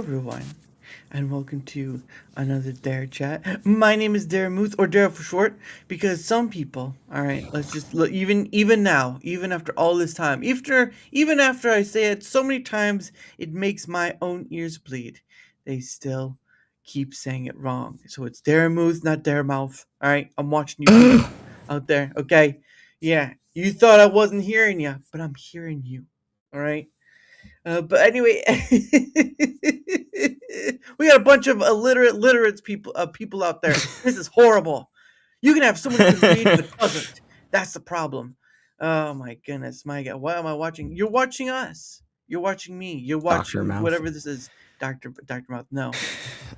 everyone, and welcome to another Dare Chat. My name is Dare Muth, or Dare for short, because some people, all right, let's just look, even now, even after all this time, even after I say it so many times, it makes my own ears bleed. They still keep saying it wrong. So it's Dare Muth, not Dare Mouth. All right, I'm watching you people out there. Okay, yeah, you thought I wasn't hearing you, but I'm hearing you. All right. But anyway, we got a bunch of illiterate people out there. This is horrible. You can have someone who can read but doesn't. That's the problem. Oh my goodness, my God! Why am I watching? You're watching us. You're watching me. You're Doctor watching Mouth. whatever this is, Doctor Mouth. No,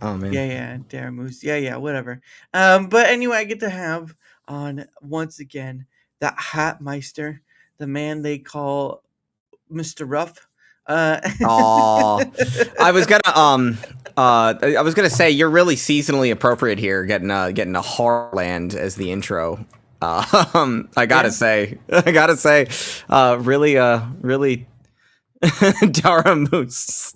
Oh man. yeah, Dare Moose. Yeah, whatever. But anyway, I get to have on once again that Hatmeister, the man they call Mr. Ruff. Oh, I was gonna say you're really seasonally appropriate here, getting a Horrorland as the intro. I gotta say, really, Dara Moose.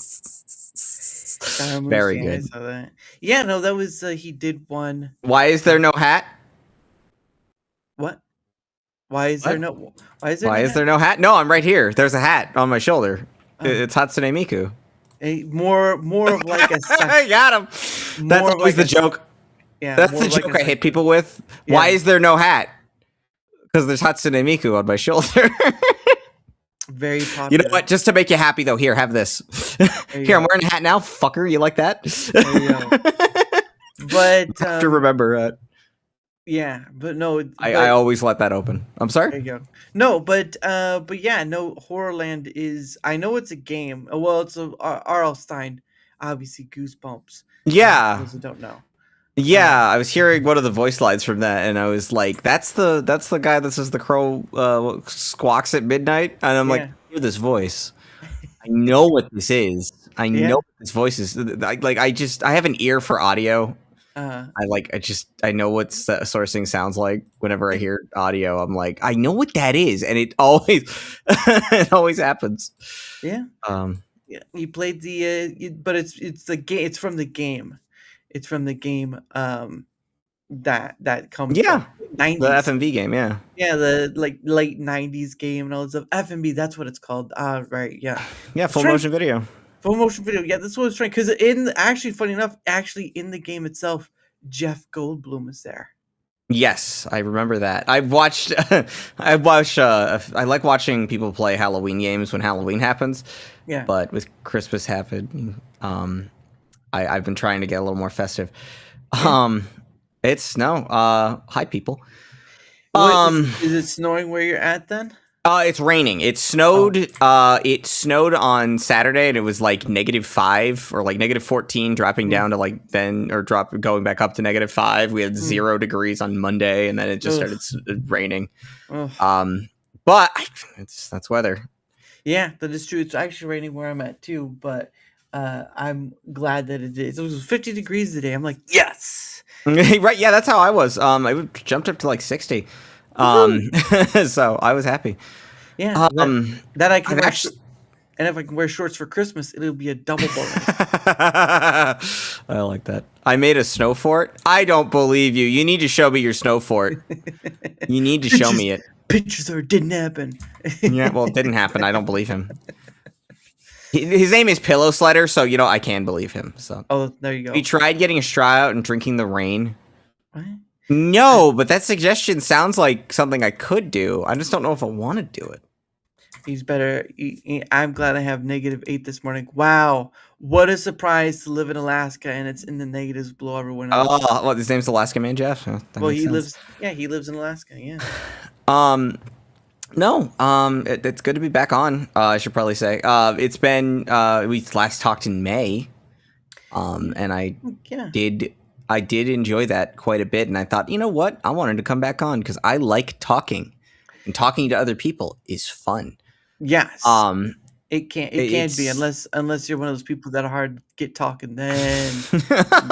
Very Yeah, I good. saw that. Yeah, no, that was he did one. Why is there no hat? What? Why is there no? Why is there? Why no is there no hat? No, I'm right here. There's a hat on my shoulder. Oh. It's Hatsune Miku. More of like a. I got him. That's More of always like the joke. Yeah, That's more the of like joke a I hit people with. Yeah. Why is there no hat? Because there's Hatsune Miku on my shoulder. Very popular. You know what? Just to make you happy, though, here, have this. Here, I'm wearing a hat now. Fucker, you like that? There you go. But I have to remember that. Yeah, but no. I always let that open. I'm sorry? There you go. No, but yeah, no. Horrorland is. I know it's a game. Well, it's a R.L. Stein, obviously Goosebumps. Yeah. Those who don't know. Yeah, I was hearing one of the voice lines from that, and I was like, "That's the guy that says the crow squawks at midnight." And I'm like, I hear this voice. I know what this is. I know what this voice is. I have an ear for audio. I know what sourcing sounds like whenever I hear audio. I'm like, I know what that is, and it always it always happens. Yeah. Yeah. You played but it's the game. It's from the game. It's from the game. That comes. Yeah. From 90s. The FMV game. Yeah. Yeah. The late 90s game and all this stuff. FMV. That's what it's called. Right. Yeah. Yeah. Full motion video. Full motion video. Yeah, that's what I was trying. Because funny enough, in the game itself, Jeff Goldblum is there. Yes, I remember that. I like watching people play Halloween games when Halloween happens. Yeah. But with Christmas happening, I've been trying to get a little more festive. It's snow. Hi, people. Is it snowing where you're at then? It's raining. It snowed. It snowed on Saturday, and it was like -5 or like -14, dropping down to going back up to -5. We had 0 degrees on Monday, and then it just started raining. But that's weather. Yeah, that is true. It's actually raining where I'm at too, but I'm glad that it is. It was 50 degrees today. I'm like, yes. Right? Yeah, that's how I was. I jumped up to like 60. So I was happy. Yeah, that I can actually. And if I can wear shorts for Christmas, it'll be a double bonus. I like that. I made a snow fort. I don't believe you. You need to show me your snow fort. You need to show me it. Pictures or it didn't happen. Yeah, well, it didn't happen. I don't believe him. His name is Pillow Slider, so I can believe him. So. Oh, there you go. He tried getting a straw out and drinking the rain. What? No, but that suggestion sounds like something I could do. I just don't know if I want to do it. He's better. I'm glad I have -8 this morning. Wow, what a surprise to live in Alaska and it's in the negatives below everyone else. Oh, well, his name's Alaska Man Jeff. Oh, well, he lives in Alaska. Yeah. No. It's good to be back on. I should probably say. It's been we last talked in May. And I did enjoy that quite a bit, and I thought, you know what? I wanted to come back on because I like talking, and talking to other people is fun. Yes. It can't be unless you're one of those people that are hard to get talking. Then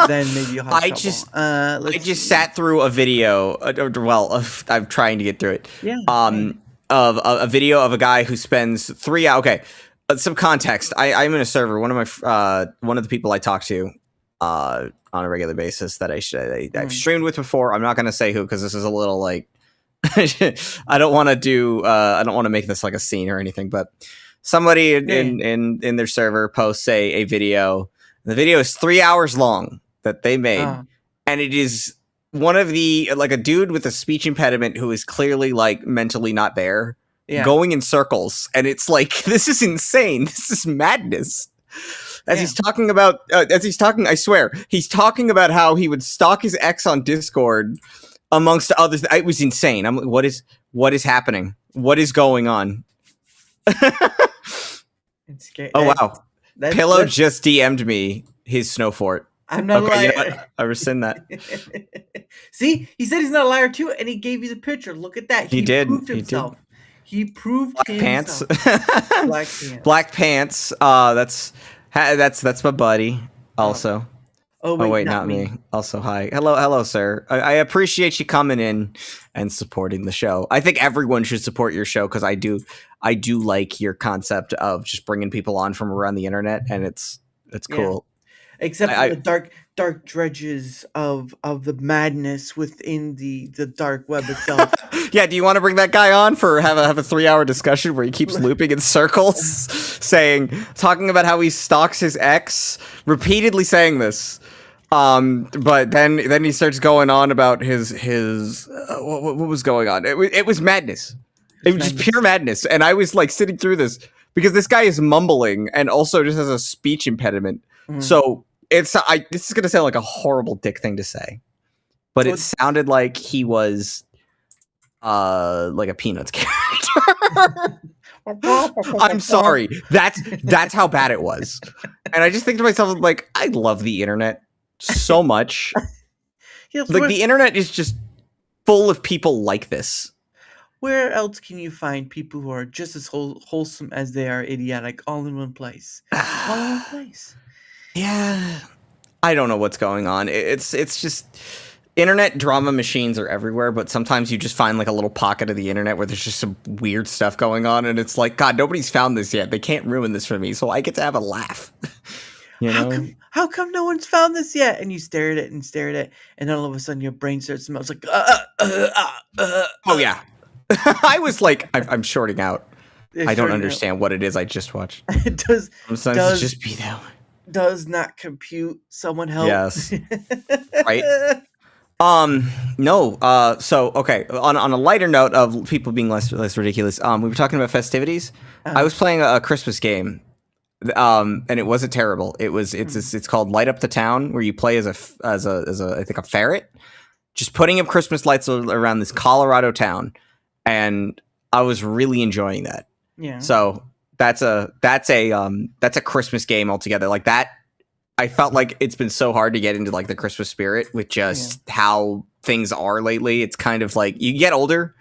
maybe you'll have trouble. I just sat through a video. I'm trying to get through it. Yeah. Of a video of a guy who spends 3 hours. Okay. some context. I'm in a server. One of the people I talk to on a regular basis that I've streamed with before. I'm not going to say who because this is a little like I don't want to make this like a scene or anything. But somebody in their server posts a video. The video is 3 hours long that they made, and it is one of the like a dude with a speech impediment who is clearly like mentally not there. Yeah. Going in circles, and it's like, this is insane. This is madness. As he's talking about, I swear, he's talking about how he would stalk his ex on Discord, amongst others. It was insane. I'm like, what is happening? What is going on? It's scary. Oh wow! Pillow just DM'd me his snow fort. I'm not lying. You know, I rescind that. See, he said he's not a liar too, and he gave you the picture. Look at that. He did. Proved himself. He proved himself. Black pants. Black pants. That's my buddy. Also. Oh wait, not me. Also, hi. Hello, sir. I appreciate you coming in and supporting the show. I think everyone should support your show because I do like your concept of just bringing people on from around the internet, and it's cool. Except for the dark dredges of the madness within the dark web itself. Yeah, do you want to bring that guy on for have a 3-hour discussion where he keeps looping in circles, talking about how he stalks his ex, repeatedly saying this, but then he starts going on about his what was going on? It was madness. It was just pure madness, and I was like sitting through this because this guy is mumbling and also just has a speech impediment, so. This is going to sound like a horrible dick thing to say, but it sounded like he was like a Peanuts character. I'm sorry. That's how bad it was. And I just think to myself, like, I love the internet so much. Like, the internet is just full of people like this. Where else can you find people who are just as wholesome as they are idiotic all in one place? All in one place. Yeah, I don't know what's going on. It's just internet drama machines are everywhere, but sometimes you just find like a little pocket of the internet where there's just some weird stuff going on, and it's like, God, nobody's found this yet. They can't ruin this for me, so I get to have a laugh. You know? How come no one's found this yet? And you stare at it, and then all of a sudden your brain starts to melt. It's like, oh yeah. I was like, I'm shorting out. I don't understand what it is I just watched. It does. Sometimes it just be that way. Does not compute. Someone help. Yes. Right. No. So okay. On a lighter note of people being less ridiculous. We were talking about festivities. I was playing a Christmas game. And it wasn't terrible. It's called Light Up the Town, where you play as a I think a ferret, just putting up Christmas lights around this Colorado town, and I was really enjoying that. Yeah. So that's a Christmas game altogether. Like that, I felt like it's been so hard to get into like the Christmas spirit with just how things are lately. It's kind of like you get older,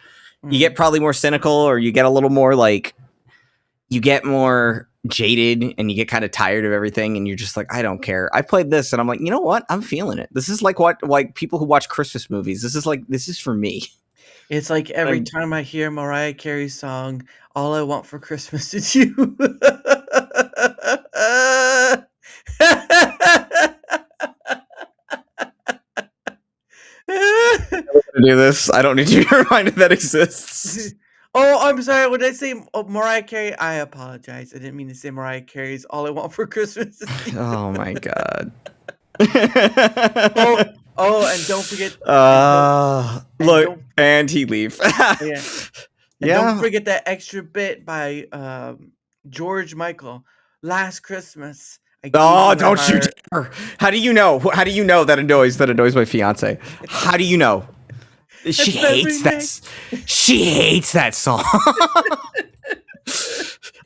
you get probably more cynical, or you get a little more like you get more jaded and you get kind of tired of everything, and you're just like, I don't care. I played this and I'm like, you know what? I'm feeling it. This is like people who watch Christmas movies. This is for me. It's like every time I hear Mariah Carey's song, All I Want for Christmas Is You. Do this. I don't need to be reminded that exists. Oh, I'm sorry. When I say Mariah Carey, I apologize. I didn't mean to say Mariah Carey's All I Want for Christmas Is You. Oh my God. And don't forget. Look, and he leave. Yeah. Don't forget that extra bit by George Michael. Last Christmas. Don't you dare! How do you know? How do you know that annoys my fiance? How do you know? She hates that. She hates that song.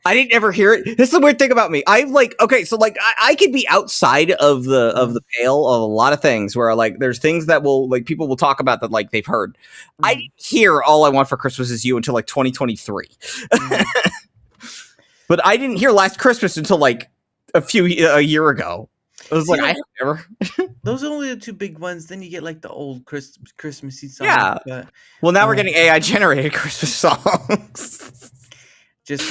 I didn't ever hear it. This is the weird thing about me. I'm like, okay, so like I could be outside of the pale of a lot of things where like there's things that will like people will talk about that like they've heard. I didn't hear All I Want for Christmas Is You until like 2023. But I didn't hear Last Christmas until like a year ago. I was like, I never. Those are only the two big ones. Then you get like the old Christmassy songs. Yeah. But, well, now we're getting AI generated Christmas songs. Just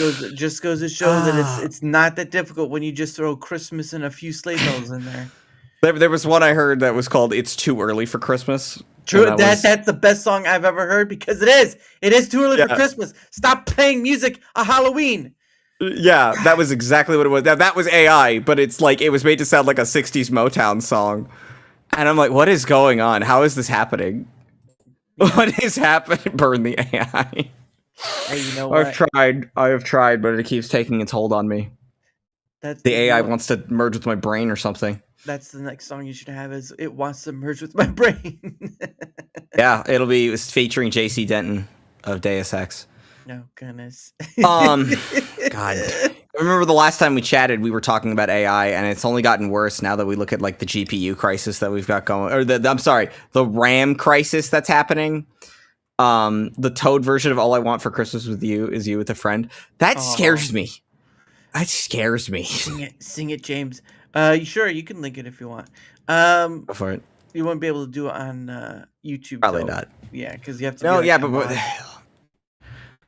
goes to show that it's Ah, it's not that difficult when you just throw Christmas and a few sleigh bells in there. there was one I heard that was called "It's Too Early for Christmas," and True, that was that's the best song I've ever heard because it is. It is too early for yeah. Christmas. Stop playing music on Halloween. Yeah, that was exactly what it was. That was AI, but it's like it was made to sound like a 60s Motown song. And I'm like, what is going on? How is this happening? Yeah. What is happening? Burn the AI. Hey, you know I've what? tried. I have tried, but it keeps taking its hold on me. That's The you AI know wants to merge with my brain or something. that's the next song you should have is "It Wants to Merge with My Brain." Yeah, it's featuring JC Denton of Deus Ex. No goodness. Um, God, I remember the last time we chatted, we were talking about AI, and it's only gotten worse now that we look at like the GPU crisis that we've got going, or I'm sorry, the RAM crisis that's happening. The Toad version of "All I Want for Christmas with You Is You with a Friend." That Oh, scares me. That scares me. sing it, James. Sure, you can link it if you want. Um, Go for it. you won't be able to do it on YouTube Probably though. not. Yeah, because you have to be No, like yeah, a but mod.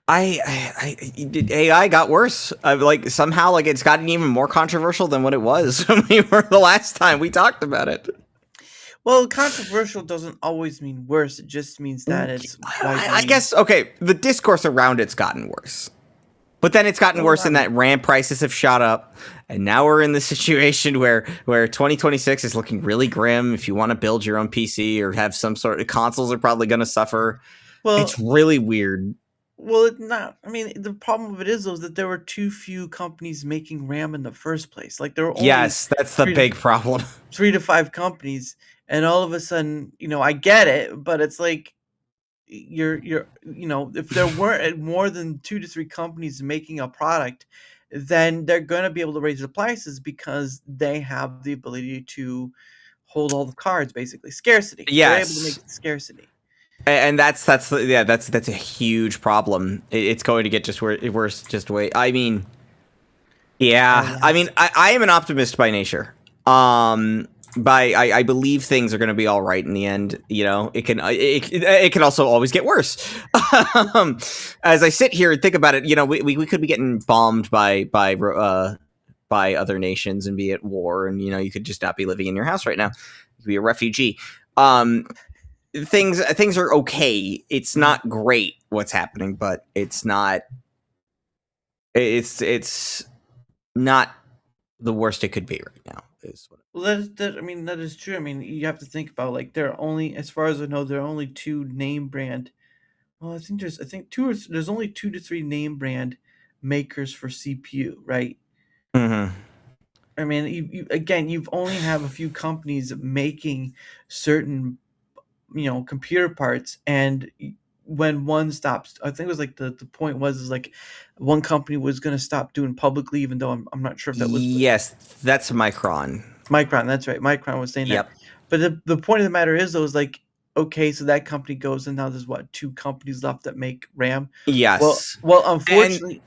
AI got worse. Like somehow, like it's gotten even more controversial than what it was when we were the last time we talked about it. Well, controversial doesn't always mean worse. It just means that it's I widely. guess okay. The discourse around it's gotten worse, but then it's gotten Well, worse I in mean, that RAM prices have shot up, and now we're in the situation where 2026 is looking really grim. If you want to build your own PC or have some sort of consoles, are probably going to suffer. well, It's really weird. it's not. I mean, the problem with it is though is that there were too few companies making RAM in the first place. Like there were only Yes, that's the three to big problem. 3 to 5 companies, and all of a sudden, I get it, but it's like if there weren't more than 2 to 3 companies making a product, then they're going to be able to raise the prices because they have the ability to hold all the cards. Basically, scarcity. They're able to make Yes, scarcity. and that's a huge problem. It's going to get just worse. Just wait. I mean, Oh yeah. I yeah. mean, I am an optimist by nature. I believe things are going to be all right in the end. You know, it can also always get worse. um, as I sit here and think about it, you know, we could be getting bombed by other nations and be at war, and you know, you could just not be living in your house right now. You could be a refugee. Um, things are okay. It's Mhm. not great what's happening, but it's not the worst it could be right now. Is what Well, that. I mean, that is true. I mean, you have to think about like there are only, as far as I know, there are only two name brand. Well, I think there's only 2 to 3 name brand makers for CPU, right? mm-hmm. I mean, again, you've only have a few companies making certain, computer parts, and when one stops, I think it was like the point was is like one company was going to stop doing publicly, even though I'm not sure if that was Yes, that's Micron. Micron. That's right, Micron was saying that. Yep. But the point of the matter is, though, is like, okay, so that company goes, and now there's what, 2 companies left that make RAM. Well, Yes. And unfortunately,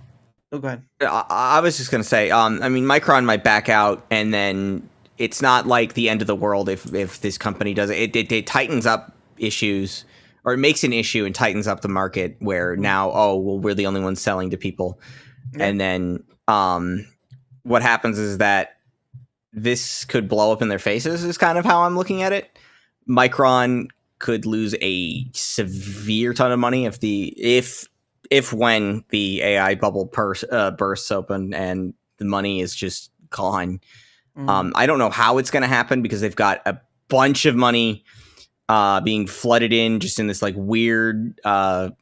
oh, go ahead. I was just gonna say, I mean, Micron might back out, and then it's not like the end of the world if this company does it. It tightens up issues, or it makes an issue and tightens up the market where Mhm. now, oh well, we're the only ones selling to people, Yeah. and then what happens is that this could blow up in their faces. Is kind of how I'm looking at it. Micron could lose a severe ton of money if when the AI bubble bursts open and the money is just gone. Mhm. I don't know how it's going to happen because they've got a bunch of money being flooded in just in this like weird what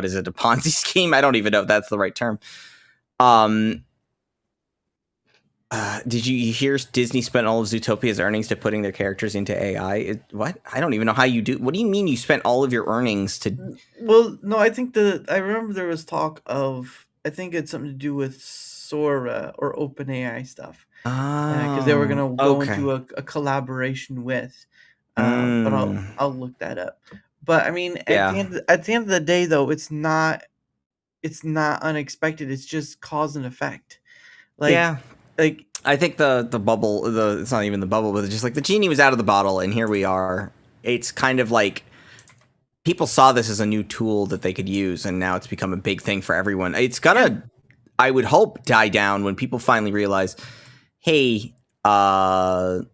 is it, a Ponzi scheme? I don't even know if that's the right term. Um, did you hear Disney spent all of Zootopia's earnings to putting their characters into AI? What? I don't even know how you do. What do you mean you spent all of your earnings to? Well, no, I remember there was talk of, I think it's something to do with Sora or OpenAI stuff, because they were Oh, gonna go okay. into a collaboration with, but I'll Mm, I'll look that up. But I mean, yeah, at the end of the day, though, it's not unexpected. It's just cause and effect. Like yeah. like I think the bubble, it's not even the bubble, but it's just like the genie was out of the bottle, and here we are. It's kind of like people saw this as a new tool that they could use, and now it's become a big thing for everyone. It's gonna, I would hope, die down when people finally realize, hey, we're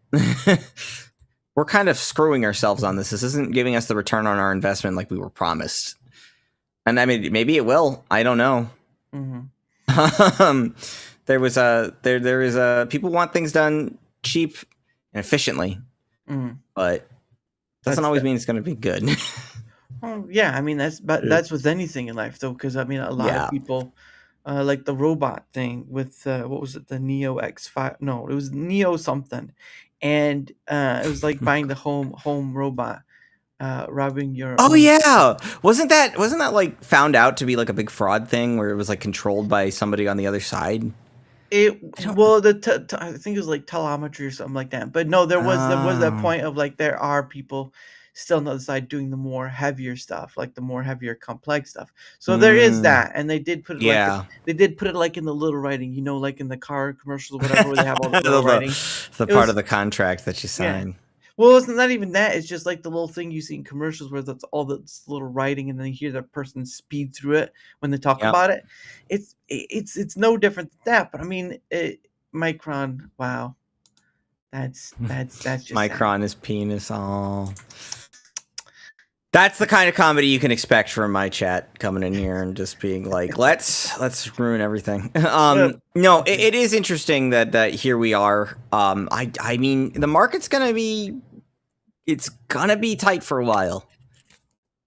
kind of screwing ourselves on this. This isn't giving us the return on our investment like we were promised. And I mean, maybe it will. I don't know. There is a people want things done cheap and efficiently, but doesn't always mean it's going to be good. Oh yeah, I mean that's with anything in life though, because I mean a lot of people, like the robot thing with what was it, the Neo X5? No, it was Neo something, and it was like buying the home robot, robbing your Oh own. yeah, wasn't that like found out to be like a big fraud thing where it was like controlled by somebody on the other side? Well, I think it was like telemetry or something like that. But no, there was that point of like there are people still on the other side doing the more heavier stuff, like the more heavier complex stuff. So there is that, and they did put it like Yeah. they did put it like in the little writing, like in the car commercials or whatever, where they have all the little writing. the It part of was the contract that you yeah. sign. Well, it's not even that. It's just like the little thing you see in commercials where that's all this little writing, and then you hear that person speed through it when they talk Yep. about it. It's no different than that. But I mean, Micron. Wow, that's just sad. Micron is penis. Oh, that's the kind of comedy you can expect from my chat coming in here and just being like, let's ruin everything. No, it is interesting that here we are. I mean, the market's gonna be tight for a while,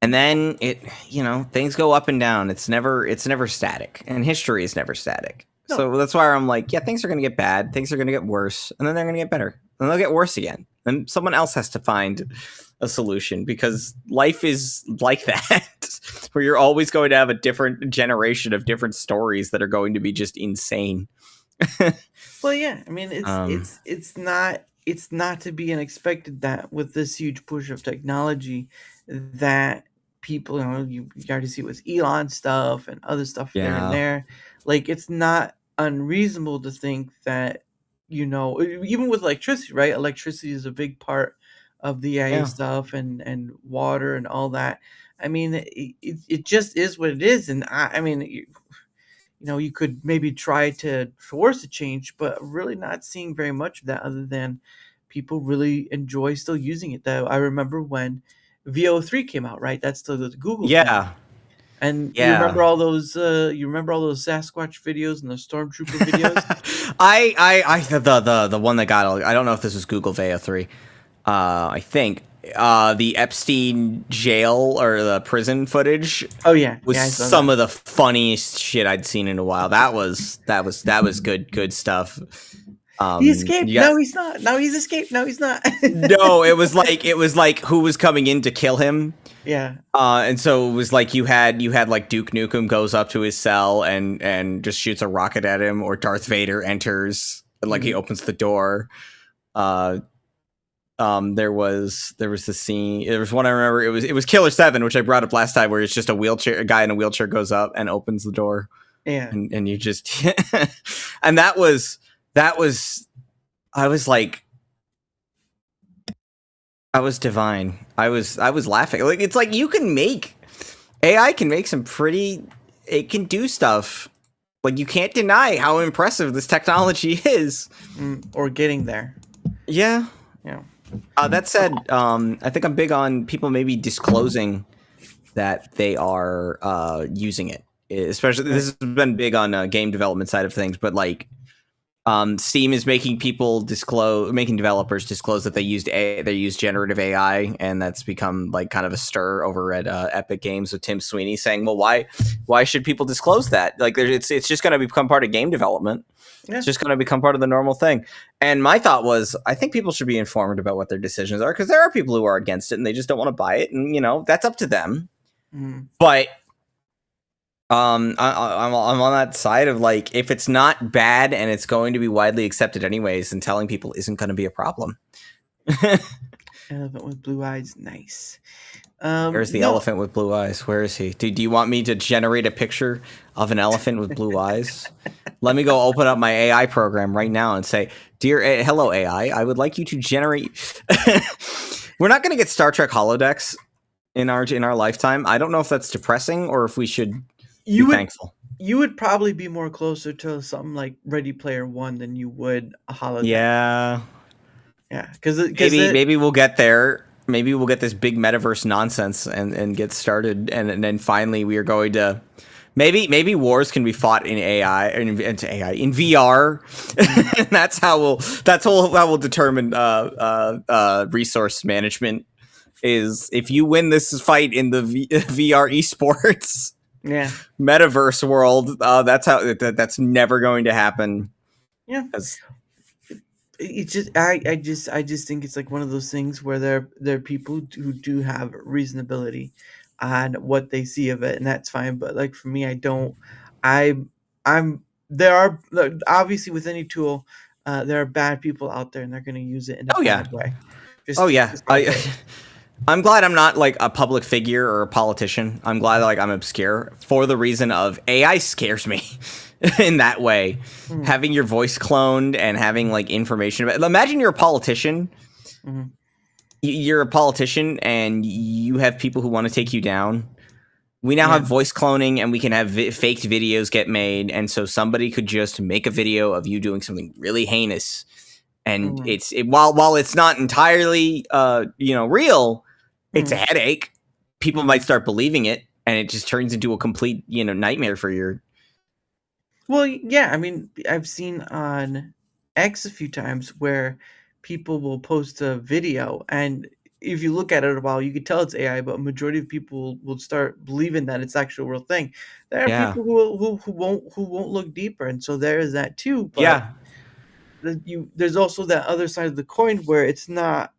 and then things go up and down. It's never static, and history is never static. No. So that's why I'm like, yeah, things are gonna get bad, things are gonna get worse, and then they're gonna get better, and they'll get worse again, and someone else has to find a solution, because life is like that, where you're always going to have a different generation of different stories that are going to be just insane. Well, yeah, I mean, it's not to be unexpected that with this huge push of technology, that people, you already see with Elon stuff and other stuff here and Yeah. there, like it's not unreasonable to think that, even with electricity, right? Electricity is a big part of the AI stuff, and water and all that. I mean, it just is what it is, and I mean, you could maybe try to force a change, but really not seeing very much of that, other than people really enjoy still using it. Though I remember when VO3 came out, right? That's still the Google thing. Yeah. And Yeah. you remember all those Sasquatch videos and the Stormtrooper videos? The one that got, I don't know if this was Google Veo 3. I think the Epstein jail or the prison footage. Oh yeah, was yeah, I saw some that. of the funniest shit I'd seen in a while. That was good stuff. He escaped. No, he's not. No, he's escaped. No, he's not. No, it was like who was coming in to kill him. Yeah. And so it was like you had like Duke Nukem goes up to his cell and just shoots a rocket at him, or Darth Vader enters and he opens the door. There was the scene. There was one I remember. It was Killer 7, which I brought up last time, where it's just a guy in a wheelchair goes up and opens the door. Yeah. And you just and that was I was like, I was divine. I was laughing. Like, it's like AI can make some pretty, it can do stuff. Like, you can't deny how impressive this technology is. Or getting there. Yeah. Yeah. That said, I think I'm big on people maybe disclosing that they are using it. Especially, this has been big on game development side of things, but like, Steam is making developers disclose that they use generative AI, and that's become like kind of a stir over at Epic Games with Tim Sweeney saying, "Well, why should people disclose that? Like, it's just going to become part of game development. Yeah. It's just going to become part of the normal thing." And my thought was, I think people should be informed about what their decisions are, because there are people who are against it and they just don't want to buy it, and that's up to them. But I'm on that side of like, if it's not bad and it's going to be widely accepted anyways, then telling people isn't going to be a problem. Elephant with blue eyes, nice. Where's the elephant with blue eyes? Where is he? Do you want me to generate a picture of an elephant with blue eyes? Let me go open up my AI program right now and say, "Dear hello AI, I would like you to generate." We're not going to get Star Trek holodecks in our lifetime. I don't know if that's depressing or if we should be You would thankful. you would probably be more closer to something like Ready Player One than you would a holodeck. Yeah. Yeah, because Maybe we'll get there. Maybe we'll get this big metaverse nonsense and get started, and then finally we are going to maybe wars can be fought in AI in VR. And how we'll determine resource management is if you win this fight in the VR esports yeah, metaverse world. That's never going to happen. yeah. 'Cause- It's just I just think it's like one of those things where there are people who do have reasonability on what they see of it, and that's fine. But like for me, I don't. I I'm there are obviously with any tool, there are bad people out there, and they're going to use it in a oh yeah, bad way. oh yeah. Just how it goes. I'm glad I'm not like a public figure or a politician. I'm glad like I'm obscure for the reason of AI scares me in that way. Mhm, Having your voice cloned and having like information about. Imagine you're a politician. mhm. You're a politician and you have people who want to take you down. We now Yeah. have voice cloning and we can have faked videos get made, and so somebody could just make a video of you doing something really heinous, and Mhm, while it's not entirely real, it's a mhm, headache. People mhm. might start believing it, and it just turns into a complete nightmare for your. Well, yeah, I mean, I've seen on X a few times where people will post a video, and if you look at it a while, you could tell it's AI, but a majority of people will start believing that it's actual real thing. There are Yeah, people who won't look deeper, and so there is that too. But yeah, there's also that other side of the coin where it's not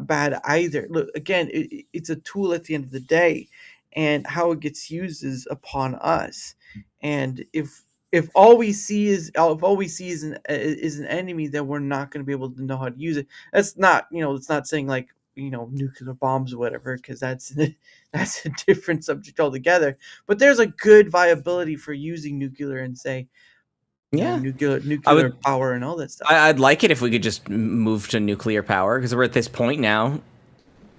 bad either. Look, again, it's a tool at the end of the day, and how it gets used is upon us. And if all we see is an enemy, then we're not going to be able to know how to use it. That's not, it's not saying like, nuclear bombs or whatever, because that's that's a different subject altogether. But there's a good viability for using nuclear and say, yeah. I nuclear would. power and all that stuff. I'd like it if we could just move to nuclear power because we're at this point now.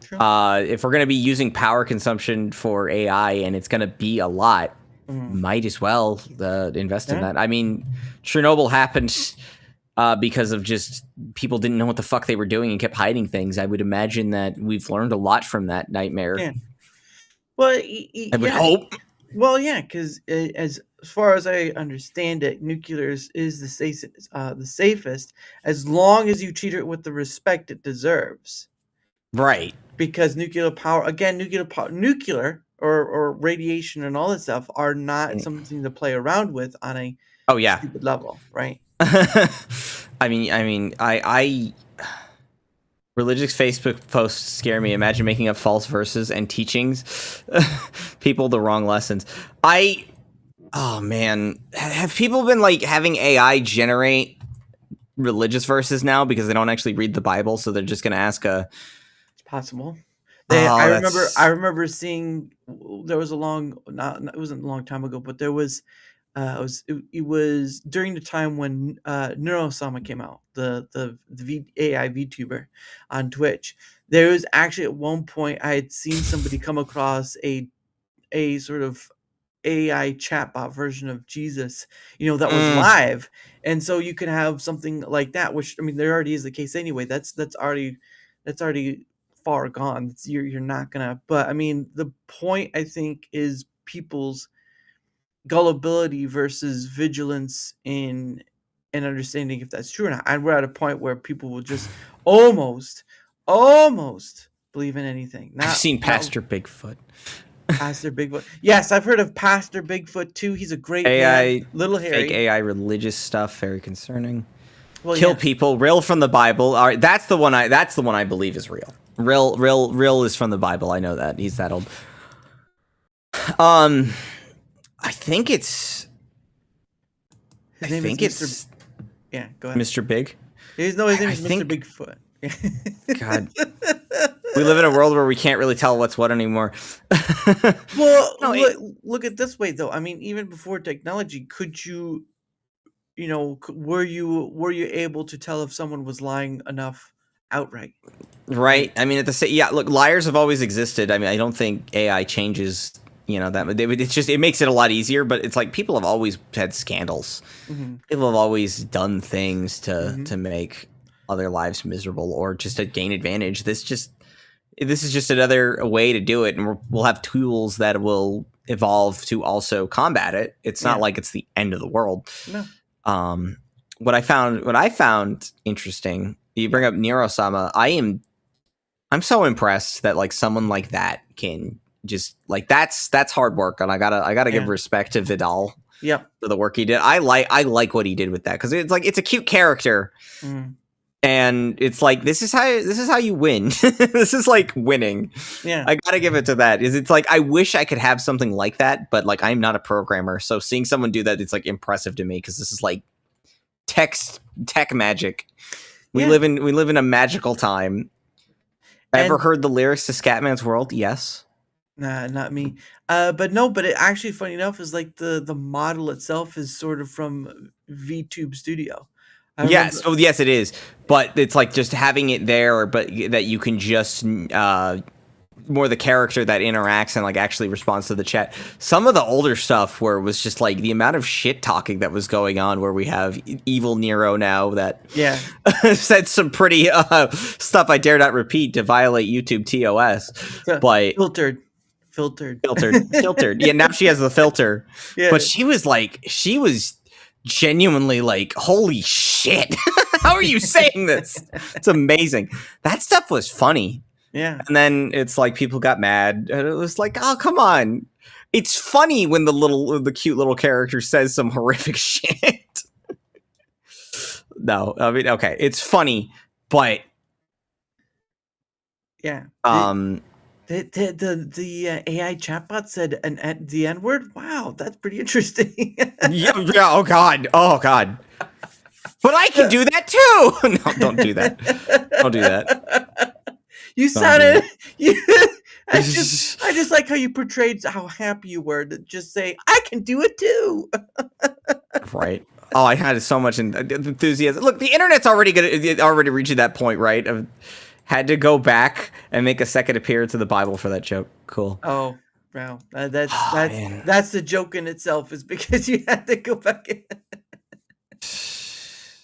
True. If we're going to be using power consumption for AI and it's going to be a lot, Mhm. might as well invest in Yeah. that. I mean, Chernobyl happened because of just people didn't know what the fuck they were doing and kept hiding things. I would imagine that we've learned a lot from that nightmare. Yeah. Well, I would yeah. hope. Well, yeah, because as far as I understand it, nuclear is the safest as long as you treat it with the respect it deserves. Right. Because nuclear power, again, nuclear or radiation and all that stuff are not something to play around with on a Oh yeah. stupid level, right? I religious Facebook posts scare me. Imagine making up false verses and teachings people the wrong lessons. Oh man, have people been like having AI generate religious verses now because they don't actually read the Bible, so they're just going to ask a. It's possible. Oh, I that's remember seeing there was a long not it wasn't a long time ago, but there was it was during the time when Neurosama came out, the AI VTuber on Twitch. There was actually at one point I had seen somebody come across a sort of AI chatbot version of Jesus, that was mm, live. And so you can have something like that, which I mean, there already is the case anyway. That's already far gone. You're not gonna. But I mean, the point I think is people's gullibility versus vigilance in understanding if that's true or not. And we're at a point where people will just almost, almost believe in anything. I've seen Not Pastor Bigfoot. Pastor Bigfoot. Yes, I've heard of Pastor Bigfoot too. He's a great man. AI, Little fake hairy. AI religious stuff, very concerning. Well, Kill yeah. people, real from the Bible. All right, that's the one. That's the one I believe is real. Real is from the Bible. I know that he's that old. Um, I think it's. I His name is think Mr. it's Yeah, go ahead. Mr. Big. His name I is Mr. think. Bigfoot. God, we live in a world where we can't really tell what's what anymore. Well, No, look at this way though. I mean, even before technology, could you, were you able to tell if someone was lying enough outright. Right. I mean, at the same, yeah. Look, liars have always existed. I mean, I don't think AI changes. It's just it makes it a lot easier. But it's like people have always had scandals. Mm-hmm. People have always done things Mm-hmm. to make other lives miserable or just to gain advantage. This is just another way to do it, and we'll have tools that will evolve to also combat it. It's not Yeah. like it's the end of the world. No. Um, what I found interesting. You bring up Neurosama. I'm so impressed that like someone like that can just like that's hard work, and I gotta give respect to Vidal for the work he did. I like what he did with that because it's like it's a cute character, and it's like this is how you win. This is like winning. Yeah, I gotta give it to that. It's like I wish I could have something like that, but like I'm not a programmer, so seeing someone do that, it's like impressive to me because this is like tech magic. We live in a magical time. Ever heard the lyrics to Scatman's World? Yes. Nah, not me. But it actually, funny enough, is like the model itself is sort of from VTube Studio. Yes. Oh, yes, it is. But it's like just having it there, but that you can just more the character that interacts and like actually responds to the chat. Some of the older stuff where it was just like the amount of shit talking that was going on, where we have evil Nero now that said some pretty stuff I dare not repeat to violate YouTube TOS. But filtered. Yeah, now she has the filter. Yeah. But she was genuinely like, holy shit. How are you saying this? It's amazing. That stuff was funny. Yeah. And then it's like people got mad and it was like, oh, come on. It's funny when the cute little character says some horrific shit. No, I mean, okay. It's funny, but yeah. The AI chatbot said the N-word. Wow, that's pretty interesting. yeah. Oh God. But I can do that too. No, don't do that. Don't do that. You sounded. I just like how you portrayed how happy you were to just say, "I can do it too." Right. Oh, I had so much enthusiasm. Look, the internet's already reaching that point, right? I've had to go back and make a second appearance of the Bible for that joke. Cool. Oh, wow. That's the joke in itself, is because you had to go back.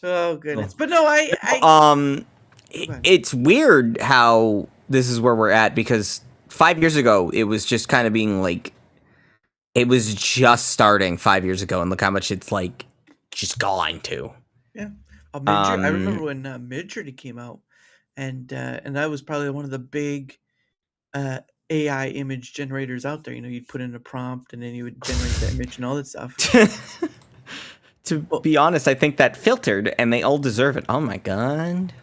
Oh goodness. But no, it's weird how this is where we're at, because 5 years ago it was just kind of being like, it was just starting 5 years ago, and look how much it's like just gone to. Yeah. I remember when Midjourney came out, and that was probably one of the big AI image generators out there. You'd put in a prompt and then you would generate the image and all that stuff. To be honest, I think that filtered, and they all deserve it. Oh my God.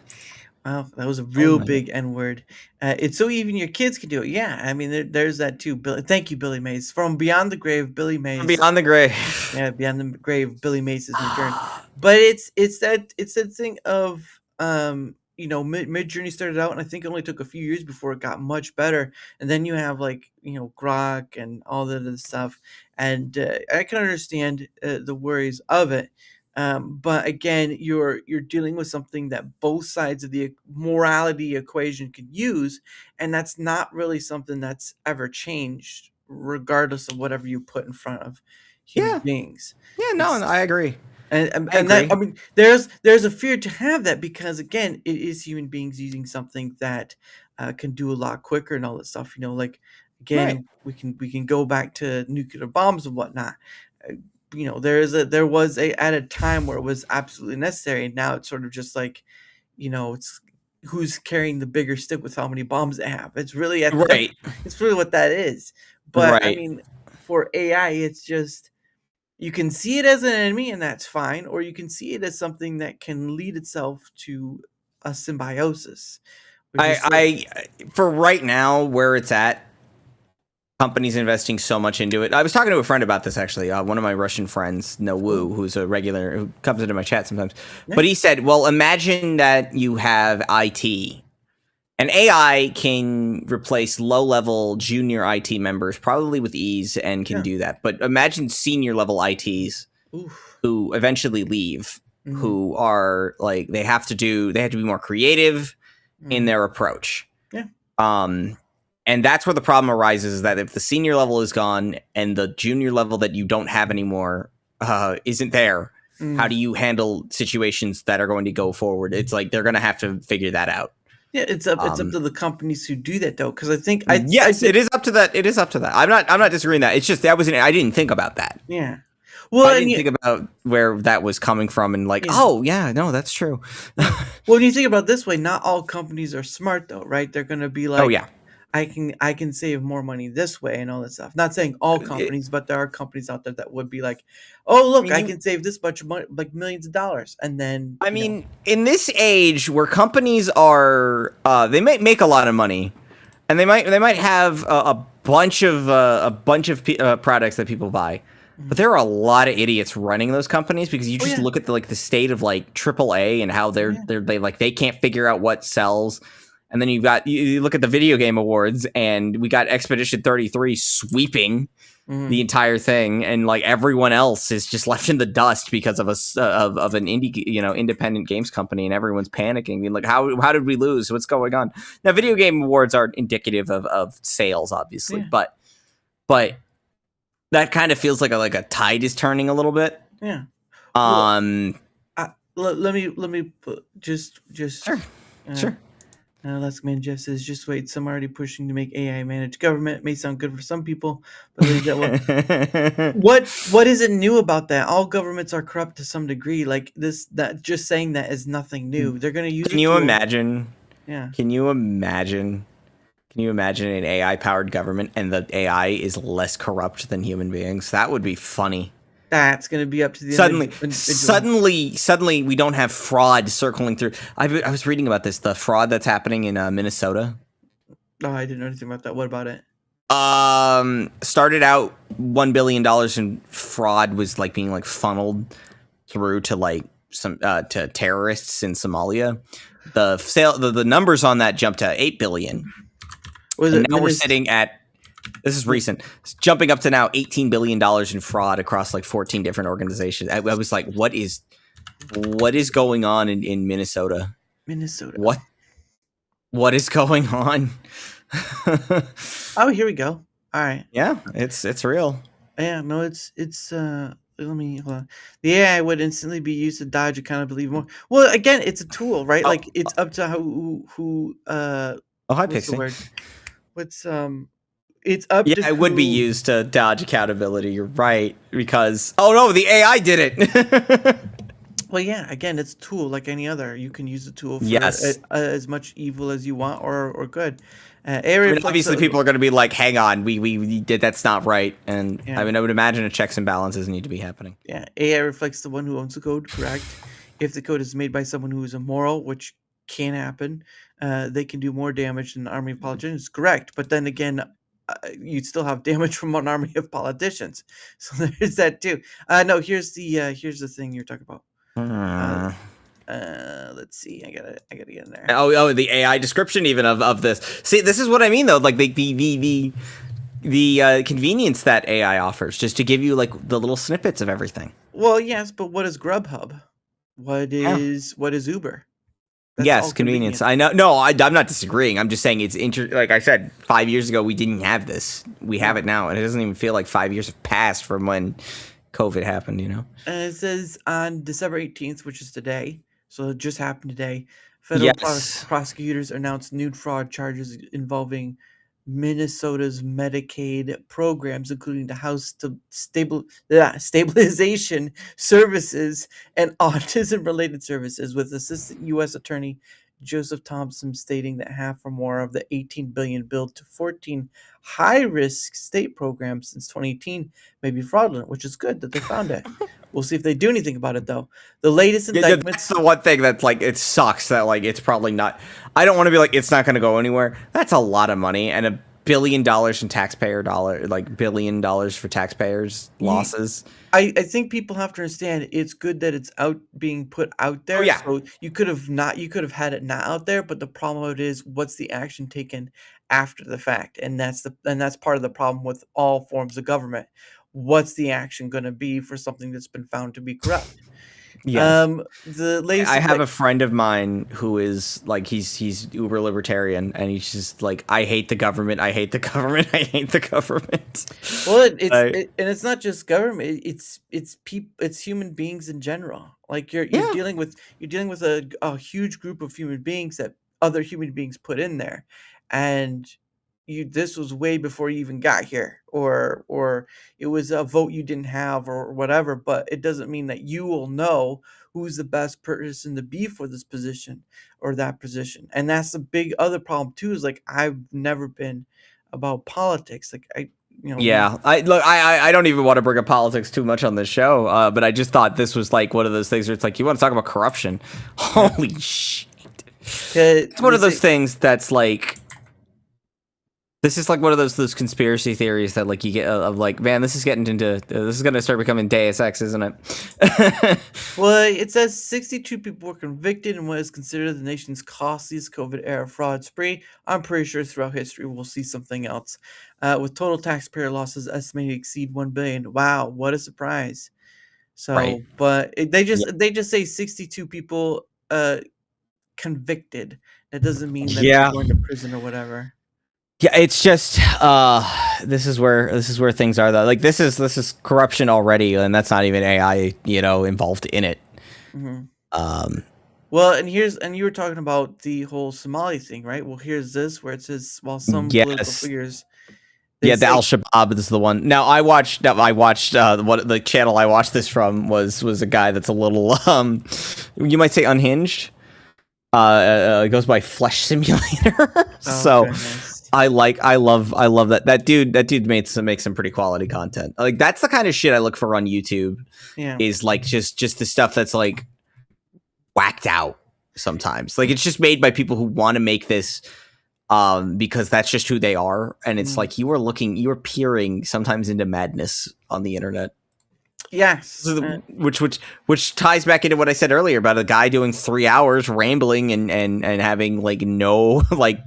Wow, that was a real big N-word. It's so even your kids can do it. Yeah, I mean, there's that too. Thank you, Billy Mays. From Beyond the Grave, Billy Mays. From Beyond the Grave. Yeah, Beyond the Grave, Billy Mays' return. But it's that thing of Midjourney started out, and I think it only took a few years before it got much better. And then you have like Grok and all that other stuff, and I can understand the worries of it. But again, you're dealing with something that both sides of the morality equation could use, and that's not really something that's ever changed, regardless of whatever you put in front of human beings. Yeah, no, I agree. And that, I mean, there's a fear to have that, because again, it is human beings using something that can do a lot quicker and all that stuff. Like again, we can go back to nuclear bombs and whatnot. There was at a time where it was absolutely necessary, and now it's sort of just like, it's who's carrying the bigger stick with how many bombs they have. It's really it's really what that is. But I mean, for AI, it's just, you can see it as an enemy, and that's fine, or you can see it as something that can lead itself to a symbiosis. For right now, where it's at, companies investing so much into it. I was talking to a friend about this, actually. One of my Russian friends, No Woo, who's a regular, who comes into my chat sometimes. Yeah. But he said, well, imagine that you have IT, and AI can replace low-level junior IT members probably with ease, and can do that. But imagine senior-level ITs who eventually leave, who are like, they have to be more creative. in their approach. Yeah. And that's where the problem arises, is that if the senior level is gone and the junior level that you don't have anymore isn't there, how do you handle situations that are going to go forward? It's like they're going to have to figure that out. Yeah, it's up to the companies who do that though, because I think yes, it is up to that. It is up to that. I'm not disagreeing that. It's just I didn't think about that. Yeah. Well, I didn't think about where that was coming from, and like, oh yeah, no, that's true. Well, when you think about it this way, not all companies are smart though, right? They're going to be like, oh yeah, I can save more money this way and all that stuff. Not saying all companies, but there are companies out there that would be like, oh look, I can save this much money, like millions of dollars, and then I mean, in this age where companies are, they might make a lot of money, and they might have a bunch of products that people buy, but there are a lot of idiots running those companies, because you just look at the state of like AAA and how they can't figure out what sells. And then you look at the video game awards, and we got Expedition 33 sweeping the entire thing, and like everyone else is just left in the dust because of an independent games company, and everyone's panicking, being like, how did we lose? What's going on? Now, video game awards are indicative of sales, obviously, but that kind of feels like a tide is turning a little bit. Yeah. Let me put just sure. Last Man Jeff says, just wait, some are already pushing to make AI manage government. It may sound good for some people, but what isn't new about that? All governments are corrupt to some degree. Like that just saying that is nothing new. They're going to use. Can you imagine? Yeah. Can you imagine an AI powered government and the AI is less corrupt than human beings? That would be funny. That's going to be up to the suddenly we don't have fraud circling through. I was reading about this, the fraud that's happening in Minnesota. Oh, I didn't know anything about that. What about it? Started out $1 billion in fraud was like being like funneled through to like some to terrorists in Somalia. The numbers on that jumped to 8 billion. Now we're sitting at, this is recent, it's jumping up to now $18 billion in fraud across like 14 different organizations. I was like, what is going on in Minnesota? What is going on? Oh, here we go. All right. Yeah, it's real. Yeah, no, it's let me hold on. The AI would instantly be used to dodge accountability more. Well, again, it's a tool, right? Like it's up to who oh, hi, Pixie. What's it's up to it would be used to dodge accountability. You're right, because oh no, the AI did it. Well, yeah, again, it's a tool like any other. You can use the tool for as much evil as you want or good. Obviously, people are going to be like, hang on, we did, that's not right. And I mean, I would imagine checks and balances need to be happening. Yeah, AI reflects the one who owns the code, correct? If the code is made by someone who is immoral, which can happen, they can do more damage than an army of politicians, correct? But then again, you'd still have damage from an army of politicians. So there's that too. No, here's the thing you're talking about. Let's see. I gotta get in there. Oh, the AI description even of this. See, this is what I mean though. Like the convenience that AI offers, just to give you like the little snippets of everything. Well, yes, but what is Grubhub? What is Uber? That's yes, convenience. I know. No, I'm not disagreeing. I'm just saying it's like I said, 5 years ago we didn't have this. We have it now, and it doesn't even feel like 5 years have passed from when COVID happened. You know. It says on December 18th, which is today. So it just happened today. Federal prosecutors announced new fraud charges involving Minnesota's Medicaid programs, including the House Stabilization Services and autism-related services, with Assistant U.S. Attorney Joseph Thompson stating that half or more of the $18 billion billed to 14 high-risk state programs since 2018 may be fraudulent, which is good that they found it. We'll see if they do anything about it, though. The latest indictments... That's the one thing that's, like, it sucks that, like, it's probably not... I don't want to be like, it's not going to go anywhere. That's a lot of money, and $1 billion in taxpayer dollar, like, $1 billion for taxpayers' losses. I think people have to understand it's good that it's being put out there. Oh, yeah. So you could have had it not out there, but the problem with it is what's the action taken after the fact? And that's part of the problem with all forms of government. What's the action going to be for something that's been found to be corrupt? Yes. The latest I is have that a friend of mine who is like he's uber libertarian, and he's just like, I hate the government, I hate the government, I hate the government. well, I, and it's not just government. It's people, it's human beings in general. Like yeah, you're dealing with a huge group of human beings that other human beings put in there, and you this was way before you even got here, or it was a vote you didn't have or whatever. But it doesn't mean that you will know who's the best person to be for this position or that position. And that's the big other problem too. Is like I've never been about politics. Like I we yeah. I don't even want to bring up politics too much on this show, but I just thought this was like one of those things where it's like, you want to talk about corruption? yeah. Holy shit! 'Cause It's one they of those say things that's like, this is like one of those conspiracy theories that like you get of like, man, this is getting into this is gonna start becoming Deus Ex, isn't it? well, it says 62 people were convicted in what is considered the nation's costliest COVID era fraud spree. I'm pretty sure throughout history we'll see something else, with total taxpayer losses estimated to exceed 1 billion. Wow, what a surprise! Right. So, but Yeah. they just say 62 people convicted. That doesn't mean that they're Yeah. going to prison or whatever. Yeah, it's just this is where things are though. Like this is corruption already, and that's not even AI, involved in it. Mhm. Um, Well, and you were talking about the whole Somali thing, right? Well, here's this where it says, while some political yes, figures they yeah, the say, Al Shabaab is the one. Now I watched what the channel I watched this from was a guy that's a little you might say unhinged. It goes by Flesh Simulator. "Oh So goodness, I love that dude makes some pretty quality content. Like that's the kind of shit I look for on YouTube, yeah, is like just the stuff that's like whacked out sometimes. Like it's just made by people who want to make this because that's just who they are, and it's mm, like you are peering sometimes into madness on the internet. yes, Which ties back into what I said earlier about a guy doing 3 hours rambling and having like no like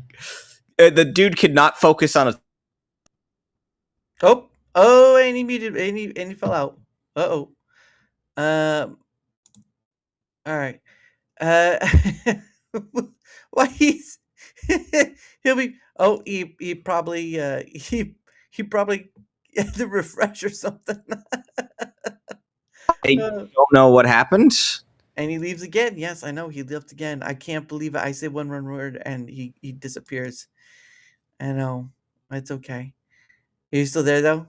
the dude could not focus on a. oh, and he muted, and he fell out. Uh-oh, um, all right, uh, why he's he'll be, oh, he probably he probably had to refresh or something. I Uh, don't know what happened. And he leaves again. Yes, I know he left again. I can't believe it. I say one word and he disappears. I know. It's okay. Are you still there though?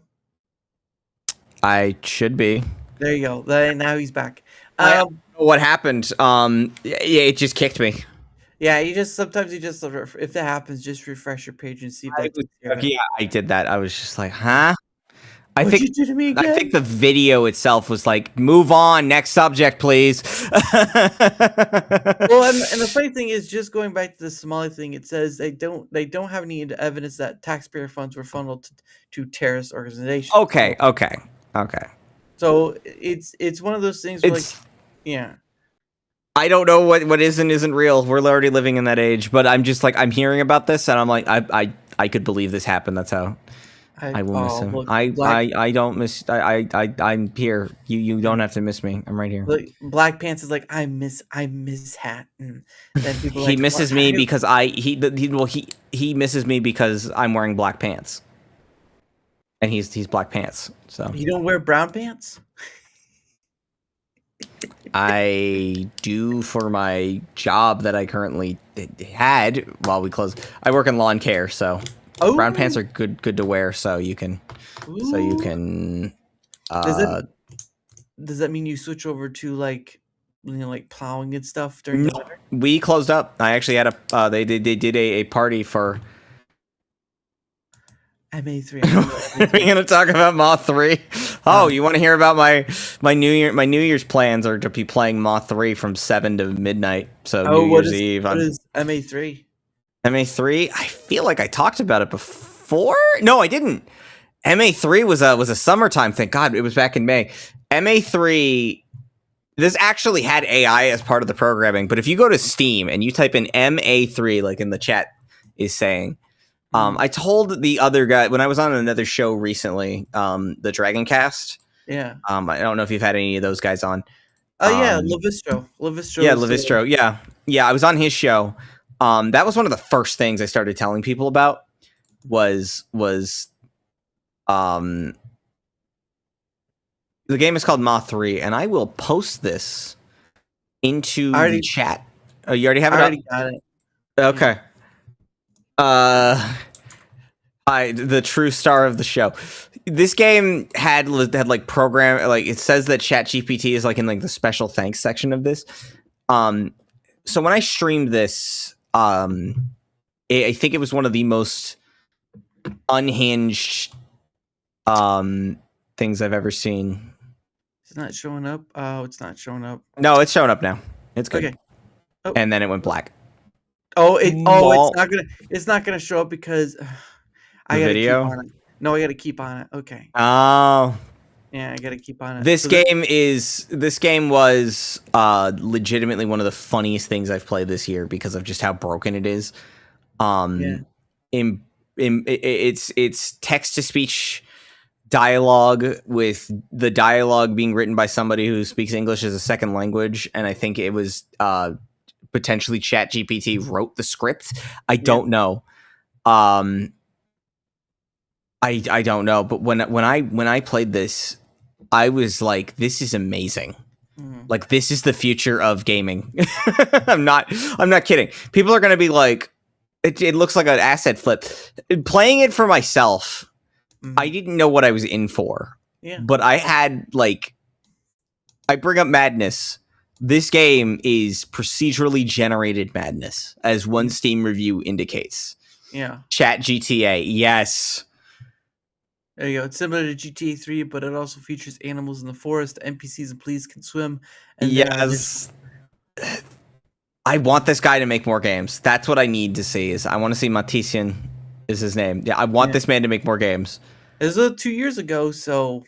I should be. There you go. Now he's back. I don't know what happened. Yeah, it just kicked me. Yeah. You just sometimes you just if that happens, just refresh your page and see if that takes care of it. Yeah, I did that. I was just like, huh? I What'd think you do to me I think again? the video itself was like, move on, next subject, please. Well, and the funny thing is, just going back to the Somali thing, it says they don't have any evidence that taxpayer funds were funneled to terrorist organizations. Okay, okay, okay. So it's one of those things where like, It's yeah. I don't know what is and isn't real. We're already living in that age, but I'm just like, I'm hearing about this and I'm like, I could believe this happened. That's how I will miss him. Look, Black I don't miss. I'm here. You yeah, don't have to miss me. I'm right here. look, Black Pants is like, I miss Hatton. Then people are He like, "What? misses me because he misses me because I'm wearing black pants, and he's black pants. So You don't wear brown pants?" I do for my job that I currently had while we closed. I work in lawn care, so brown pants Oh, are good to wear. So you ooh. can. Does Uh, that does that mean you switch over to like, like plowing and stuff during no, the winter? we closed up. I actually had a. They did a party for. MA3, I know We're MA3. gonna talk about Moth 3. Oh, you want to hear about my New Year's plans are to be playing Moth 3 from 7 to midnight. So Oh, New Year's Eve what on is MA3? MA3. I feel like I talked about it before. No, I didn't. MA3 was a summertime thing. God, it was back in May. MA3. This actually had AI as part of the programming, but if you go to Steam and you type in MA3, like in the chat is saying, Mm, I told the other guy when I was on another show recently, the Dragon Cast. yeah. I don't know if you've had any of those guys on. Oh yeah, Levistro. Yeah, Levistro is Levistro. Yeah, I was on his show. That was one of the first things I started telling people about. Was the game is called Ma 3, and I will post this into the chat. Oh, you already have it I up? already got it. Okay. The true star of the show. This game had like program, like it says that ChatGPT is like in like the special thanks section of this. So when I streamed this, I think it was one of the most unhinged things I've ever seen. It's not showing up. Oh, it's not showing up. No, it's showing up now. It's good. Okay. Oh. And then it went black. It's not gonna show up because I gotta video? keep on it. No, I gotta keep on it. Okay. Oh. Yeah, I gotta keep on it. This game was legitimately one of the funniest things I've played this year because of just how broken it is. It's text to speech dialogue with the dialogue being written by somebody who speaks English as a second language, and I think it was potentially ChatGPT wrote the script. I don't know. I don't know, but when I played this, I was like, this is amazing. Like, this is the future of gaming. I'm not kidding. People are going to be like, it looks like an asset flip. Playing it for myself, I didn't know what I was in for. Yeah. But I had, like, I bring up madness. This game is procedurally generated madness, as one Steam review indicates. Yeah. Chat GTA, yes. There you go. It's similar to GTA 3, but it also features animals in the forest. NPCs and police can swim. And yes. I want this guy to make more games. That's what I need to see. I want to see Matisian is his name. Yeah, I want this man to make more games. It was 2 years ago, so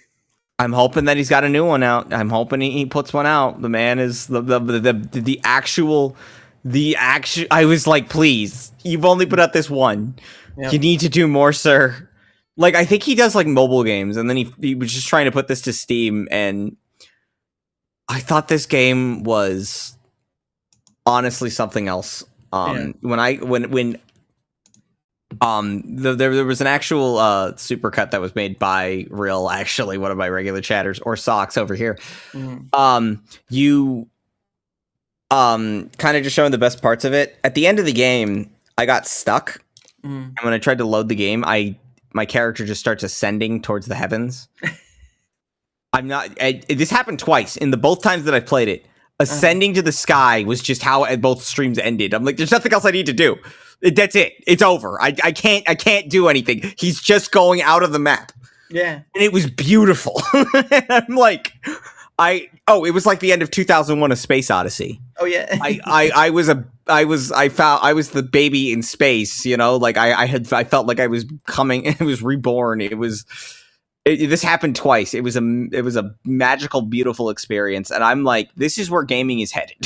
I'm hoping that he's got a new one out. I'm hoping he puts one out. The man is the actual. I was like, please, you've only put out this one. Yep. You need to do more, sir. Like, I think he does like mobile games, and then he was just trying to put this to Steam, and I thought this game was honestly something else. There was an actual supercut that was made by Real, actually one of my regular chatters, or Socks over here. You kind of just showing the best parts of it. At the end of the game, I got stuck, and when I tried to load the game, my character just starts ascending towards the heavens. This happened twice in the both times that I've played it. Ascending to the sky was just how both streams ended. I'm like, there's nothing else I need to do. That's it. It's over. I can't do anything. He's just going out of the map. Yeah. And it was beautiful. I'm like, it was like the end of 2001: A Space Odyssey. Oh yeah. I was the baby in space, you know, like I felt like I was coming, it was reborn. This happened twice. It was a magical, beautiful experience, and I'm like, this is where gaming is headed.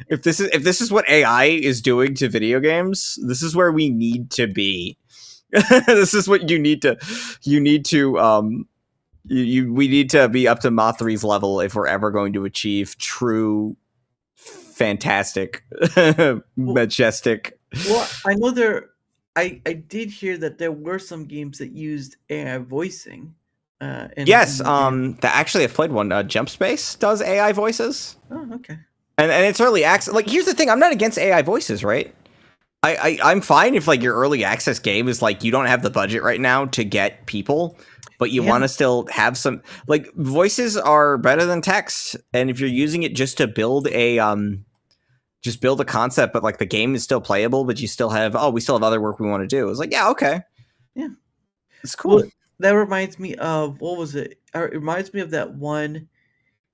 If this is what AI is doing to video games, this is where we need to be. This is what we need to be up to Ma3's level if we're ever going to achieve true, fantastic, majestic. Well, I know I did hear that there were some games that used AI voicing. Yes, actually I've played one. Jump Space does AI voices. Oh, okay. And it's early access. Like, here's the thing: I'm not against AI voices, right? I'm fine if like your early access game is like you don't have the budget right now to get people, but you want to still have some, like, voices are better than text, and if you're using it just to build a concept, but like the game is still playable, but you still have we still have other work we want to do. It's like, yeah, okay, yeah, it's cool. Well, that reminds me of, what was it? It reminds me of that one.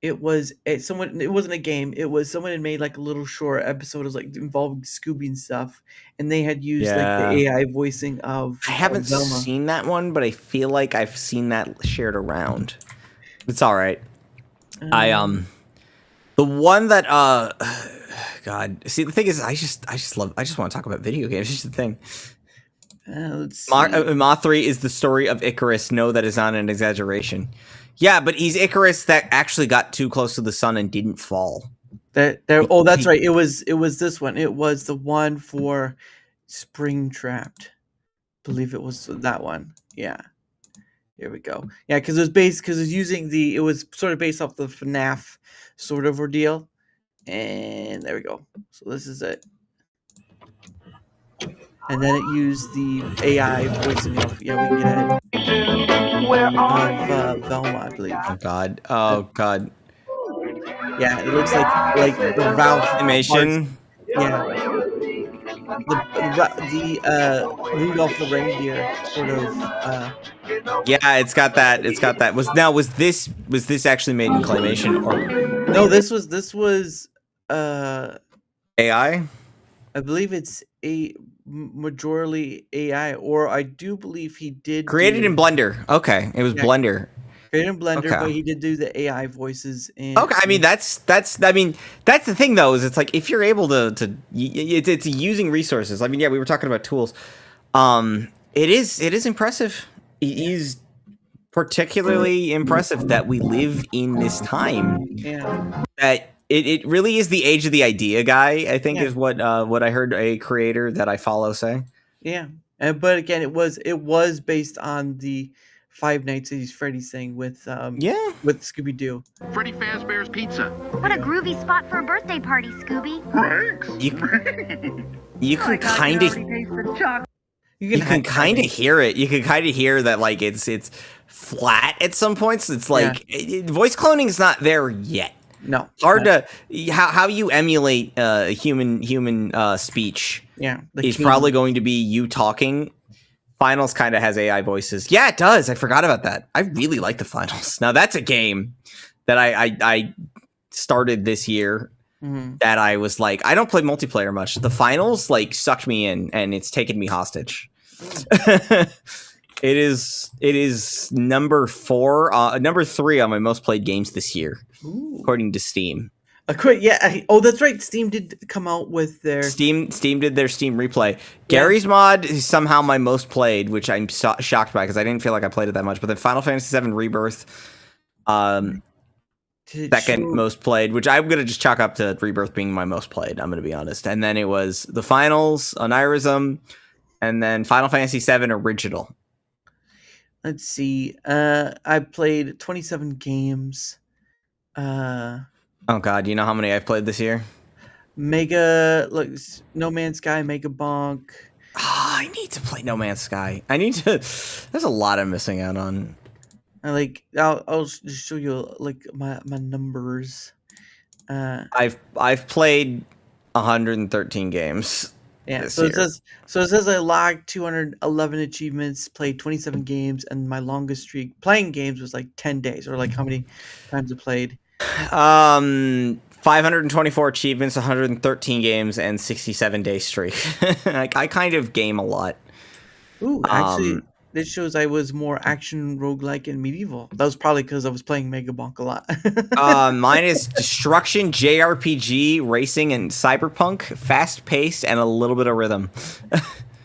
It was someone. It wasn't a game. It was someone had made like a little short episode of like involving Scooby and stuff, and they had used like the AI voicing of. I haven't seen that one, but I feel like I've seen that shared around. It's all right. The one that God, see, the thing is, I just want to talk about video games. It's just the thing. Let's see. Ma 3 is the story of Icarus. No, that is not an exaggeration. Yeah, but he's Icarus that actually got too close to the sun and didn't fall. Oh, that's right. It was this one. It was the one for Spring Trapped. Believe it was that one. Yeah. Here we go. Yeah, because it was sort of based off the FNAF sort of ordeal. And there we go. So this is it. And then it used the AI voicing of, we can get it. Of Velma, I believe. Oh god. Oh god. Yeah, it looks like the Valve animation. Yeah. The Rudolph the reindeer sort of yeah, it's got that. Was this actually made in claymation or no, this was AI? I believe it's a majorly AI, or I do believe he did created in Blender. Okay, it was Blender. Created in Blender, but he did do the AI voices. Okay, I mean that's the thing though, is it's like if you're able to it's using resources. I mean, yeah, we were talking about tools. It is impressive. It is particularly impressive that we live in this time. Yeah. That it really is the age of the idea guy, I think is what I heard a creator that I follow say. Yeah. But again, it was based on the Five Nights at Freddy's thing with Scooby Doo. Freddy Fazbear's Pizza. What a groovy spot for a birthday party, Scooby. You can kind of hear it. You can kind of hear that like it's flat at some points. It's like voice cloning is not there yet. No, hard to how you emulate human speech. Yeah, is probably going to be you talking. Finals kind of has AI voices. Yeah, it does. I forgot about that. I really like the Finals. Now that's a game that I started this year. That I was like, I don't play multiplayer much. The Finals like sucked me in, and it's taken me hostage. It is number 3 on my most played games this year, according to Steam. That's right. Steam did come out with their Steam did their Steam replay. Gary's mod is somehow my most played, which I'm shocked by because I didn't feel like I played it that much. But then Final Fantasy VII Rebirth, second most played, which I'm gonna just chalk up to Rebirth being my most played. I'm gonna be honest. And then it was the Finals, Onirism, and then Final Fantasy VII Original. Let's see. I played 27 games. Oh god, you know how many I've played this year? No Man's Sky, Mega Bonk. I need to play No Man's Sky. There's a lot I'm missing out on. I'll just show you like my numbers. I've played 113 games. Yeah, so it says I logged 211 achievements, played 27 games, and my longest streak playing games was like 10 days, or like how many times I played. 524 achievements, 113 games, and 67-day streak. I kind of game a lot. Ooh, actually, this shows I was more action roguelike and medieval. That was probably because I was playing Mega Bonk a lot. Mine is destruction, JRPG, racing, and cyberpunk, fast paced, and a little bit of rhythm.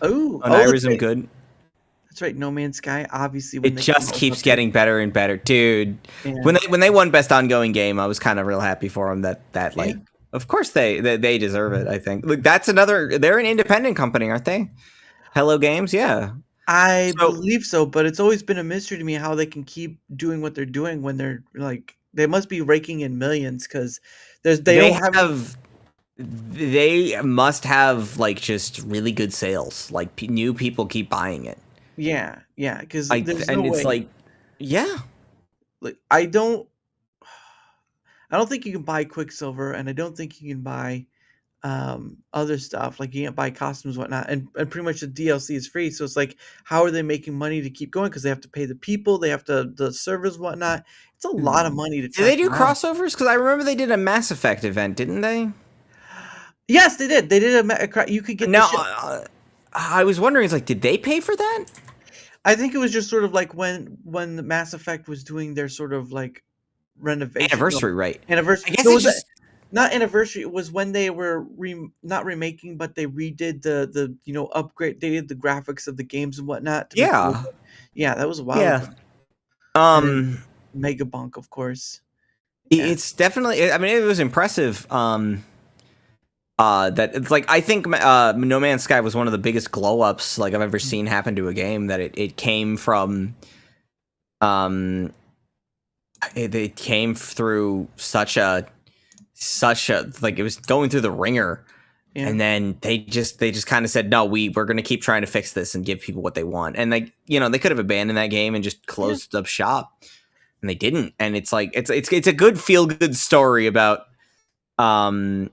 Onirism good. That's right, No Man's Sky. Obviously, it just keeps getting better and better, dude. Yeah. When they won Best Ongoing Game, I was kind of real happy for them. Of course they deserve it. I think. Look, that's another. They're an independent company, aren't they? Hello Games, yeah. I believe so, but it's always been a mystery to me how they can keep doing what they're doing when they're like they must be raking in millions because they must have like just really good sales. Like new people keep buying it. Yeah, because like I don't think you can buy Quicksilver, and I don't think you can buy other stuff like you can't buy costumes, whatnot, and pretty much the DLC is free. So it's like, how are they making money to keep going? Because they have to pay the people, they have to the servers, whatnot. It's a lot of money to. Do they do crossovers? Because I remember they did a Mass Effect event, didn't they? Yes, they did. They did you could get now. I was wondering, it's like, did they pay for that? I think it was just sort of like when the Mass Effect was doing their sort of like renovation anniversary, right? Anniversary. I guess it was not anniversary. It was when they were not remaking, but they redid the upgrade. They did the graphics of the games and whatnot. Yeah, that was a while ago. Megabonk, of course. Yeah. It's definitely. I mean, it was impressive. That it's like I think No Man's Sky was one of the biggest glow ups like I've ever seen happen to a game. That it came from, it came through such a like it was going through the ringer, and then they just kind of said no, we're going to keep trying to fix this and give people what they want, and they they could have abandoned that game and just closed up shop, and they didn't, and it's like it's a good feel good story about well,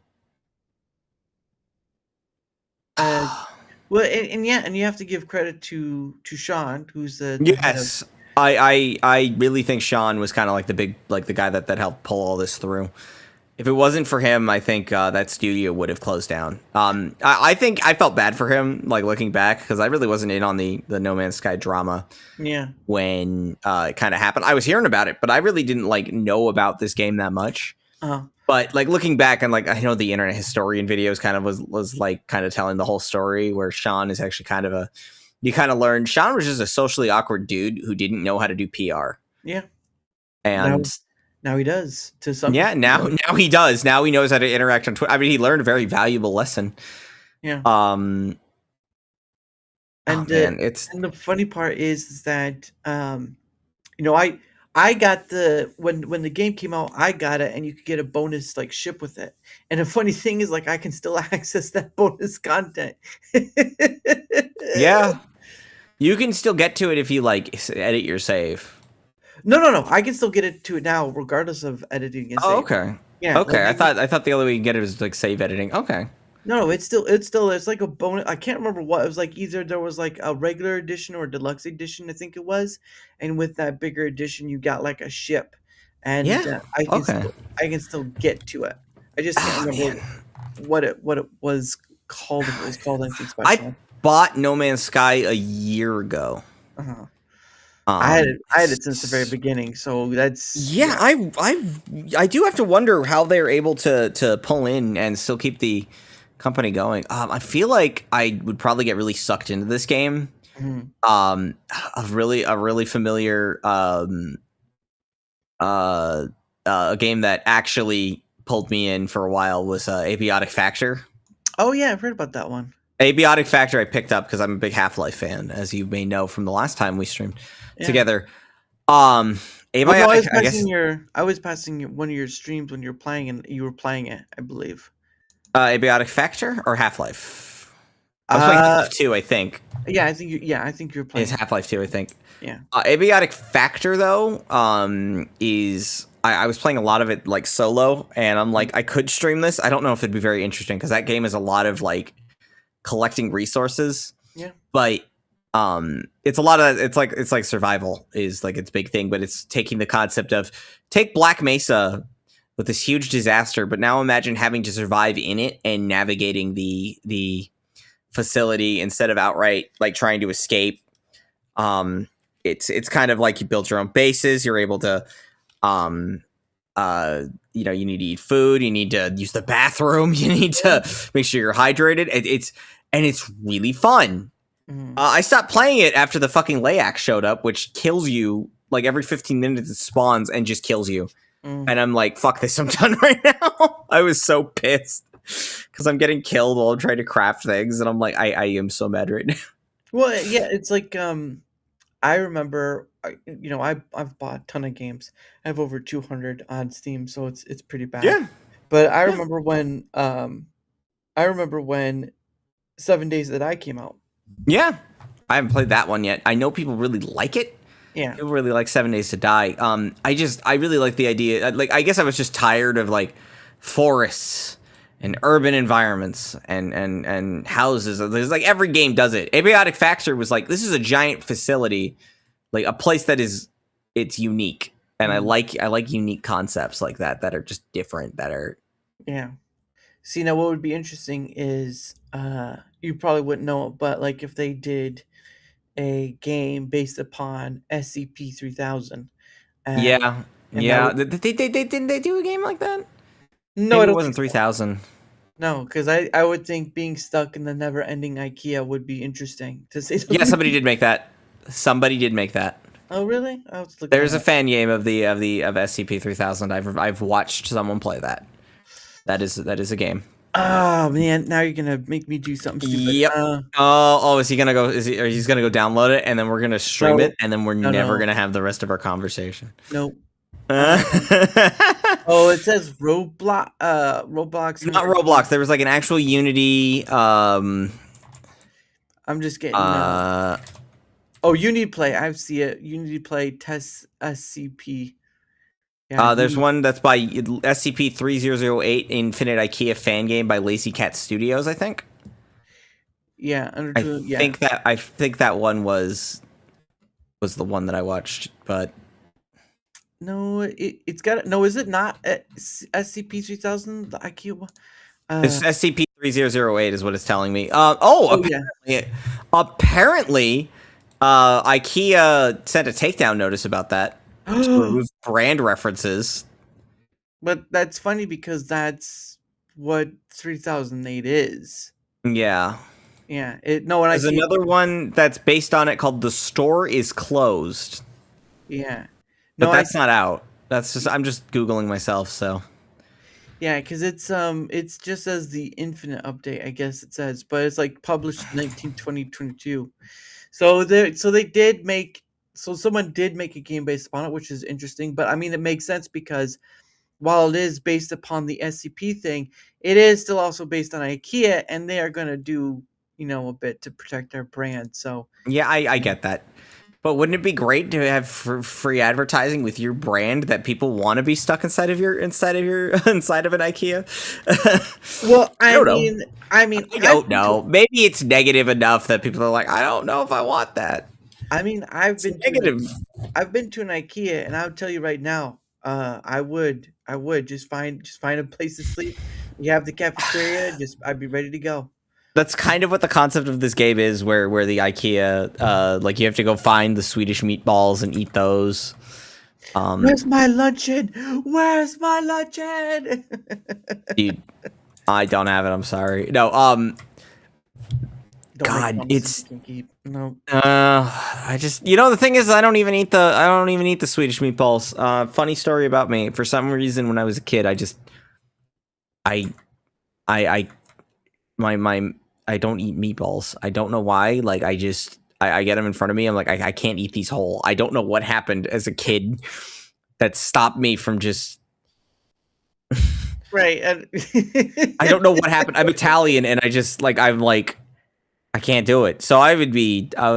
and you have to give credit to Sean, who's the yes. I really think Sean was kind of like the guy that helped pull all this through. If it wasn't for him, I think that studio would have closed down. I think I felt bad for him, like looking back, because I really wasn't in on the No Man's Sky drama. Yeah. When it kind of happened, I was hearing about it, but I really didn't like know about this game that much. But like looking back, and like I know the internet historian videos kind of was like kind of telling the whole story, where Sean is actually kind of you kind of learn Sean was just a socially awkward dude who didn't know how to do PR. Yeah. And now he does to some. Yeah, now he does. Now he knows how to interact on Twitter. I mean, he learned a very valuable lesson. Yeah. And the funny part is that I got when the game came out, I got it, and you could get a bonus like ship with it. And the funny thing is, like, I can still access that bonus content. Yeah, you can still get to it if you like edit your save. No. I can still get it to it now, regardless of editing and save. Oh, okay. Yeah. Okay. Like, I thought the only way you can get it was like save editing. Okay. No, it's like a bonus. I can't remember what it was like. Either there was like a regular edition or a deluxe edition, I think it was. And with that bigger edition, you got like a ship, and I can still get to it. I just can't remember what it was called. It was called anything special. I bought No Man's Sky a year ago. I had it since the very beginning, so that's I do have to wonder how they're able to pull in and still keep the company going. I feel like I would probably get really sucked into this game. A really familiar a game that actually pulled me in for a while was Abiotic Factor. Oh yeah, I've heard about that one. Abiotic Factor I picked up because I'm a big Half-Life fan, as you may know from the last time we streamed together. I was passing one of your streams when you were playing, and you were playing it, I believe. Abiotic Factor or Half-Life? I was playing Half-Life 2, I think. Yeah, I think you're playing. It's Half-Life 2, I think. Yeah. Abiotic Factor though, is I was playing a lot of it like solo, and I'm like, I could stream this. I don't know if it'd be very interesting because that game is a lot of like collecting resources. Yeah. But it's a lot of it's like survival is like its big thing, but it's taking the concept of take Black Mesa with this huge disaster, but now imagine having to survive in it and navigating the facility instead of outright like trying to escape. It's kind of like you build your own bases. You're able to you need to eat food, you need to use the bathroom, you need to make sure you're hydrated. It's really fun. I stopped playing it after the fucking Layak showed up, which kills you like every 15 minutes. It spawns and just kills you. And I'm like, fuck this, I'm done right now. I was so pissed because I'm getting killed while I'm trying to craft things, and I'm like, I am so mad right now. Well, yeah, it's like I remember, I've bought a ton of games. I have over 200 on Steam, so it's pretty bad. Yeah. But I remember when 7 Days That I came out. Yeah. I haven't played that one yet. I know people really like it. Yeah. People really like 7 Days to Die. I really like the idea. Like, I guess I was just tired of like forests and urban environments and houses. There's like every game does it. Abiotic Factor was like, this is a giant facility, like a place that it's unique. And I like unique concepts like that are just different, that are. Yeah. See, now what would be interesting is you probably wouldn't know it, but like if they did a game based upon SCP-3000. Yeah. Didn't they do a game like that? No, maybe it wasn't 3000. No, because I would think being stuck in the never-ending IKEA would be interesting to say. Yeah, somebody did make that. Oh, really? I was looking There's that a up. fan game of SCP-3000. I've watched someone play that. That is a game. Oh man, now you're gonna make me do something stupid. Yep. Is he gonna go? Or he's gonna go download it, and then we're gonna stream No, it, and then we're no, never no, gonna have the rest of our conversation. no. Not Oh, it says Roblox. Roblox. There was like an actual Unity. I'm just getting. Uh, Oh, Unity Play. I see it. Unity Play test SCP. Yeah. there's one that's by SCP-3008 Infinite IKEA fan game by Lazy Cat Studios, I think. Yeah. I think that one was the one that I watched, but No, it's got. No, is it not SCP 3000? The IKEA one. it's SCP-3008 is what it's telling me. Yeah. Apparently, IKEA sent a takedown notice about that to remove brand references. But that's funny because that's what 3008 is. Yeah. Yeah. There's another one that's based on it called "The Store Is Closed." Yeah. But No, that's not out. I'm just Googling myself, so. Yeah, because it's just as the Infinite update, I guess it says, but it's like published 2022. So someone did make a game based upon it, which is interesting. But I mean, it makes sense because while it is based upon the SCP thing, it is still also based on IKEA, and they are gonna do a bit to protect their brand. So Yeah, I get that. But wouldn't it be great to have free advertising with your brand that people want to be stuck inside of an IKEA? well, I don't know. I mean, I don't know. Maybe it's negative enough that people are like, I don't know if I want that. I mean, I've been negative. I've been to an IKEA, and I'll tell you right now, I would just find a place to sleep. You have the cafeteria, I'd be ready to go. That's kind of what the concept of this game is, where the IKEA, like you have to go find the Swedish meatballs and eat those. Where's my luncheon? Where's my luncheon? Dude, I don't have it. I'm sorry. No. God, it's no. I just the thing is I don't even eat the Swedish meatballs. Funny story about me. For some reason, when I was a kid, I don't eat meatballs. I don't know why. Like I get them in front of me. I'm like I can't eat these whole. I don't know what happened as a kid that stopped me from just. Right. I don't know what happened. I'm Italian, and I'm like. I can't do it. So I would be a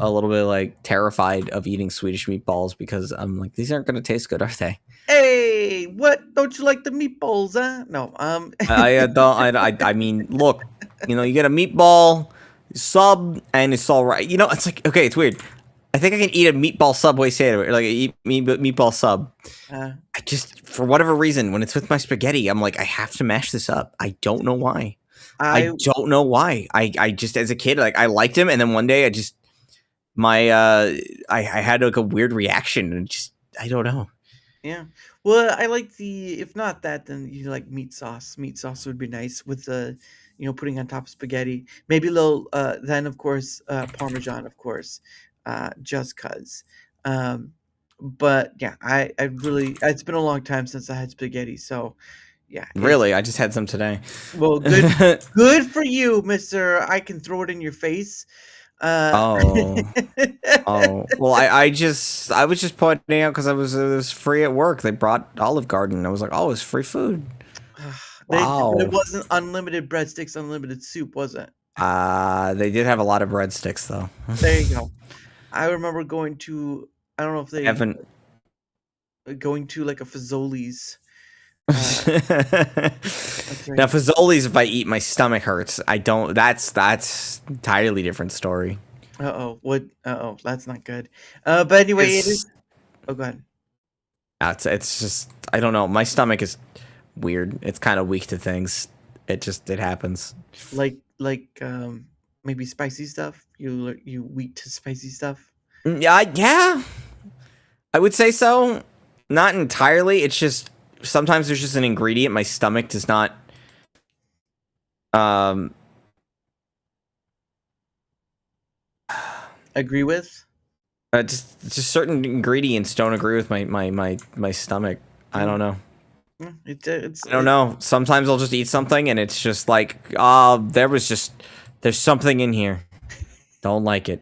little bit like terrified of eating Swedish meatballs because I'm like, these aren't going to taste good, are they? Hey, what? Don't you like the meatballs, huh? No. I don't. I mean, look, you get a meatball sub and it's all right. It's like, okay, it's weird. I think I can eat a meatball Subway sandwich, like eat meatball sub. I just, for whatever reason, when it's with my spaghetti, I'm like, I have to mash this up. I don't know why. I don't know why. I just, as a kid, like I liked him, and then one day I just I had like a weird reaction, and just I don't know. Yeah. Well, I like if not that, then you like meat sauce. Meat sauce would be nice with the, putting on top of spaghetti. Maybe a little. Then of course, Parmesan, of course, just cause. But yeah, I really. It's been a long time since I had spaghetti, so. Yeah. Really, I just had some today. Well, good for you, Mister. I can throw it in your face. Oh. Well, I was just pointing out because it was free at work. They brought Olive Garden. I was like, oh, it's free food. Wow. It wasn't unlimited breadsticks, unlimited soup, was it? They did have a lot of breadsticks though. There you go. I remember going to. I don't know if they haven't going to like a Fazoli's. Right. Now Fazoli's, if I eat, my stomach hurts. I don't. That's entirely different story. What? That's not good. But anyway, it is. Oh, go ahead. It's just I don't know. My stomach is weird. It's kind of weak to things. It happens. Like maybe spicy stuff. You weak to spicy stuff. Yeah. I would say so. Not entirely. It's just. Sometimes there's just an ingredient my stomach does not agree with. Just certain ingredients don't agree with my stomach. I don't know. I don't know. Sometimes I'll just eat something and it's just like, there's something in here. Don't like it.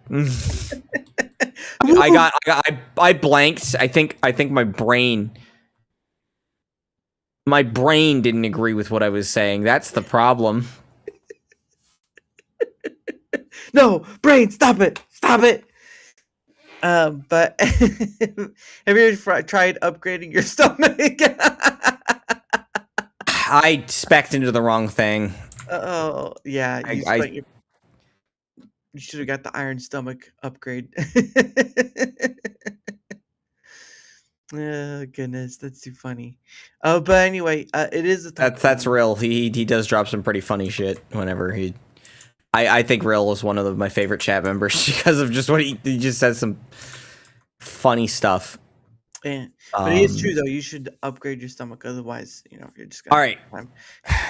I blanked. I think my brain didn't agree with what I was saying. That's the problem. No, brain, stop it. But have you ever tried upgrading your stomach? I specced into the wrong thing. Oh, yeah. You should have got the iron stomach upgrade. Oh, goodness. That's too funny. But anyway, it is a That's real. He does drop some pretty funny shit whenever he. I think Rill is one of my favorite chat members because of just what he just says some funny stuff. Yeah. But it is true though. You should upgrade your stomach, otherwise, you're just all right.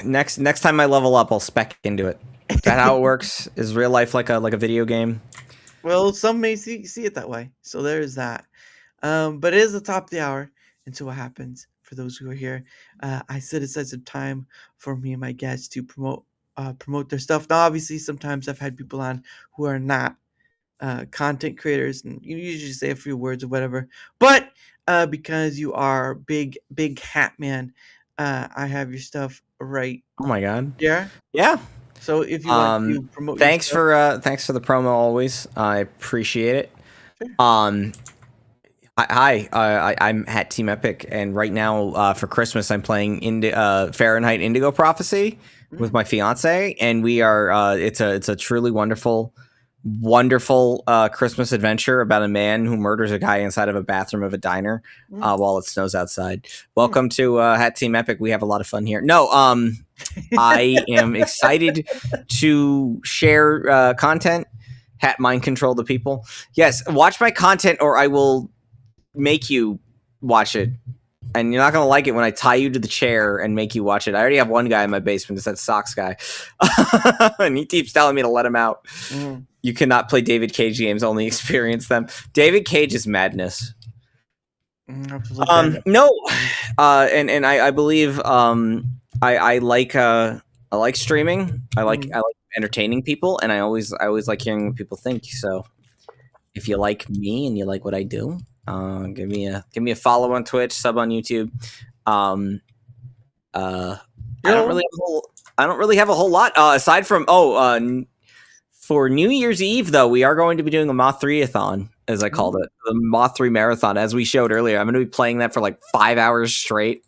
Next time I level up, I'll spec into it. Is that how it works? Is real life like a video game? Well, some may see it that way. So there's that. But it is the top of the hour, and so what happens for those who are here? I set aside some time for me and my guests to promote their stuff. Now, obviously, sometimes I've had people on who are not content creators, and you usually say a few words or whatever. But because you are big hat man, I have your stuff right. Oh my god! Yeah. So if you want to promote, thanks for the promo always. I appreciate it. Sure. Hi, I'm HatTeamEpic, and right now for Christmas I'm playing Fahrenheit Indigo Prophecy with my fiance, and we are it's a truly wonderful Christmas adventure about a man who murders a guy inside of a bathroom of a diner while it snows outside. Welcome to HatTeamEpic. We have a lot of fun here. No, I am excited to share content. Hat mind control the people. Yes, watch my content or I will make you watch it, and you're not gonna like it when I tie you to the chair and make you watch it. I already have one guy in my basement. It's that socks guy, and he keeps telling me to let him out. You cannot play David Cage games; only experience them. David Cage is madness. No, and I believe I like streaming. I like entertaining people, and I always like hearing what people think. So if you like me and you like what I do, give me a follow on Twitch, sub on YouTube. I don't really have a whole lot aside from for New Year's Eve though, we are going to be doing a Moth 3-a-thon, as I called it, the Moth 3 marathon, as we showed earlier. I'm going to be playing that for like 5 hours straight,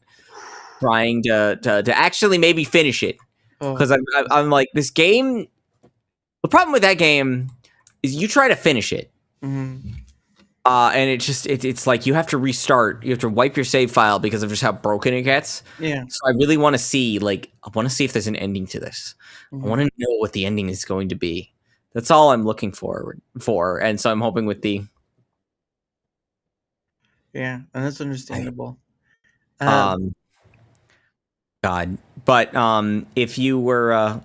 trying to actually maybe finish it, because I'm like, this game. The problem with that game is you try to finish it. And it's like you have to restart. You have to wipe your save file because of just how broken it gets. Yeah. So I really want to see, if there's an ending to this. I want to know what the ending is going to be. That's all I'm looking forward for. And so I'm hoping with the. Yeah, and that's understandable. God, but if you were,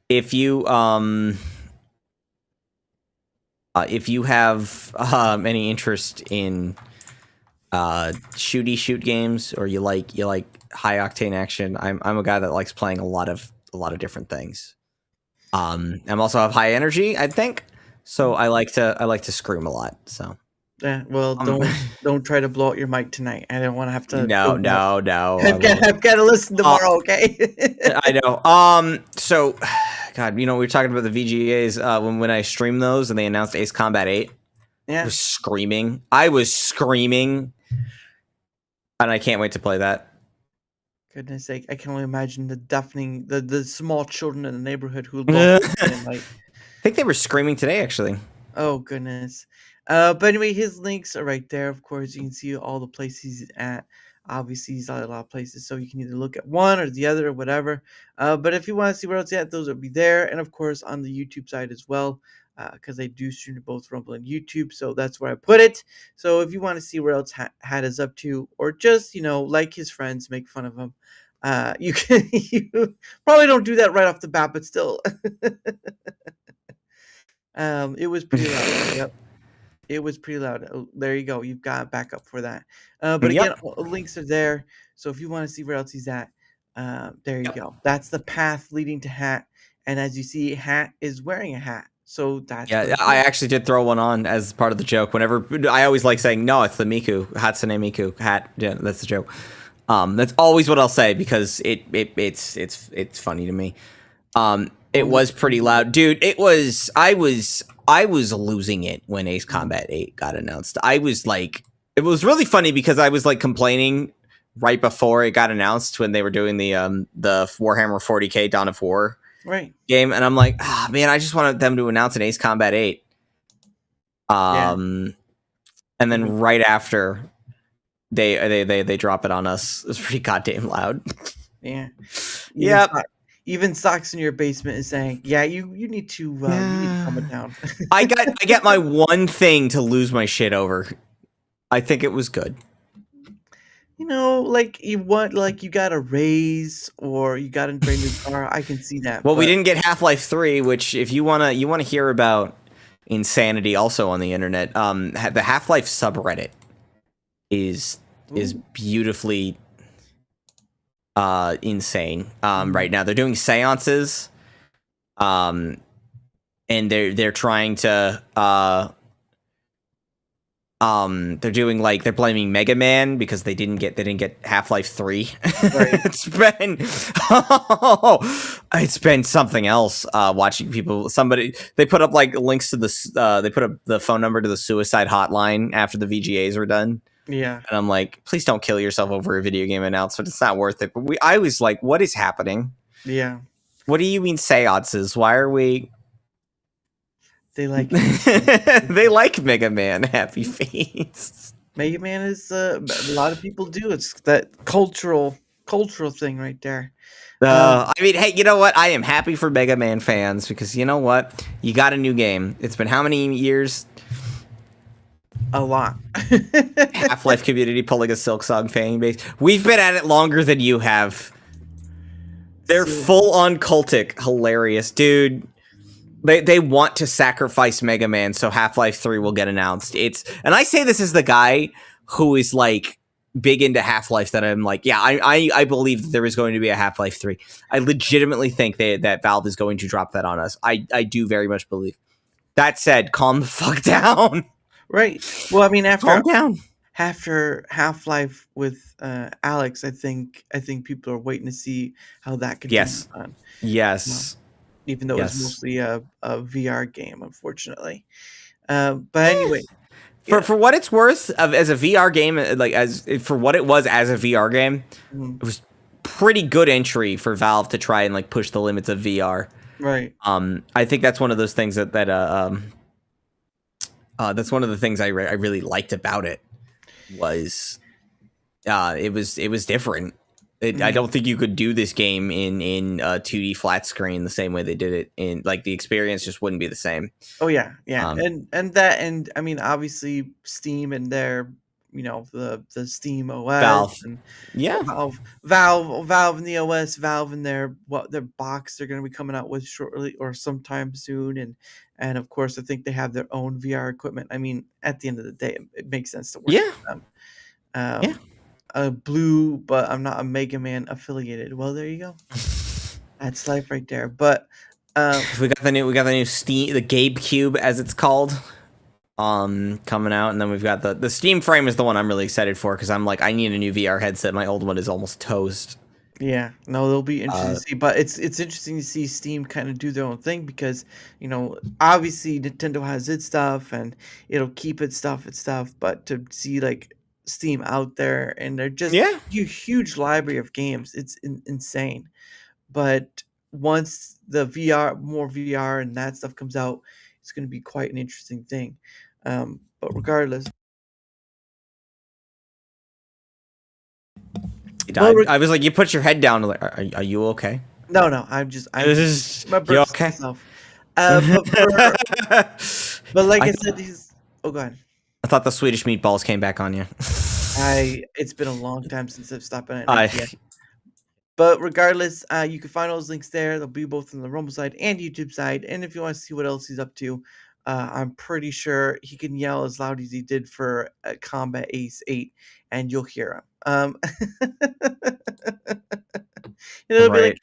if you have any interest in shoot games, or you like high octane action, I'm a guy that likes playing a lot of different things. I'm also have high energy, I think, so I like to scream a lot. So yeah, well, don't try to blow out your mic tonight. I don't want to have to. No. I've got to listen tomorrow. Okay. I know. So. God, we were talking about the VGAs when I streamed those and they announced Ace Combat 8. Yeah. I was screaming. And I can't wait to play that. Goodness sake, I can only imagine the small children in the neighborhood who love it. I think they were screaming today, actually. Oh, goodness. But anyway, his links are right there. Of course, you can see all the places he's at. Obviously, he's at a lot of places, so you can either look at one or the other or whatever. But if you want to see where else he's at, those will be there. And of course, on the YouTube side as well, because I do stream to both Rumble and YouTube, so that's where I put it. So if you want to see where else Hat is up to, or just, like his friends, make fun of him, you probably don't do that right off the bat, but still. It was pretty loud. Yep. It was pretty loud. Oh, there you go. You've got backup for that. But again, Yep. links are there. So if you want to see where else he's at, there you Yep. go. That's the path leading to Hat. And as you see, Hat is wearing a hat. So that's Yeah, really I cool. actually did throw one on as part of the joke. Whenever I always like saying, no, it's the Miku, Hatsune Miku hat. Yeah, that's the joke. That's always what I'll say because it's funny to me. It Only was pretty loud, dude. I was losing it when Ace Combat 8 got announced. I was like, it was really funny because I was like complaining right before it got announced when they were doing the Warhammer 40K Dawn of War right. game, and I'm like, man, I just wanted them to announce an Ace Combat 8. Yeah. And then right after they drop it on us, it was pretty goddamn loud. Yeah. Yep. Even Socks in your basement is saying, "Yeah, you need to calm it down." I got my one thing to lose my shit over. I think it was good. Like you got a raise or you got a brand new car. I can see that. Well, we but didn't get Half-Life 3, which if you wanna hear about insanity also on the internet, the Half-Life subreddit is beautifully insane right now. They're doing seances, and they're trying to they're doing they're blaming Mega Man because they didn't get Half-Life 3. Right. It's been something else watching people. They put up links to they put up the phone number to the suicide hotline after the VGAs were done. Yeah. And I'm like, please don't kill yourself over a video game announcement. It's not worth it. But I was like, what is happening? Yeah. What do you mean seances? Why are we? They like They like Mega Man. Happy face. Mega Man is a lot of people do. It's that cultural thing right there. I mean, hey, you know what? I am happy for Mega Man fans because you know what? You got a new game. It's been how many years? A lot. Half-Life community pulling a Silksong fan base. We've been at it longer than you have. They're full-on cultic. Hilarious, dude. They want to sacrifice Mega Man so Half-Life 3 will get announced. And I say this as the guy who is like big into Half-Life, that I'm like, yeah, I believe that there is going to be a Half-Life 3. I legitimately think that Valve is going to drop that on us. I do very much believe. That said, calm the fuck down. Right. Well, I mean, Calm down. after Half-Life with Alex, I think people are waiting to see how that could be done. Yes. Even though it's mostly a VR game, unfortunately. But anyway, for what it's worth, as a VR game, for what it was as a VR game, it was pretty good entry for Valve to try and push the limits of VR. Right. I think that's one of those things that's one of the things I really liked about it was it was different. I don't think you could do this game in 2D flat screen the same way they did it in the experience just wouldn't be the same. Oh yeah, and I mean obviously Steam and their the Steam OS Valve. And Valve and the OS, Valve and their box they're going to be coming out with shortly or sometime soon, and of course I think they have their own VR equipment. I mean at the end of the day it makes sense to work with them. Blue, but I'm not a Mega Man affiliated. Well, there you go. That's life right there. But we got the new Steam, the Gabe Cube as it's called, coming out, and then we've got the Steam Frame is the one I'm really excited for because I'm like I need a new VR headset. My old one is almost toast. Yeah, no, they'll be interesting to see. But it's interesting to see Steam kind of do their own thing because obviously Nintendo has its stuff and it'll keep its stuff. But to see Steam out there and they're just a huge library of games. It's insane. But once the more VR and that stuff comes out, it's going to be quite an interesting thing. But regardless, I was like, you put your head down. Like, are you okay? No, I'm you okay? Myself. But like I said, go ahead. I thought the Swedish meatballs came back on you. It's been a long time since I've stopped on it. But regardless, you can find those links there. They'll be both on the Rumble side and YouTube side. And if you want to see what else he's up to, I'm pretty sure he can yell as loud as he did for Combat Ace 8, and you'll hear him. It'll be Right. like,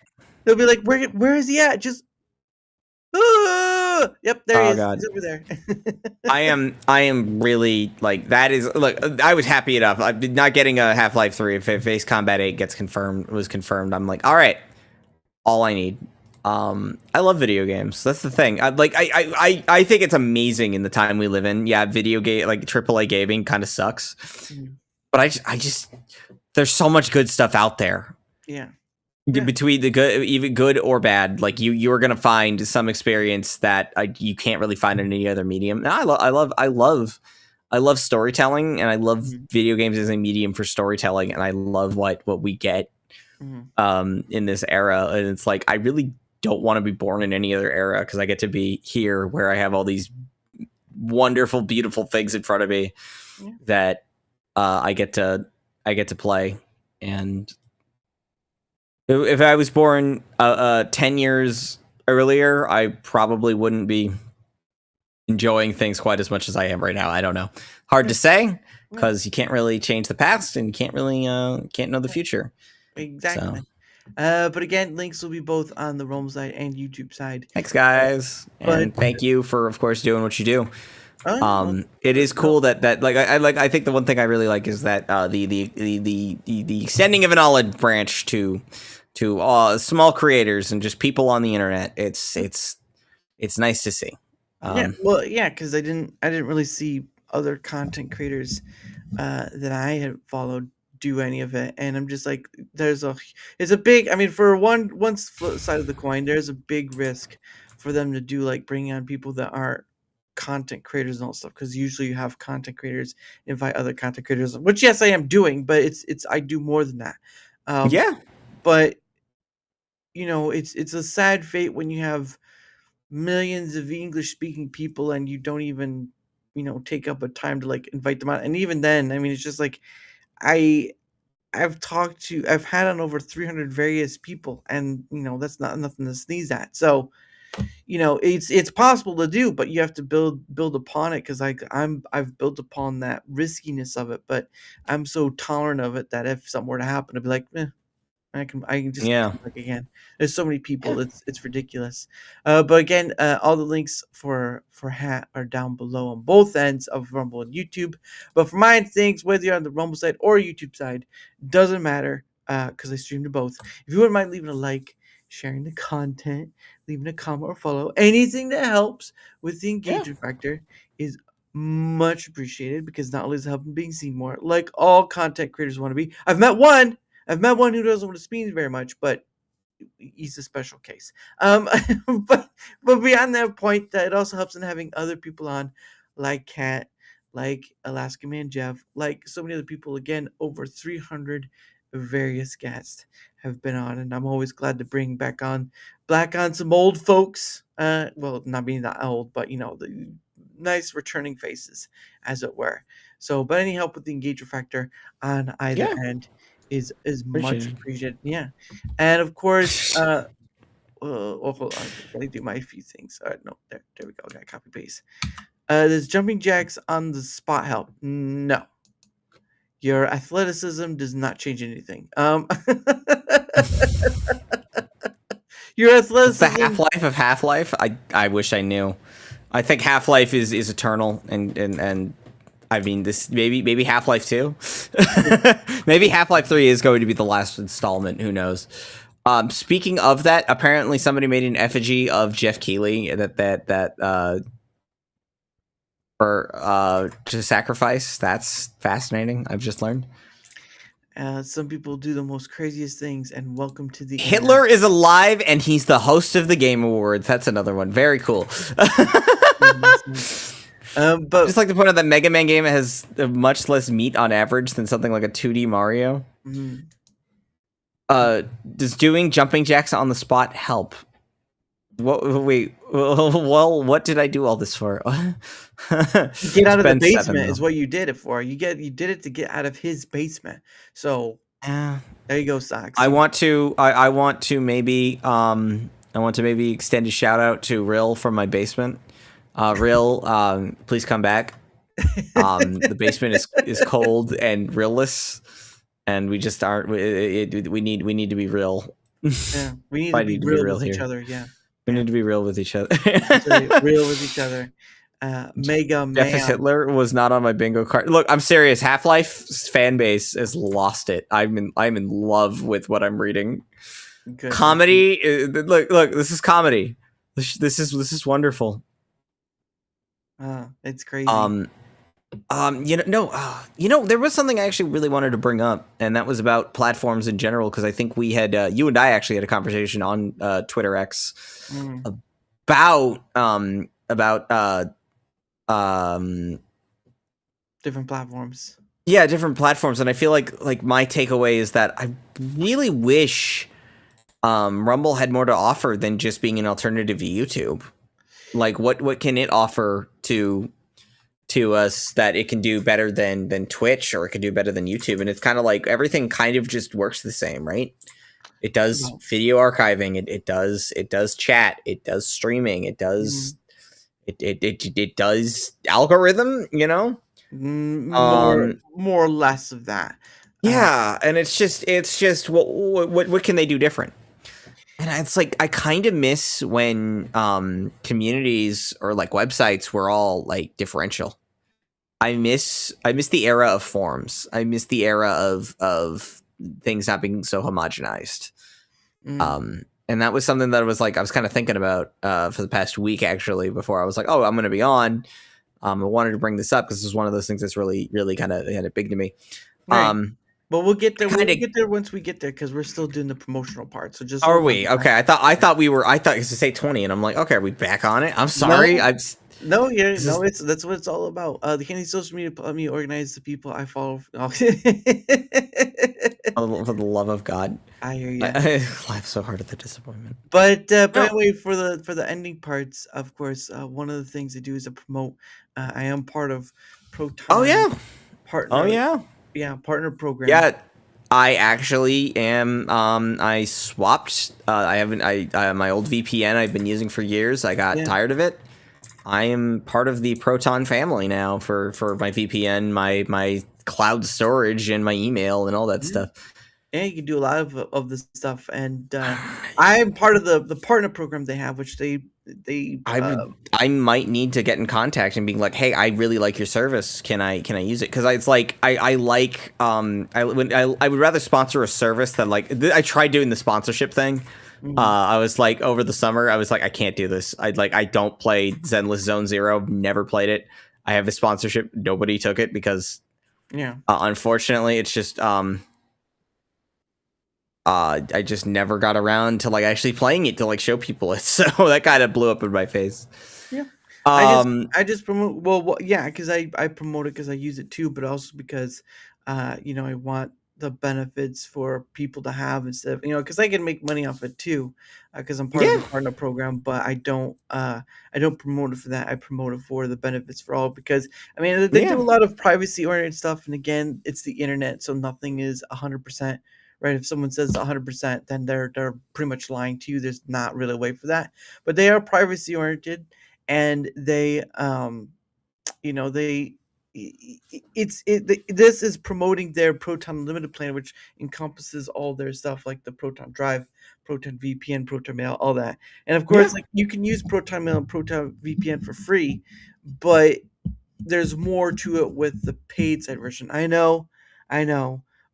he'll be like, where is he at? Just, yep, there he Oh is. God. He's over there. I am really like that is look. I was happy enough. I'm not getting a Half-Life 3 if Ace Combat 8 was confirmed. I'm like, all right, all I need. I love video games. That's the thing. I think it's amazing in the time we live in. Yeah, video game like AAA gaming kind of sucks, but I just there's so much good stuff out there. Yeah. Between the good, even good or bad, like you are gonna find some experience that you can't really find in any other medium. And I love storytelling, and I love video games as a medium for storytelling, and I love what we get in this era. And it's like I really don't want to be born in any other era because I get to be here where I have all these wonderful, beautiful things in front of me that I get to play. And if I was born 10 years earlier, I probably wouldn't be enjoying things quite as much as I am right now. I don't know. Hard to say because you can't really change the past and you can't really can't know the future. Exactly. So. But again, links will be both on the Realm side and YouTube side. Thanks, guys, and thank you for, of course, doing what you do. It is cool that like I think the one thing I really like is that the extending of an olive branch to small creators and just people on the internet. It's nice to see. Because I didn't really see other content creators that I had followed do any of it, and I'm just like, it's a big, I mean, for one side of the coin, there's a big risk for them to do like bringing on people that aren't content creators and all stuff, because usually you have content creators invite other content creators, which yes I am doing, but it's I do more than that. But it's a sad fate when you have millions of English speaking people and you don't even take up a time to like invite them out. And even then, I mean, it's just like I've had on over 300 various people, and that's not nothing to sneeze at. So it's possible to do, but you have to build upon it, because I've built upon that riskiness of it, but I'm so tolerant of it that if something were to happen, I'd be like, I can just like again. There's so many people, it's ridiculous. But again, all the links for Hat are down below on both ends of Rumble and YouTube. But for my things, whether you're on the Rumble side or YouTube side, doesn't matter, because I stream to both. If you wouldn't mind leaving a like, sharing the content, leaving a comment or follow, anything that helps with the engagement factor is much appreciated, because not only is it helping being seen more, like all content creators want to be. I've met one who doesn't want to speak very much, but he's a special case. But beyond that point, that it also helps in having other people on, like Kat, like Alaska Man Jeff, like so many other people. Again, over 300 various guests have been on, and I'm always glad to bring back on some old folks. Well, not being that old, but the nice returning faces, as it were. So, but any help with the engagement factor on either end is much appreciated. Yeah. And of course, hold on. Let me do my few things. All right, no, there we go. Got copy paste. Does jumping jacks on the spot help? No. Your athleticism does not change anything. Your athleticism. It's the Half-Life of Half-Life. I wish I knew. I think Half-Life is eternal, and I mean, this maybe Half-Life 2. Maybe Half-Life 3 is going to be the last installment. Who knows? Speaking of that, apparently somebody made an effigy of Jeff Keighley to sacrifice. That's fascinating. I've just learned. Some people do the most craziest things, and welcome to the Hitler is alive, and he's the host of the Game Awards. That's another one. Very cool. But just like to point out that Mega Man game has much less meat on average than something like a 2D Mario. Does doing jumping jacks on the spot help? Wait. Well, what did I do all this for? Get out of the basement is what you did it for. You did it to get out of his basement. So there you go, Socks. I want to maybe extend a shout out to Rill from my basement. Real, please come back. The basement is cold and real-less, and we just aren't. We need to be real. Yeah, we need I to be need to be real real with each here. other. Yeah, We need to be real with each other. real with each other. Mega Jeffus Man. Hitler was not on my bingo card. Look, I'm serious. Half-Life's fan base has lost it. I'm in love with what I'm reading. Good. Comedy. Look. This is comedy. This is wonderful. It's crazy. There was something I actually really wanted to bring up, and that was about platforms in general, because I think we had you and I actually had a conversation on Twitter X about different platforms. Yeah, different platforms, and I feel like my takeaway is that I really wish Rumble had more to offer than just being an alternative to YouTube. Like, what can it offer to us that it can do better than Twitch, or it can do better than YouTube? And it's kind of like everything kind of just works the same, right? It does video archiving, it does chat, it does streaming, it does it does algorithm, more or less of that. Yeah, and it's just what can they do different? And it's like I kind of miss when communities or like websites were all like differential. I miss the era of forums. I miss the era of things not being so homogenized. And that was something that I was kind of thinking about for the past week, actually, before I was like, oh, I'm going to be on. I wanted to bring this up because this is one of those things that's really, really kind of big to me. Right. But we'll get there. We'll get there once we get there, because we're still doing the promotional part. So just are we okay? I thought we were. I thought it was to say 20, and I'm like, okay, are we back on it? I'm sorry. That's what it's all about. The Candy social media. Let me organize the people I follow. For the love of God, I hear you. I laugh so hard at the disappointment. But anyway, for the ending parts, of course, one of the things I do is to promote. I am part of Proton. Oh yeah. Partner. Oh yeah. Yeah, partner program. Yeah, I actually am. I swapped. I haven't. My old VPN I've been using for years. I got tired of it. I am part of the Proton family now for my VPN, my cloud storage, and my email and all that stuff. And you can do a lot of this stuff. And I'm part of the partner program they have, which I might need to get in contact and be like, hey, I really like your service. Can I use it? Because it's like I would rather sponsor a service than I tried doing the sponsorship thing. I was like, over the summer, I was like, I can't do this. I don't play Zenless Zone Zero. Never played it. I have a sponsorship. Nobody took it because unfortunately, it's just I just never got around to actually playing it to show people it, so that kind of blew up in my face. Yeah, I just promote. Because I promote it because I use it too, but also because I want the benefits for people to have instead of because I can make money off it too, because I'm part of the partner program, but I don't promote it for that. I promote it for the benefits for all, because they do a lot of privacy oriented stuff, and again, it's the internet, so nothing is 100%. Right, if someone says 100%, then they're pretty much lying to you. There's not really a way for that, but they are privacy oriented, and this is promoting their Proton Unlimited plan, which encompasses all their stuff like the Proton Drive, Proton VPN, Proton Mail, all that. And of course, you can use Proton Mail and Proton VPN for free, but there's more to it with the paid side version. I know.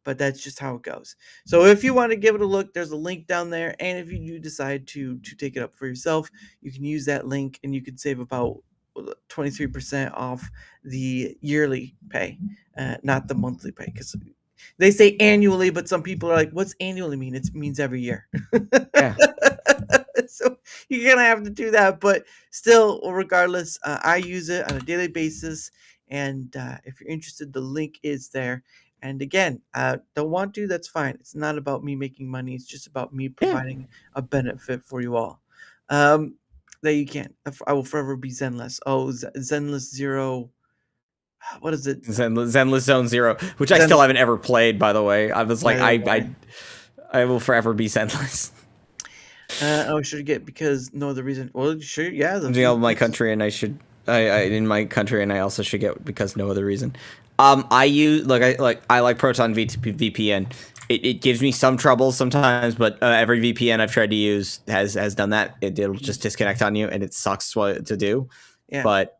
But that's just how it goes. So if you want to give it a look, there's a link down there. And if you do decide to take it up for yourself, you can use that link and you can save about 23% off the yearly pay, not the monthly pay. Because they say annually, but some people are like, what's annually mean? It means every year. Yeah. So you're going to have to do that. But still, regardless, I use it on a daily basis. And if you're interested, the link is there. And again, don't want to, that's fine. It's not about me making money. It's just about me providing a benefit for you all. That you can. I will forever be Zenless. Oh, Zenless Zero. What is it? Zenless Zone Zero, which I still haven't ever played, by the way. I was like, I will forever be Zenless. I should get, because no other reason. Well, sure, yeah. I'm doing all my country, and I should I in my country, and I also should get because no other reason. I use I like Proton VPN. It gives me some trouble sometimes, but every VPN I've tried to use has done that. It'll just disconnect on you, and it sucks to do. Yeah. But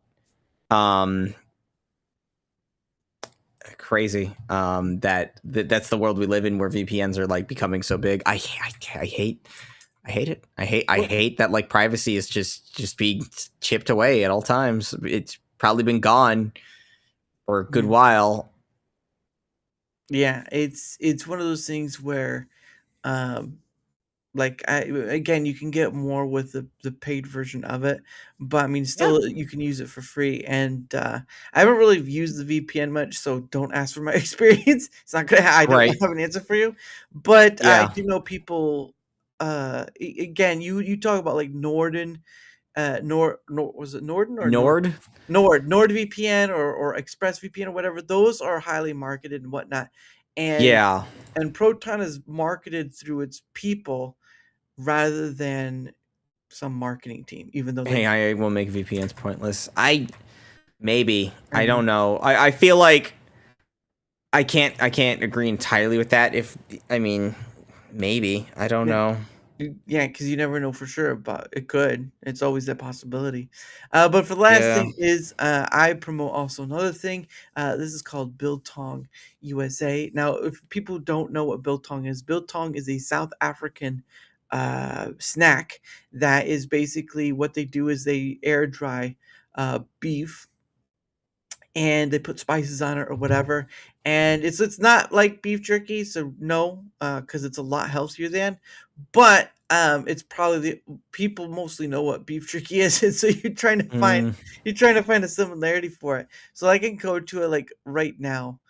crazy that's the world we live in, where VPNs are like becoming so big. I hate it. I hate that like privacy is just being chipped away at all times. It's probably been gone for a good while. Yeah, it's one of those things where um like again, you can get more with the paid version of it, but I mean still you can use it for free. And I haven't really used the VPN much, so don't ask for my experience. It's not gonna I don't Right. have an answer for you. But I Yeah. do know people again, you talk about like Norden, was it Norden or Nord? NordVPN or ExpressVPN or whatever. Those are highly marketed and whatnot. And Yeah. Proton is marketed through its people rather than some marketing team, even though Hey, they I will make VPNs pointless. I Mhm. don't know. I feel like I can't agree entirely with that. If I mean, maybe I don't Yeah. know. Yeah, because you never know for sure, but it could. It's always a possibility. But for the last Yeah. thing is, I promote also another thing. This is called Biltong USA. Now, if people don't know what Biltong is a South African snack that is basically what they do is they air dry beef and they put spices on it or whatever. And it's not like beef jerky, so no, because it's a lot healthier than. But it's probably the people mostly know what beef jerky is, and so Mm, you're trying to find a similarity for it. So I can go to it like right now,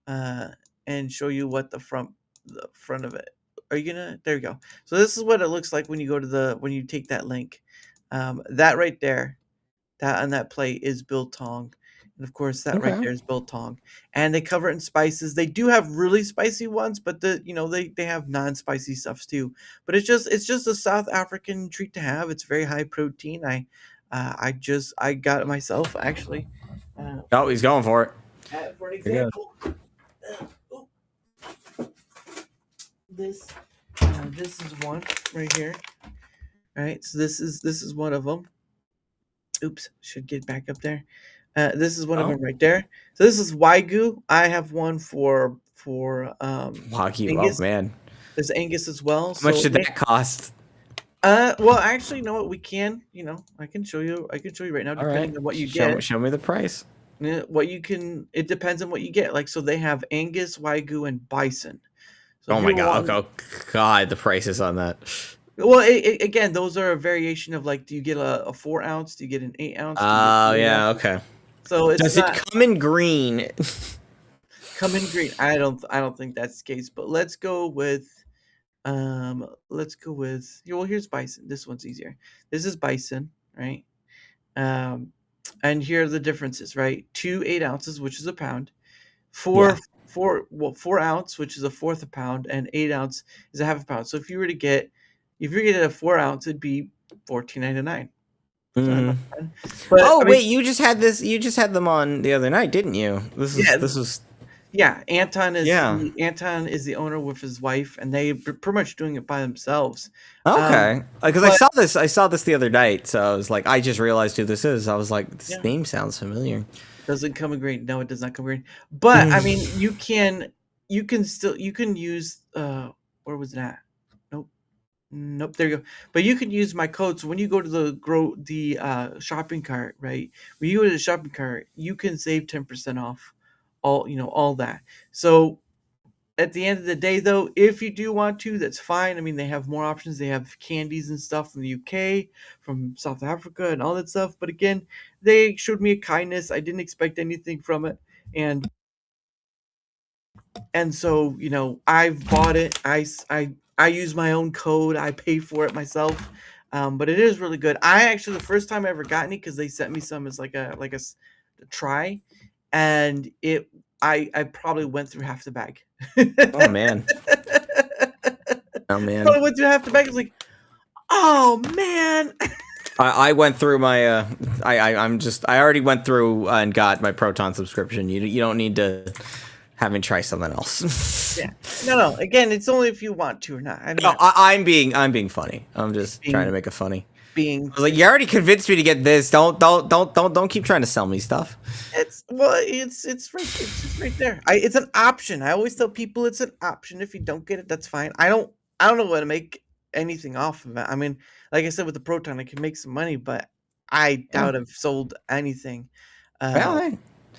uh, and show you what the front of it. Are you gonna? There you go. So this is what it looks like when you go to when you take that link. That right there, that on that plate is biltong, and of course that right okay. there is biltong, and they cover it in spices. They do have really spicy ones, but they have non-spicy stuffs too. But it's just a South African treat to have. It's very high protein. I got it myself actually. Oh, he's going for it. For an Here it example, oh, this this is one right here. Right, so this is one of them. Oops, should get back up there. This is one of Oh, them right there. So this is Wagyu. I have one for Wagyu. Oh Angus. man, There's Angus as well. how much So did that cost? well, actually, you know what? We can, I can show you. I can show you right now, All right, depending on what you get. show me the price. What you can. It depends on what you get. Like, so they have Angus, Wagyu, and Bison. So if Oh my you're god. wanting, Oh god, the prices on that. well, again, those are a variation of like, do you get a 4 ounce? Do you get an 8 ounce? Do you get Oh 8 yeah, ounces? okay. So it's Does it not. come in green? Come in green. I don't think that's the case, but let's go with well, here's bison. This one's easier. This is bison, right? Um and here are the differences, right? 2 8 ounces, which is a pound, Yeah. 4 ounce, which is a fourth a pound, and 8 ounce is a half a pound. So if you're getting a 4 ounce, it'd be 14.99. So not Hmm. bad. But Oh I mean, wait, you just had this. You just had them on the other night, didn't you? yeah, This was yeah. yeah. Anton is the owner with his wife, and they pretty much doing it by themselves. Um, Okay, because but I saw this the other night, so I was like, I just realized who this is. I was like, this yeah, name sounds familiar. doesn't come in green. No, it does not come in green. But I mean, you can use where was it at? Nope. Nope, there you go. But you can use my code. So when you go to the shopping cart, right? When you go to the shopping cart, you can save 10% off all that. So at the end of the day, though, if you do want to, that's fine. I mean, they have more options. They have candies and stuff from the UK, from South Africa, and all that stuff. But again, they showed me a kindness. I didn't expect anything from it, and so I've bought it. I use my own code. I pay for it myself. But it is really good. I actually the first time I ever got any because they sent me some as a try, and I probably went through half the bag. Oh man, oh man. Probably went through half the bag. I was like, oh man. I went through my I already went through and got my Proton subscription. You don't need to have me try something else. Yeah. No. Again, it's only if you want to or not. I don't No, know. I'm being funny. I'm just trying to make it funny. Being I was like, you already convinced me to get this. Don't keep trying to sell me stuff. it's just right there. It's an option. I always tell people it's an option. If you don't get it, that's fine. I don't know what to make anything off of it. I mean, like I said with the Proton, I can make some money, but I Yeah. doubt I've sold anything. Well, hey,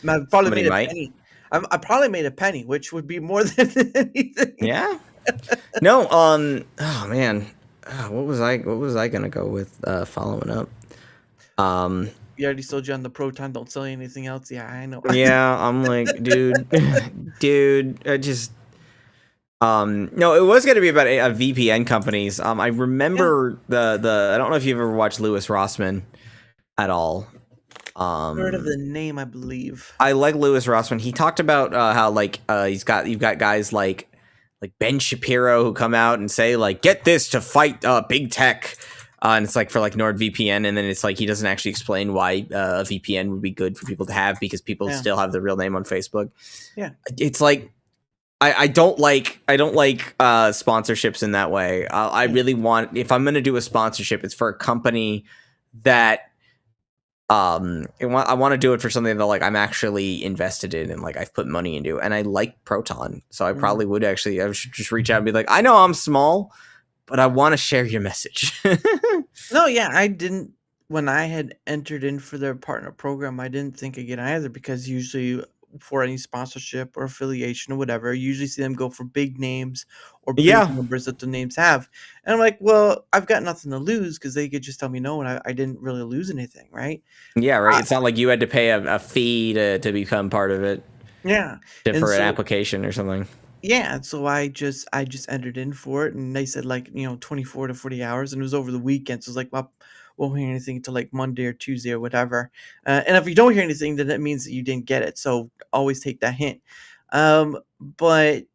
I've probably somebody made a might. penny. I probably made a penny, which would be more than anything. Yeah. No. Oh man. What was I gonna go with following up? You already sold you on the Proton. Don't sell you anything else. Yeah, I know. Yeah, I'm like, dude, I just no, it was gonna be about VPN companies. I remember the I don't know if you've ever watched Louis Rossmann at all. Heard of the name, I believe. I like Louis Rossmann. He talked about how like you've got guys like Ben Shapiro who come out and say like, get this to fight big tech. And it's like for like NordVPN, and then it's like he doesn't actually explain why a VPN would be good for people to have because people still have the real name on Facebook. Yeah, it's like I don't like sponsorships in that way. I really want, if I'm going to do a sponsorship, it's for a company that I want to do it for something that like I'm actually invested in and like I've put money into, and I like Proton, so I probably would actually, I should just reach out and be like, I know I'm small, but I want to share your message. No, yeah, I didn't. When I had entered in for their partner program, I didn't think again either, because usually for any sponsorship or affiliation or whatever, I usually see them go for big names or big Yeah. numbers that the names have. And I'm like, well, I've got nothing to lose because they could just tell me no, and I didn't really lose anything, right? Yeah, right. It's not like you had to pay a fee to become part of it. Yeah. For an application or something. Yeah, so I just entered in for it, and they said like 24 to 40 hours, and it was over the weekend. So it's like, well, won't hear anything until like Monday or Tuesday or whatever. And if you don't hear anything, then that means that you didn't get it. So always take that hint. But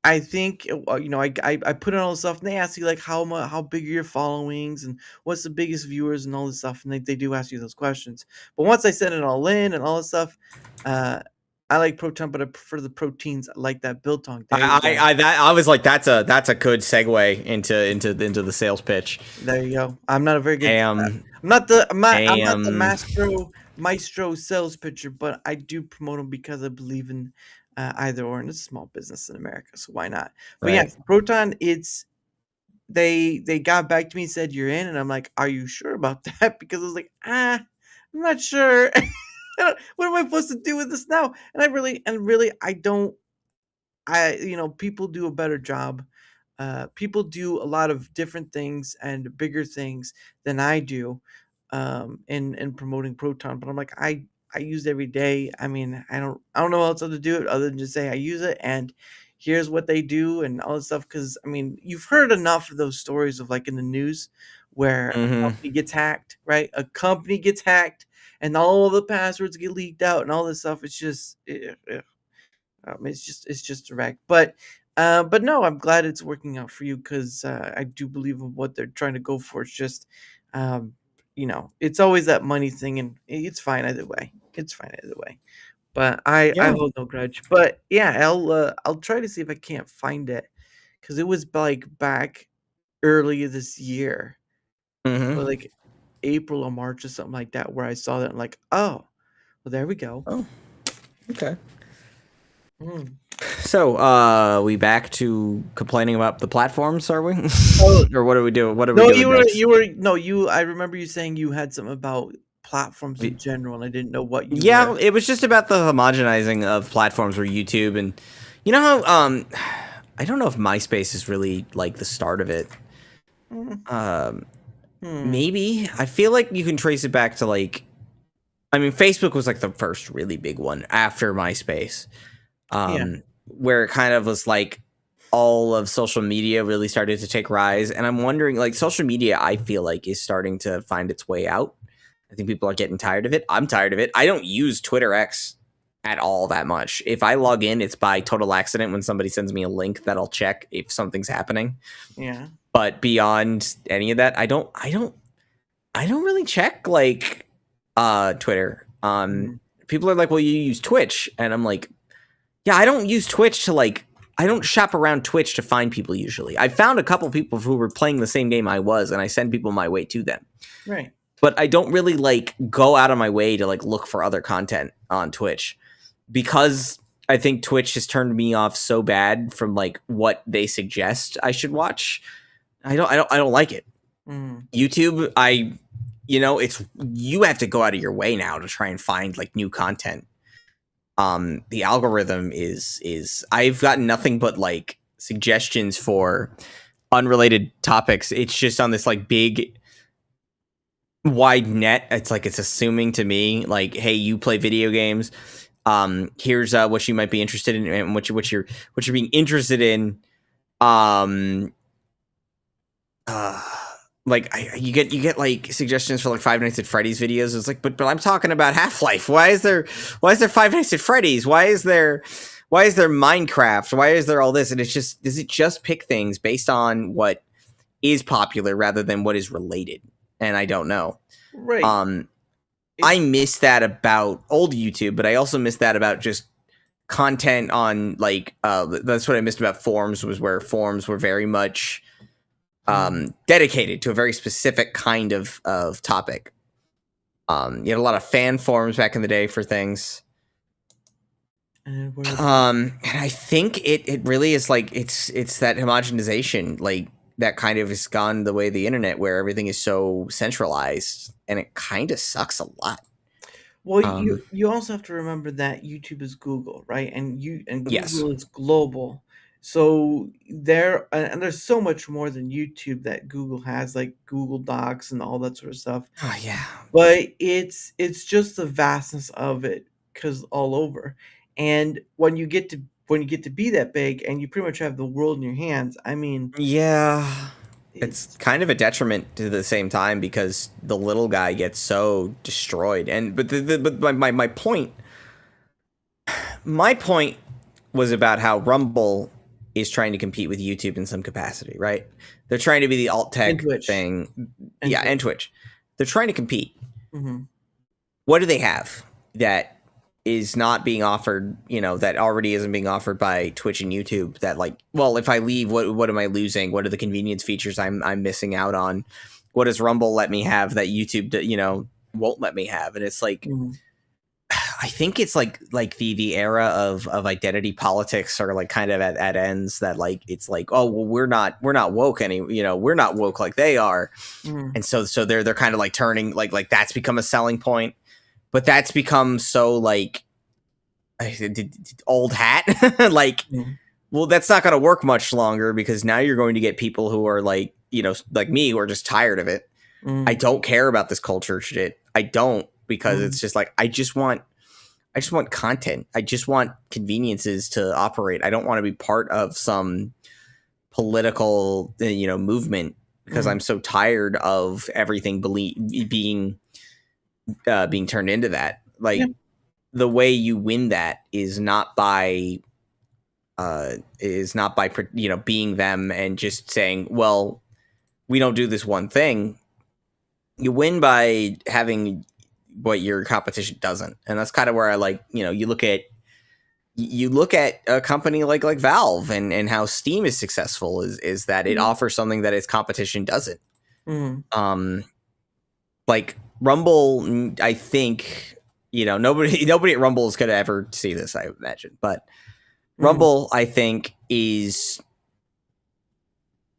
I think I put in all this stuff, and they ask you like how big are your followings and what's the biggest viewers and all this stuff, and they do ask you those questions. But once I send it all in and all this stuff, I like Proton, but I prefer the proteins like that biltong. I was like, that's a good segue into the sales pitch. There you go. I'm not a very good. I'm not the maestro sales pitcher, but I do promote them because I believe in either or, and it's a small business in America, so why not? But yeah, Proton, they got back to me and said you're in, and I'm like, are you sure about that? Because I was like, I'm not sure. What am I supposed to do with this now? And I don't. People do a better job. People do a lot of different things and bigger things than I do in promoting Proton. But I'm like, I use it every day. I mean, I don't know how else to do it other than just say I use it, and here's what they do and all this stuff. Because I mean, you've heard enough of those stories of like in the news where a company gets hacked, right? A company gets hacked, and all the passwords get leaked out and all this stuff. It's just. It's just direct, but no, I'm glad it's working out for you, because I do believe in what they're trying to go for. It's just, it's always that money thing, and it's fine either way. It's fine either way. But I hold no grudge. But yeah, I'll try to see if I can't find it, because it was like back early this year, like April or March or something like that, where I saw that and like, oh, well, there we go. Oh, okay. So, we back to complaining about the platforms, are we? Or what do we do? What are we doing next? I remember you saying you had something about platforms in general, and I didn't know what you were. It was just about the homogenizing of platforms for YouTube, and you know how I don't know if MySpace is really like the start of it. Maybe. I feel like you can trace it back to like, I mean, Facebook was like the first really big one after MySpace. Where it kind of was like all of social media really started to take rise. And I'm wondering, like, social media, I feel like, is starting to find its way out. I think people are getting tired of it. I'm tired of it. I don't use Twitter X at all that much. If I log in, it's by total accident when somebody sends me a link that I'll check if something's happening. Yeah. But beyond any of that, I don't I don't really check like Twitter. People are like, well, you use Twitch, and I'm like, yeah, I don't use Twitch to like. I don't shop around Twitch to find people usually. I found a couple people who were playing the same game I was, and I send people my way to them. Right. But I don't really like go out of my way to like look for other content on Twitch because I think Twitch has turned me off so bad from like what they suggest I should watch. I don't like it. YouTube, it's you have to go out of your way now to try and find like new content. The algorithm is I've gotten nothing but like suggestions for unrelated topics. It's just on this like big wide net. It's like it's assuming to me like, hey, you play video games. Here's what you might be interested in and what you're being interested in. Like you get like suggestions for like Five Nights at Freddy's videos. It's like, but I'm talking about Half-Life. Why is there Five Nights at Freddy's? Why is there Minecraft? Why is there all this? And it's just, does it just pick things based on what is popular rather than what is related? And I don't know. Right. I miss that about old YouTube, but I also miss that about just content on like that's what I missed about forums, was where forums were very much dedicated to a very specific kind of topic. You had a lot of fan forums back in the day for things. And I think it really is like it's that homogenization, like that kind of has gone the way of the internet, where everything is so centralized, and it kind of sucks a lot. Well, you also have to remember that YouTube is Google, right? And Google Yes. is global. So there's so much more than YouTube that Google has, like Google Docs and all that sort of stuff. Oh yeah. But it's just the vastness of it, because all over. And when you get to be that big and you pretty much have the world in your hands, I mean, yeah, it's kind of a detriment to the same time, because the little guy gets so destroyed. And but my point was about how Rumble is trying to compete with YouTube in some capacity, right? They're trying to be the alt tech thing. And Twitch. They're trying to compete. Mm-hmm. What do they have that is not being offered, that already isn't being offered by Twitch and YouTube, that like, well, if I leave, what am I losing? What are the convenience features I'm missing out on? What does Rumble let me have that YouTube, won't let me have? And it's like, I think it's like the era of identity politics are like kind of at ends, that like, it's like, oh, well, we're not woke we're not woke like they are. And so they're kind of like turning like that's become a selling point. But that's become so like old hat. Like, well, that's not going to work much longer, because now you're going to get people who are like, like me, who are just tired of it. I don't care about this culture shit. I don't, because it's just like, I just want content. I just want conveniences to operate. I don't want to be part of some political, movement, because I'm so tired of everything being turned into that. Like, the way you win that is not by being them and just saying, well, we don't do this one thing. You win by having what your competition doesn't. And that's kind of where I like, you look at a company like Valve and how Steam is successful is that it offers something that its competition doesn't. Like Rumble, I think, nobody at Rumble is going to ever see this, I imagine. But Rumble, I think, is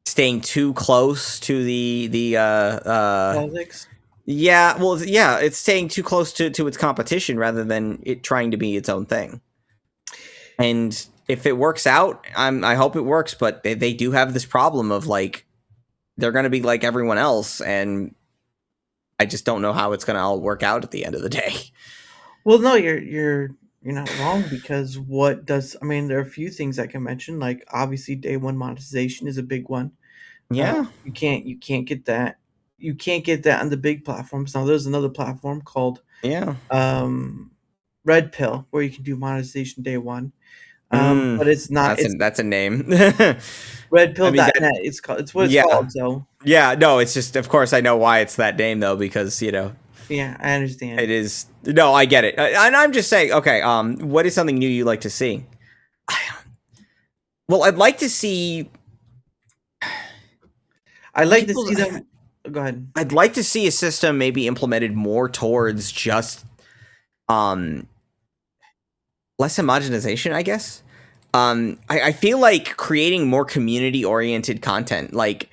staying too close to the politics. Yeah, well, yeah, it's staying too close to its competition rather than it trying to be its own thing. And if it works out, I hope it works. But they do have this problem of like, they're going to be like everyone else, and I just don't know how it's going to all work out at the end of the day. Well, no, you're not wrong, because there are a few things I can mention. Like, obviously, day one monetization is a big one. Yeah, you can't get that. You can't get that on the big platforms. Now, there's another platform called Red Pill, where you can do monetization day one. But it's not. That's a name. Redpill.net. It's called. It's what it's called. So yeah, no, it's just, of course, I know why it's that name though, because yeah, I understand. it is. No, I get it, and I'm just saying. Okay, what is something new you like to see? Well, I'd like to see. I'd like to see them. Go ahead. I'd like to see a system maybe implemented more towards just less homogenization, I guess. I feel like creating more community-oriented content, like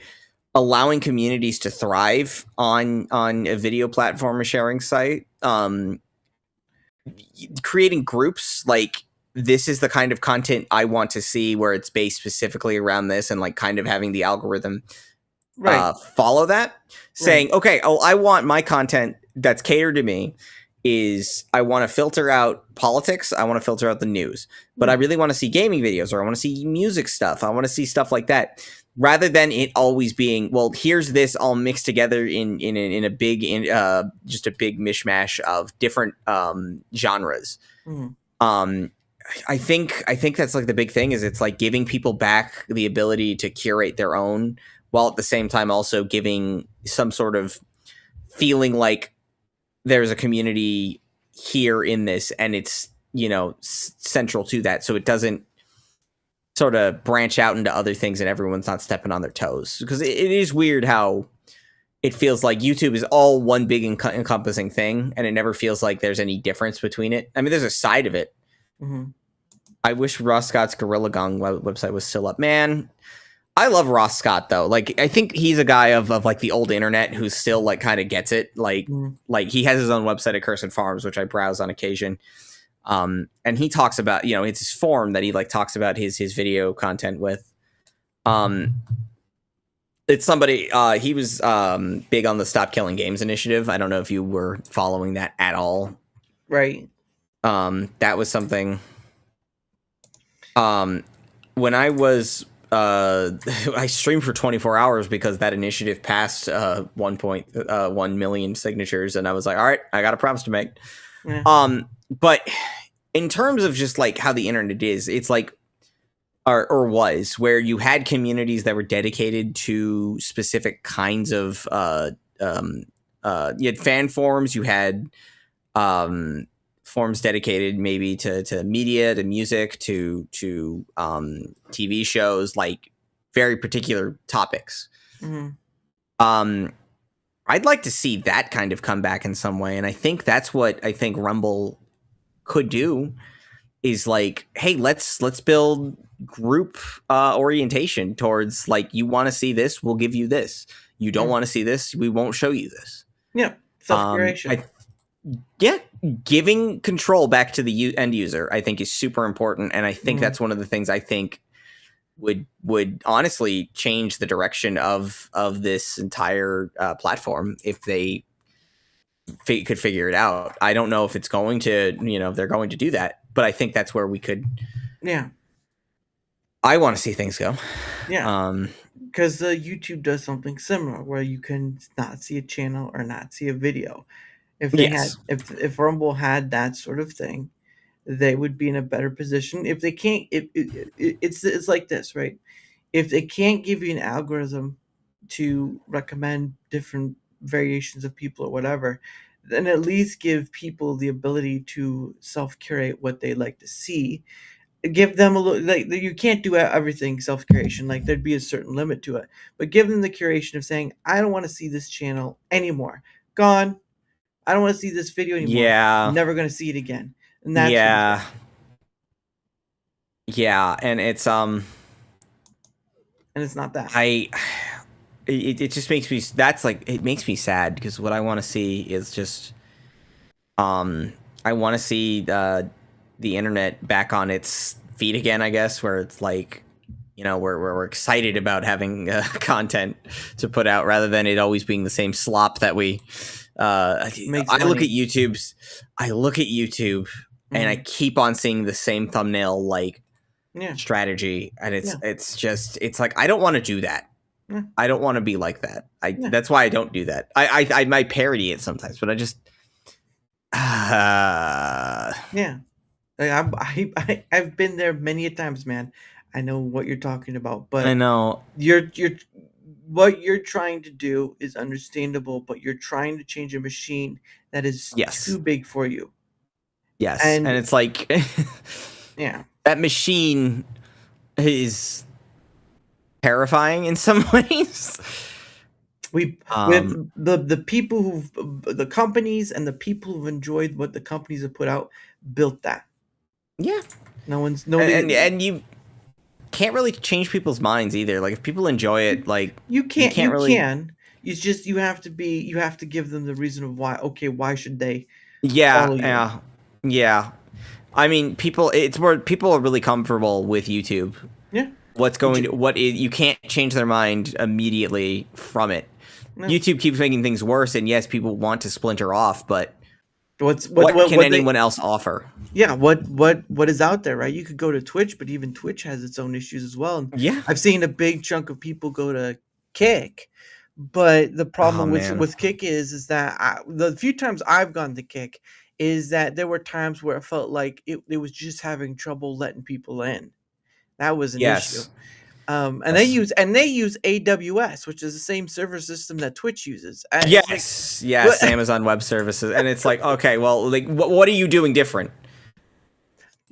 allowing communities to thrive on a video platform or sharing site, creating groups like this is the kind of content I want to see where it's based specifically around this, and like kind of having the algorithm follow that, saying, okay, I want my content that's catered to me is I want to filter out politics, I want to filter out the news, but I really want to see gaming videos, or I want to see music stuff, I want to see stuff like that, rather than it always being, well, here's this all mixed together in a big just a big mishmash of different genres. I think that's like the big thing, is it's like giving people back the ability to curate their own, while at the same time also giving some sort of feeling like there's a community here in this, and it's, central to that, so it doesn't sort of branch out into other things and everyone's not stepping on their toes. Because it is weird how it feels like YouTube is all one big encompassing thing, and it never feels like there's any difference between it. I mean, there's a side of it. I wish Ross Scott's Gorilla Gong website was still up. Man, I love Ross Scott though. Like, I think he's a guy of like the old internet who still like kind of gets it. Like he has his own website at Cursed Farms, which I browse on occasion. And he talks about, it's his forum that he like talks about his video content with. It's somebody, he was big on the Stop Killing Games initiative. I don't know if you were following that at all. Right. That was something. When I was I streamed for 24 hours because that initiative passed 1.1 million signatures, and I was like, all right, I got a promise to make. But in terms of just like how the internet is, it's like, or was, where you had communities that were dedicated to specific kinds of you had fan forums, you had forums dedicated maybe to media, to music, to TV shows, like very particular topics. I'd like to see that kind of come back in some way, and I think that's what I think Rumble could do, is like, hey, let's build group orientation towards, like, you want to see this, we'll give you this. You don't want to see this, we won't show you this. Yeah, self-curation. Giving control back to the end user, I think, is super important, and I think that's one of the things I think would honestly change the direction of this entire platform if they could figure it out. I don't know if it's going to, if they're going to do that, but I think that's where we could. Yeah. I want to see things go. Yeah. Because YouTube does something similar where you can not see a channel or not see a video. If they had, if Rumble had that sort of thing, they would be in a better position. If they can't, it's like this, right? If they can't give you an algorithm to recommend different variations of people or whatever, then at least give people the ability to self-curate what they like to see. Give them a little, like, you can't do everything self-curation, like there'd be a certain limit to it, but give them the curation of saying, I don't want to see this channel anymore. Gone. I don't want to see this video anymore. Yeah. I'm never going to see it again. And that's yeah, and it's and it's not that. It just makes me, that's like, it makes me sad, because what I want to see is just I want to see the internet back on its feet again, I guess, where it's like, we're excited about having content to put out, rather than it always being the same slop that we I look at YouTube and I keep on seeing the same thumbnail strategy, and it's like, I don't want to do that. I don't want to be like that. That's why I don't do that. I might parody it sometimes, but I just Like, I've been there many a times, man. I know what you're talking about, I but know. you're what you're trying to do is understandable, but you're trying to change a machine that is Yes. too big for you. Yes. And And it's like yeah, that machine is terrifying in some ways. we have the people the companies and the people who've enjoyed what the companies have put out built that. Yeah. No one's And, nobody. and you can't really change people's minds either. Like if people enjoy it, like You you can't. can't You really. can. It's just you have to give them the reason of why. Okay, why should they Yeah, follow you? yeah, yeah. I mean, people. It's where people are really comfortable with YouTube. Yeah. What's Which going? What is? You can't change their mind immediately from it. no. YouTube keeps making things worse, and yes, people want to splinter off, but What's what can what they anyone else offer? yeah, what is out there, right? You could go to Twitch, but even Twitch has its own issues as well. And Yeah. I've seen a big chunk of people go to Kick, but the Oh problem man. with Kick is that the few times I've gone to Kick is that there were times where it felt like it was just having trouble letting people in. That was an issue. Yes. And Yes. they use AWS, which is the same server system that Twitch uses. It's like, Yes. what? Yes. Amazon Web Services, and it's like, okay, well, like, what are you doing different?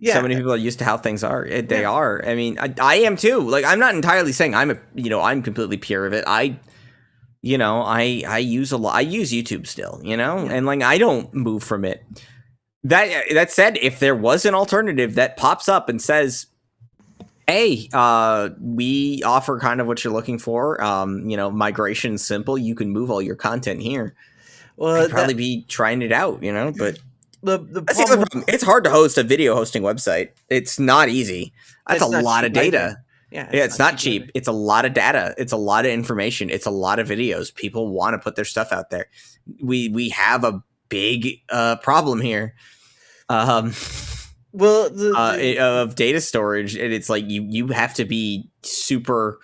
So Yeah, many people are used to how things are. They yeah, are. I mean, I am too. Like, I'm not entirely saying I'm completely pure of it. I use a lot. I use YouTube still, yeah. and like I don't move from it. That said, if there was an alternative that pops up and says, "Hey, we offer kind of what you're looking for. Migration simple. You can move all your content here." Well, I'd probably be trying it out, But the that's the problem other problem. It's hard to host a video hosting website. It's not easy. That's a it's not lot cheap of either. data. Yeah, Yeah, it's it's not not cheap cheap. either. It's a lot of data. It's a lot of information. It's a lot of videos. People want to put their stuff out there. We have a big problem here Well, the of data storage, and it's like you have to be super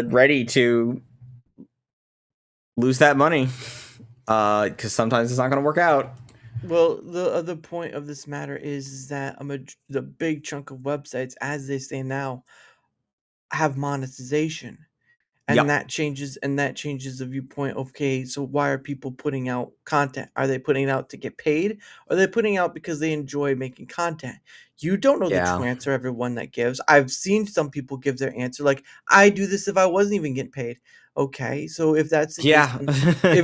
ready to lose that money because sometimes it's not going to work out. well, the other point of this matter is that the big chunk of websites, as they stand now, have monetization. And Yep. that changes the viewpoint. Okay, so why are people putting out content? Are they putting it out to get paid? Or are they putting it out because they enjoy making content? You don't know the Yeah. true answer everyone that gives. I've seen some people give their answer like, I do this if I wasn't even getting paid. Okay, so if that's the case, Yeah. then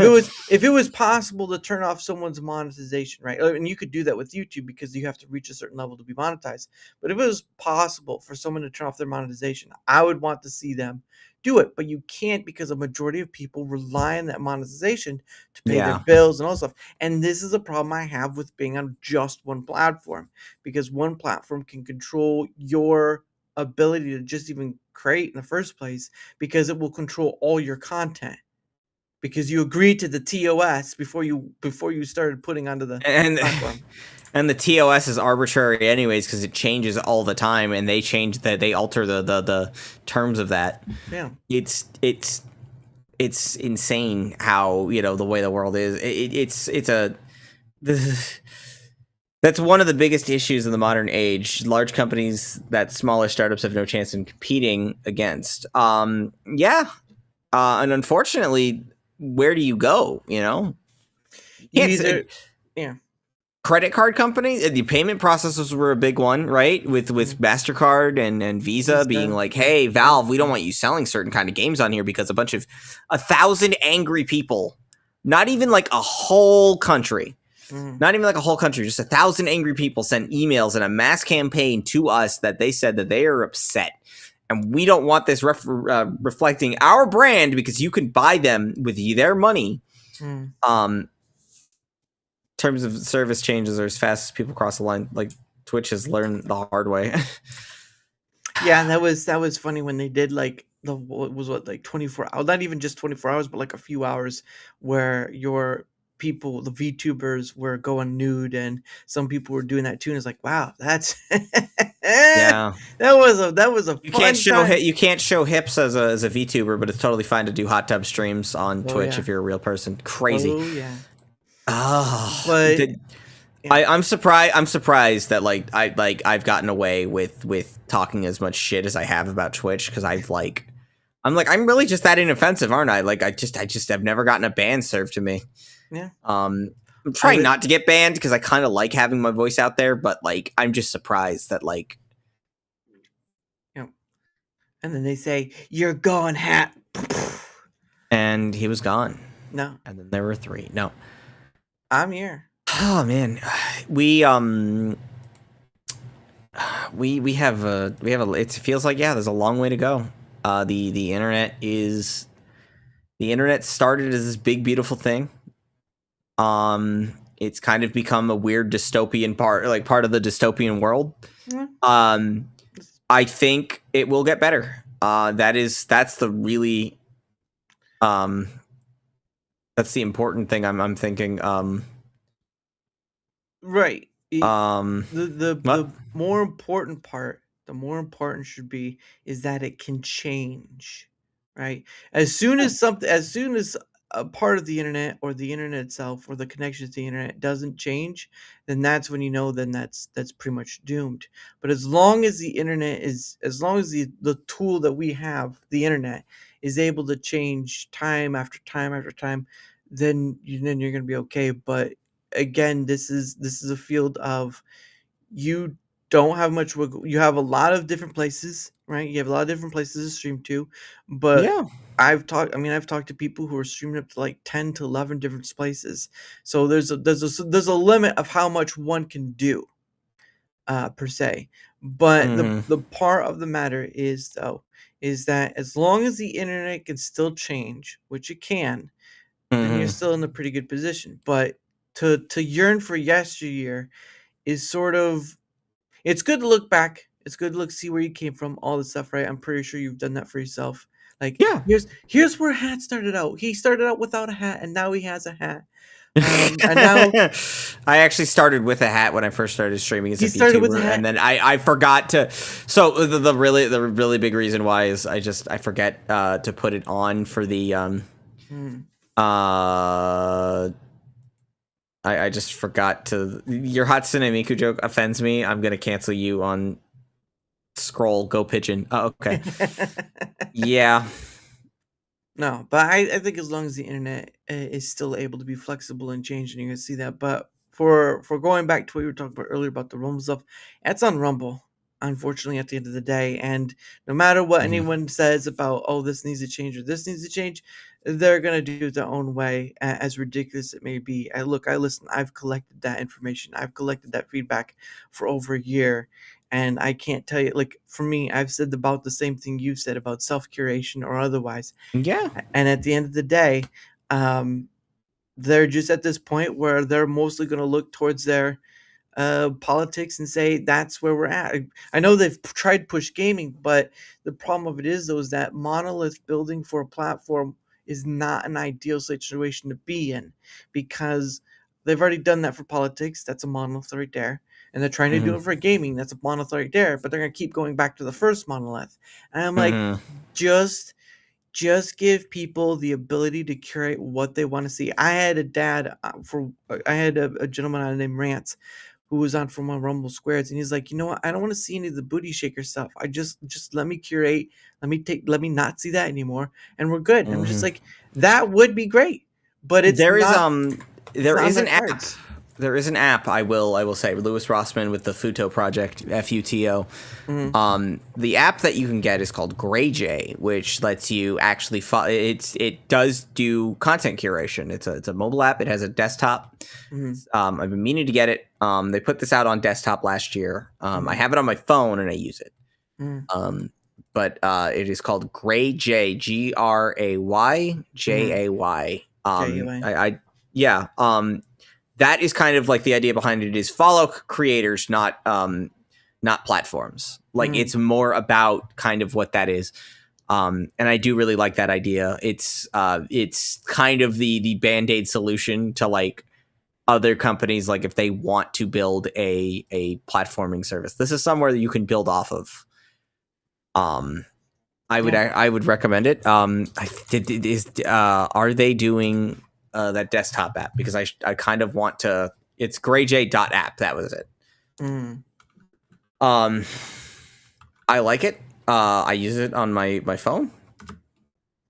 if it was possible to turn off someone's monetization, right? And you could do that with YouTube because you have to reach a certain level to be monetized. But if it was possible for someone to turn off their monetization, I would want to see them do it, but you can't because a majority of people rely on that monetization to pay their Yeah. bills and all stuff. And this is a problem I have with being on just one platform because one platform can control your ability to just even create in the first place because it will control all your content because you agreed to the TOS before you started putting onto the and platform. and the TOS is arbitrary anyways because it changes all the time, and they alter the terms of that. Yeah. It's insane how the way the world is. That's one of the biggest issues in the modern age. Large companies that smaller startups have no chance in competing against. And unfortunately, where do you go? You Can't either yeah. credit card companies, the payment processors were a big one, right? With MasterCard and Visa being like, hey, Valve, we don't want you selling certain kind of games on here because a bunch of 1,000 angry people, not even like a whole country, not even like a whole country, just 1,000 angry people sent emails in a mass campaign to us that they said that they are upset. And we don't want this reflecting our brand because you can buy them with their money. Terms of service changes are as fast as people cross the line. Like Twitch has learned the hard way. Yeah, and that was funny when they did like like 24 hours, not even just 24 hours, but like a few hours where your people, the VTubers, were going nude, and some people were doing that too. And it's like, wow, that's Yeah, that was a you fun can't show time. you can't show hips as a VTuber, but it's totally fine to do hot tub streams on Twitch yeah. if you're a real person. Crazy. Oh yeah. Oh, But Yeah. I'm surprised that I've gotten away with talking as much shit as I have about Twitch, because I'm really just that inoffensive, aren't I? Like I just have never gotten a ban served to me. Yeah. I'm trying not to get banned because I kind of like having my voice out there, but like I'm just surprised that like. Yeah. And then they say, "You're gone, Hat." And he was gone. No. And then there were 3. No. I'm here. Oh man, we have it feels like, yeah, there's a long way to go. The internet started as this big beautiful thing. It's kind of become a weird dystopian part of the dystopian world. Mm. I think it will get better. That's the really that's the important thing I'm thinking. Right. The more important part, should be is that it can change, right? As soon as a part of the internet or the internet itself or the connection to the internet doesn't change, then that's when then that's pretty much doomed. But as long as the tool that we have, the internet, is able to change time after time after time, then you're gonna be okay. But again, this is a field of, you don't have much wiggle. You have a lot of different places, right? You have a lot of different places to stream to, but yeah. I've talked to people who are streaming up to like 10 to 11 different places. So there's a limit of how much one can do, per se. But the part of the matter is, though, is that as long as the internet can still change, which it can, then you're still in a pretty good position. But to yearn for yesteryear is sort of, it's good to look back. It's good to see where you came from, all this stuff, right? I'm pretty sure you've done that for yourself. Like, Yeah. here's where Hat started out. He started out without a hat, and now he has a hat. And now I actually started with a hat when I first started streaming as a started with a VTuber, hat. and then I forgot to. So the really big reason why is I forget to put it on for the I just forgot to. Your HatTeamEpic Miku joke offends me. I'm gonna cancel you on Scroll. Go Pigeon. Oh, okay. Yeah. No, but I think as long as the internet is still able to be flexible and change, and you're gonna see that. But for going back to what you were talking about earlier about the Rumble stuff, it's on Rumble, unfortunately, at the end of the day. And no matter what anyone says about, oh, this needs to change or this needs to change, they're gonna do it their own way, as ridiculous it may be. I listen. I've collected that information. I've collected that feedback for over a year. And I can't tell you, like, for me, I've said about the same thing you've said about self-curation or otherwise. Yeah. And at the end of the day, they're just at this point where they're mostly going to look towards their politics and say that's where we're at. I know they've tried to push gaming, but the problem of it is, though, is that monolith building for a platform is not an ideal situation to be in, because they've already done that for politics. That's a monolith right there. And they're trying to do it for gaming. That's a monolith right there. But they're going to keep going back to the first monolith. And I'm like, just give people the ability to curate what they want to see. I had a gentleman named Rance who was on from one Rumble Squares, and he's like, you know what? I don't want to see any of the booty shaker stuff. I just let me curate. Let me not see that anymore, and we're good. And I'm just like, that would be great, but there is an app. Cards. There is an app, I will say, Lewis Rossman with the Futo project, FUTO. The app that you can get is called GrayJ, which lets you actually it does do content curation. It's a mobile app. It has a desktop. I've been meaning to get it. They put this out on desktop last year. I have it on my phone and I use it. But it is called GrayJ, GrayJay. That is kind of like the idea behind it is follow creators, not platforms. Like it's more about kind of what that is. And I do really like that idea. It's kind of the Band-Aid solution to like other companies, like if they want to build a platforming service. This is somewhere that you can build off of. I would recommend it. Are they doing that desktop app? Because I kind of want to It's grayj.app. That was it. I like it. I use it on my phone.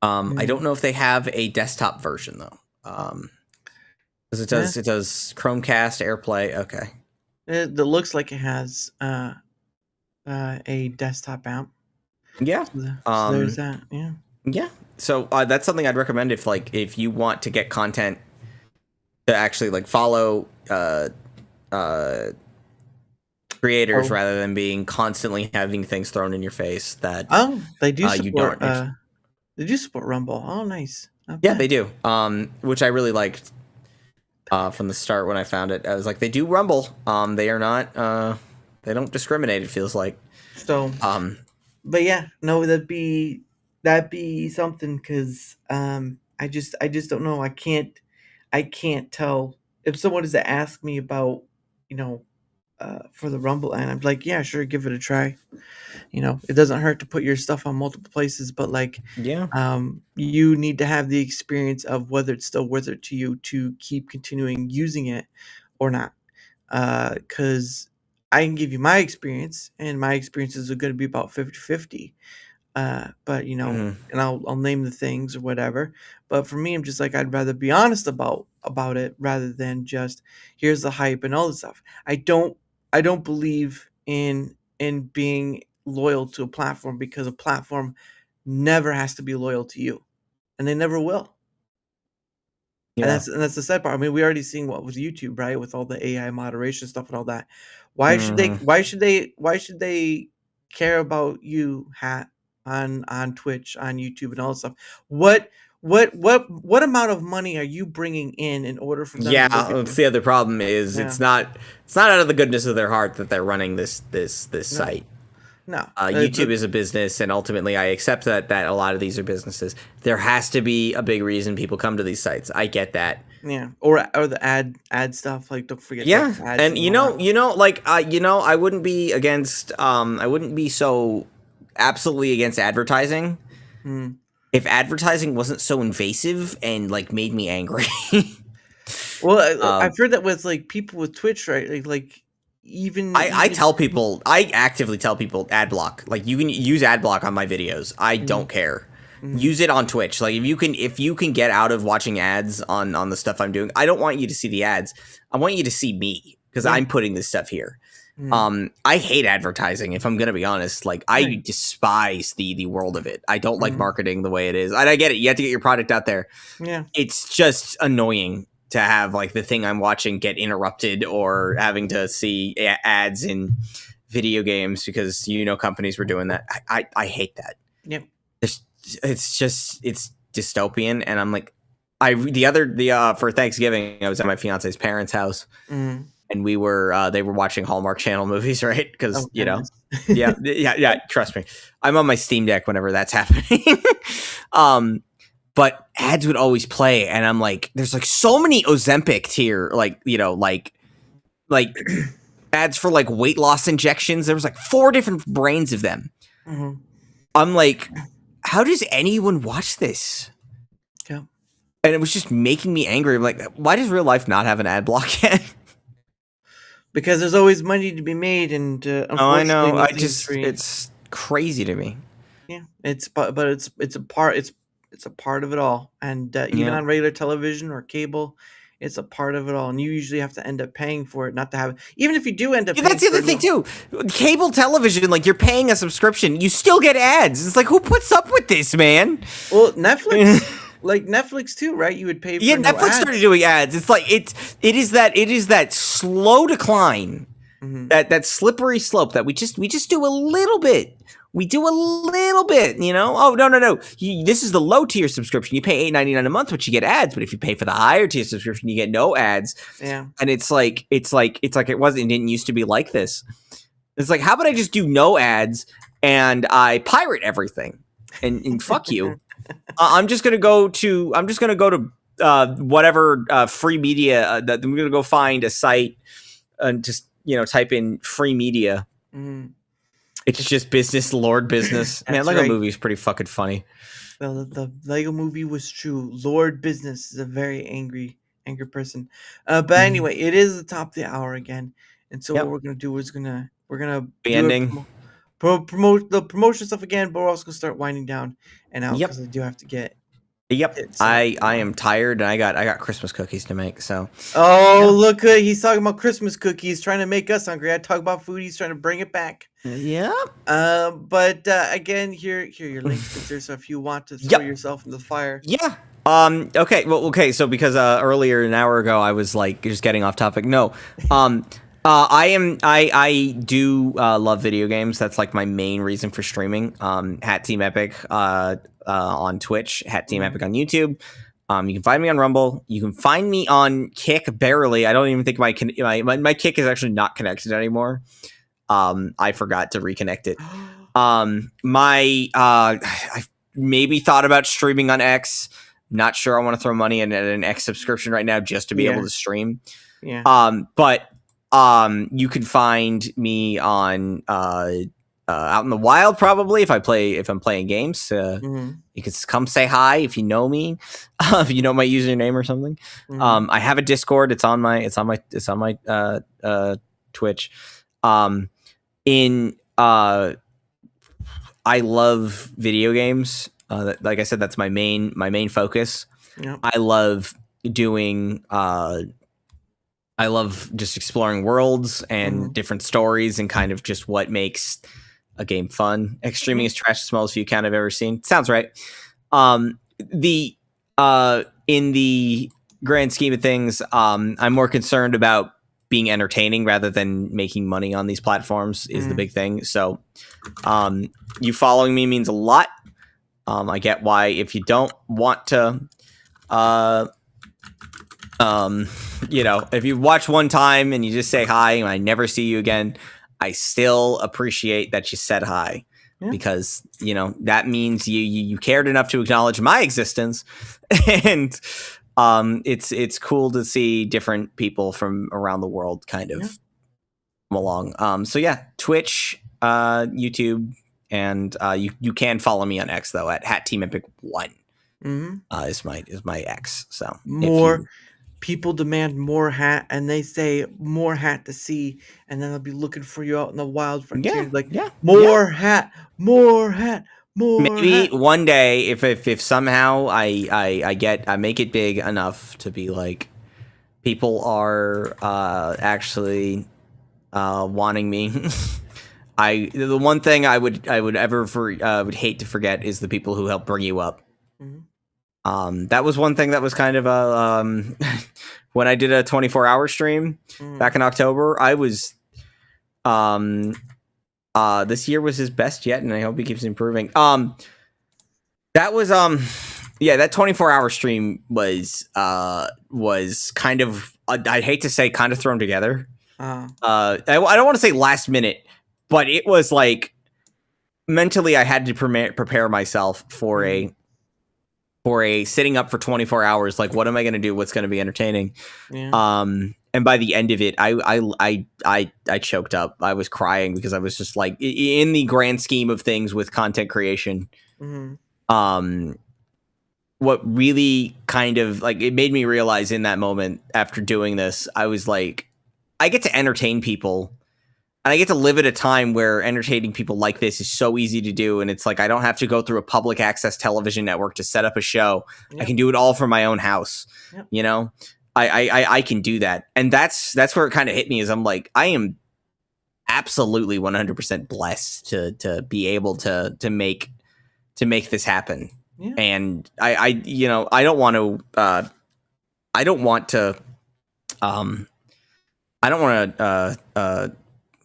I don't know if they have a desktop version though. Because it does Chromecast, AirPlay. Okay. It looks like it has a desktop app. Yeah. So there's that. Yeah. Yeah. So that's something I'd recommend if you want to get content to actually like follow creators rather than being constantly having things thrown in your face that they do support you don't. They do support Rumble. Oh, nice. Yeah, they do. Which I really liked from the start when I found it. I was like, they do Rumble. They are not. They don't discriminate. It feels like. So. But yeah, no, that'd be something because I just don't know. I can't tell if someone is to ask me about for the Rumble, and I'm like, yeah, sure, give it a try. It doesn't hurt to put your stuff on multiple places, but like, you need to have the experience of whether it's still worth it to you to keep continuing using it or not. Because I can give you my experience, and my experiences are going to be about 50-50. But and I'll name the things or whatever. But for me, I'm just like, I'd rather be honest about it rather than just here's the hype and all this stuff. I don't believe in being loyal to a platform because a platform never has to be loyal to you, and they never will. Yeah. And that's the sad part. I mean, we already seen what was YouTube, right, with all the AI moderation stuff and all that. Why should they care about you, Hat, on Twitch, on YouTube, and all that stuff? What amount of money are you bringing in order for them? Yeah, that's the other problem is it's not out of the goodness of their heart that they're running this site. No. YouTube is a business, and ultimately I accept that a lot of these are businesses. There has to be a big reason people come to these sites. I get that. Yeah. Or the ad stuff, like, don't forget. Yeah. And I wouldn't be against I wouldn't be so absolutely against advertising if advertising wasn't so invasive and like made me angry. Well, I've heard that with like people with Twitch, right? Like I tell people, I actively tell people ad block. Like, you can use ad block on my videos. I don't care. Use it on Twitch. Like, if you can get out of watching ads on the stuff I'm doing, I don't want you to see the ads. I want you to see me because I'm putting this stuff here. I hate advertising, if I'm gonna be honest. Like, I despise the world of it. I don't like marketing the way it is. And I get it. You have to get your product out there. Yeah. It's just annoying to have like the thing I'm watching get interrupted or having to see ads in video games because companies were doing that. I hate that. Yep. It's dystopian, and I'm like, for Thanksgiving I was at my fiance's parents' house, and they were watching Hallmark Channel movies, right? Because yeah, trust me, I'm on my Steam Deck whenever that's happening. But ads would always play, and I'm like, there's like so many Ozempic here, like ads for like weight loss injections. There was like 4 different brands of them. I'm like, how does anyone watch this? Yeah. And it was just making me angry. I'm like, why does real life not have an ad block yet? Because there's always money to be made, and I know. It's crazy to me. Yeah, it's a part of it all, and even on regular television or cable, it's a part of it all, and you usually have to end up paying for it, not to have it. Even if you do end up paying that's the other thing too. Cable television, like, you're paying a subscription, you still get ads. It's like, who puts up with this, man? Well, Netflix, like Netflix too, right? You would pay for Netflix started doing ads. It's like it is that slow decline, that slippery slope that we just do a little bit. We do a little bit, Oh, no. This is the low tier subscription. You pay $8.99 a month, but you get ads. But if you pay for the higher tier subscription, you get no ads. Yeah. And it didn't used to be like this. It's like, how about I just do no ads and I pirate everything and fuck you. I'm just gonna go to whatever free media. I'm gonna go find a site and just type in free media. It's just business, Lord business. Man, Lego movie is pretty fucking funny. Well, the Lego movie was true. Lord business is a very angry angry person. But anyway, it is the top of the hour again, and so what we're gonna do is we're gonna The do ending. promote the promotion stuff again, but we're also gonna start winding down and out Yep. because I do have to get. Yep. it set up I tomorrow. am tired, and I got Christmas cookies to make. So. Oh, look, he's talking about Christmas cookies, trying to make us hungry. I talk about food, he's trying to bring it back. Yep. But again, here your links, Victor. So if you want to throw yourself in the fire, Yeah. Okay. Well. Okay. So because earlier an hour ago I was like just getting off topic. No. I do love video games. That's like my main reason for streaming. HatTeamEpic on Twitch, HatTeamEpic on YouTube. You can find me on Rumble. You can find me on Kick. Barely. I don't even think my Kick is actually not connected anymore. I forgot to reconnect it. I maybe thought about streaming on X. Not sure I want to throw money in at an X subscription right now just to be able to stream. Yeah. But you can find me on out in the wild probably if I'm playing games. You can come say hi if you know me, if you know my username or something. I have a Discord. It's on my Twitch. I love video games. Like I said, that's my main focus. Yep. I love doing. I love just exploring worlds and different stories and kind of just what makes a game fun. Streaming is trash, the smallest view count I've ever seen. Sounds right. In the grand scheme of things, I'm more concerned about being entertaining rather than making money on these platforms is the big thing. So you following me means a lot. I get why if you don't want to if you watch one time and you just say hi and I never see you again, I still appreciate that you said hi because that means you cared enough to acknowledge my existence. And it's cool to see different people from around the world kind of come along. So yeah, Twitch, YouTube, and you can follow me on X though at HatTeamEpic1 is my X. So more people demand more hat, and they say more hat to see, and then they'll be looking for you out in the wild frontier. More hat, more hat. Maybe one day, if somehow I make it big enough to be like, people are actually wanting me. The one thing I would would hate to forget is the people who helped bring you up. That was one thing that was kind of when I did a 24-hour stream back in October. I was this year was his best yet, and I hope he keeps improving. That was that 24-hour stream was kind of I'd hate to say kind of thrown together. I don't want to say last minute, but it was like mentally I had to prepare myself for a sitting up for 24 hours. Like, what am I going to do? What's going to be entertaining? And by the end of it, I choked up. I was crying because I was just like, in the grand scheme of things with content creation, what really kind of like it made me realize in that moment after doing this, I was like, I get to entertain people. And I get to live at a time where entertaining people like this is so easy to do. And it's like, I don't have to go through a public access television network to set up a show. I can do it all from my own house. I can do that. And that's where it kind of hit me is I'm like, I am absolutely 100% blessed to be able to make this happen. And I don't want to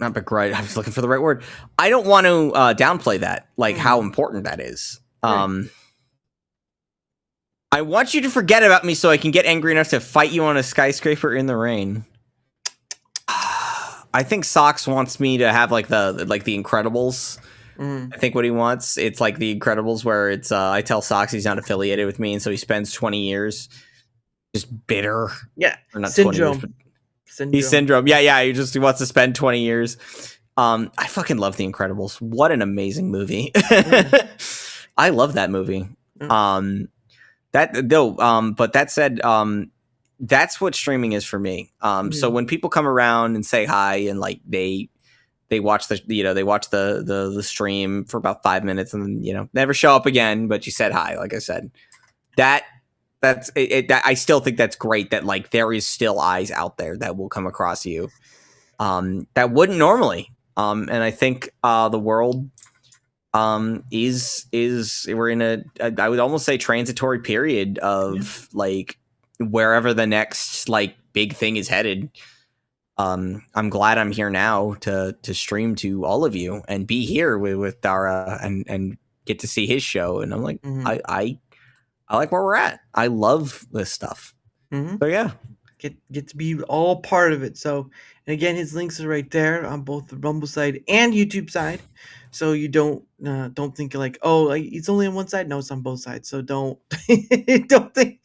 not begrudge. I was looking for the right word. I don't want to downplay that, like how important that is. I want you to forget about me so I can get angry enough to fight you on a skyscraper in the rain. I think Socks wants me to have like the Incredibles. I think what he wants, it's like the Incredibles where it's I tell Socks he's not affiliated with me, and so he spends 20 years just bitter. Yeah, or not syndrome. 20 years, but he's syndrome. Yeah. He wants to spend 20 years. I fucking love The Incredibles. What an amazing movie. I love that movie. But that said, that's what streaming is for me. So when people come around and say hi and like they watch the stream for about 5 minutes and then never show up again, but you said hi, like I said, that's it. I still think that's great that like there is still eyes out there that will come across you that wouldn't normally. And I think the world is we're in a I would almost say transitory period of like wherever the next like big thing is headed. I'm glad I'm here now to stream to all of you and be here with Dara and get to see his show. And I'm like, I like where we're at. I love this stuff. So yeah, get to be all part of it. So, and again, his links are right there on both the Rumble side and YouTube side. So you don't think like, oh, like, it's only on one side. No, it's on both sides. So don't don't think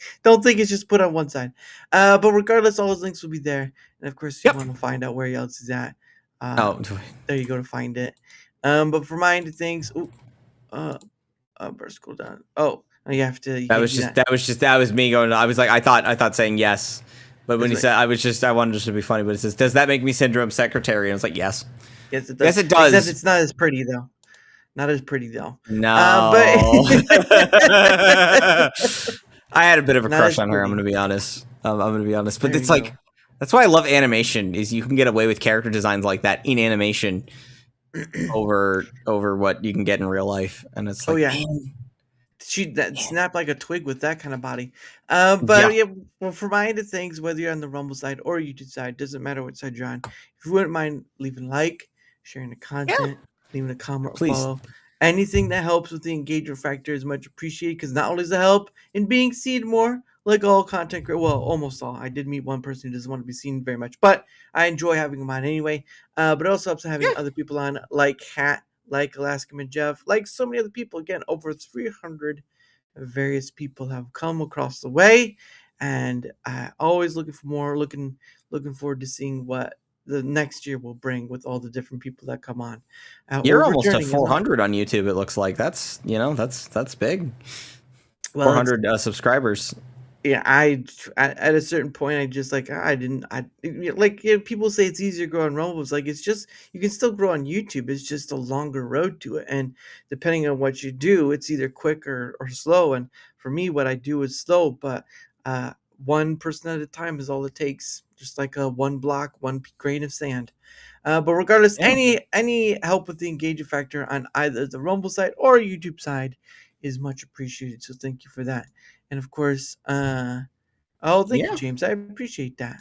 it's just put on one side. But regardless, all his links will be there. And of course, if you want to find out where else he's at, there you go to find it. But for my end of things, first scroll down. Oh, you have to. That was me going. I was like, I thought saying yes, but when he said, I wanted it to be funny. But it says, does that make me Syndrome Secretary? And I was like, yes. Yes, it does. Yes, it does. Except it's not as pretty though. Not as pretty though. No. But I had a bit of a crush on her. I'm gonna be honest. But There it's you like go. that's why I love animation. Is you can get away with character designs like that in animation over what you can get in real life, and it's like, Oh yeah. man. That snap like a twig with that kind of body. Well, for my end of things, whether you're on the Rumble side or YouTube side, doesn't matter what side you're on. If you wouldn't mind leaving a like, sharing the content, leaving a comment, or Please. follow, anything that helps with the engagement factor is much appreciated. Because not only does it help in being seen more, like all content creators, well, almost all. I did meet one person who doesn't want to be seen very much, but I enjoy having them on anyway. But it also helps having other people on, like Hat, like Alaska and Jeff, like so many other people. Again, over 300 various people have come across the way, and always looking for more. Looking forward to seeing what the next year will bring with all the different people that come on. You're almost to 400 on YouTube. It looks like that's big. Well, 400 subscribers. Yeah, at a certain point, I just like people say it's easier to grow on Rumble. It's like it's just you can still grow on YouTube. It's just a longer road to it, and depending on what you do, it's either quick or slow. And for me, what I do is slow, but one person at a time is all it takes. Just like a one block, one grain of sand. But regardless, any help with the engagement factor on either the Rumble side or YouTube side is much appreciated. So thank you for that. And of course, thank you, James. I appreciate that.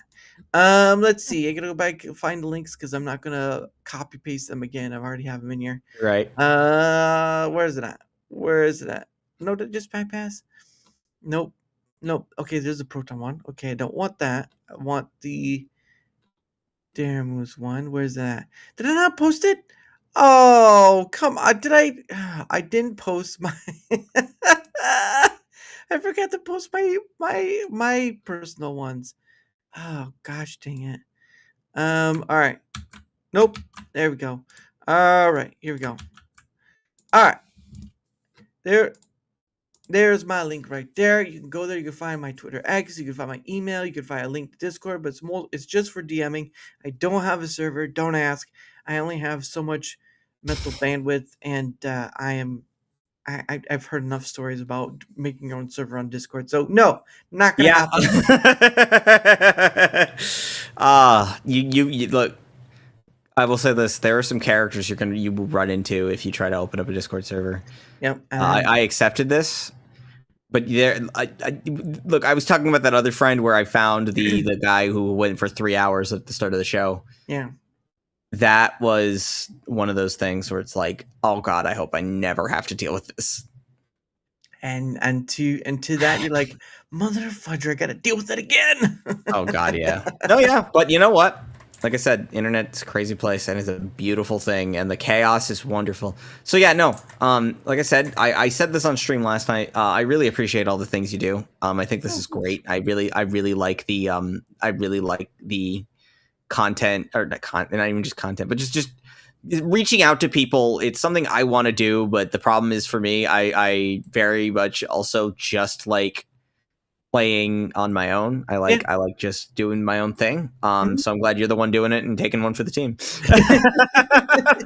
Let's see. I gotta go back and find the links because I'm not gonna copy paste them again. I already have them in here. Right. Where is it at? No, did it just bypass? Nope. Okay, there's a Proton one. Okay, I don't want that. I want the Daramoose one. Where's that? Did I not post it? Oh, come on. Did I? I didn't post my. I forgot to post my personal ones. Oh gosh, dang it. All right. Nope. There we go. All right, here we go. All right. There's my link right there. You can go there. You can find my Twitter X. You can find my email. You can find a link to Discord. But it's just for DMing. I don't have a server. Don't ask. I only have so much mental bandwidth, and I've heard enough stories about making your own server on Discord. So no, not gonna happen. You look. I will say this: there are some characters you will run into if you try to open up a Discord server. Yep. I accepted this, but look. I was talking about that other friend where I found the guy who went for 3 hours at the start of the show. Yeah. That was one of those things where it's like, oh God, I hope I never have to deal with this. And to that, you're like, mother fudger, I gotta deal with it again. Oh God, yeah. No, yeah. But you know what? Like I said, internet's a crazy place and it's a beautiful thing, and the chaos is wonderful. So yeah, no. Like I said, I said this on stream last night. I really appreciate all the things you do. I think this is great. I really like the content, or not even just content, but just reaching out to people. It's something I want to do, but the problem is for me, I very much also just like playing on my own. I like just doing my own thing. So I'm glad you're the one doing it and taking one for the team.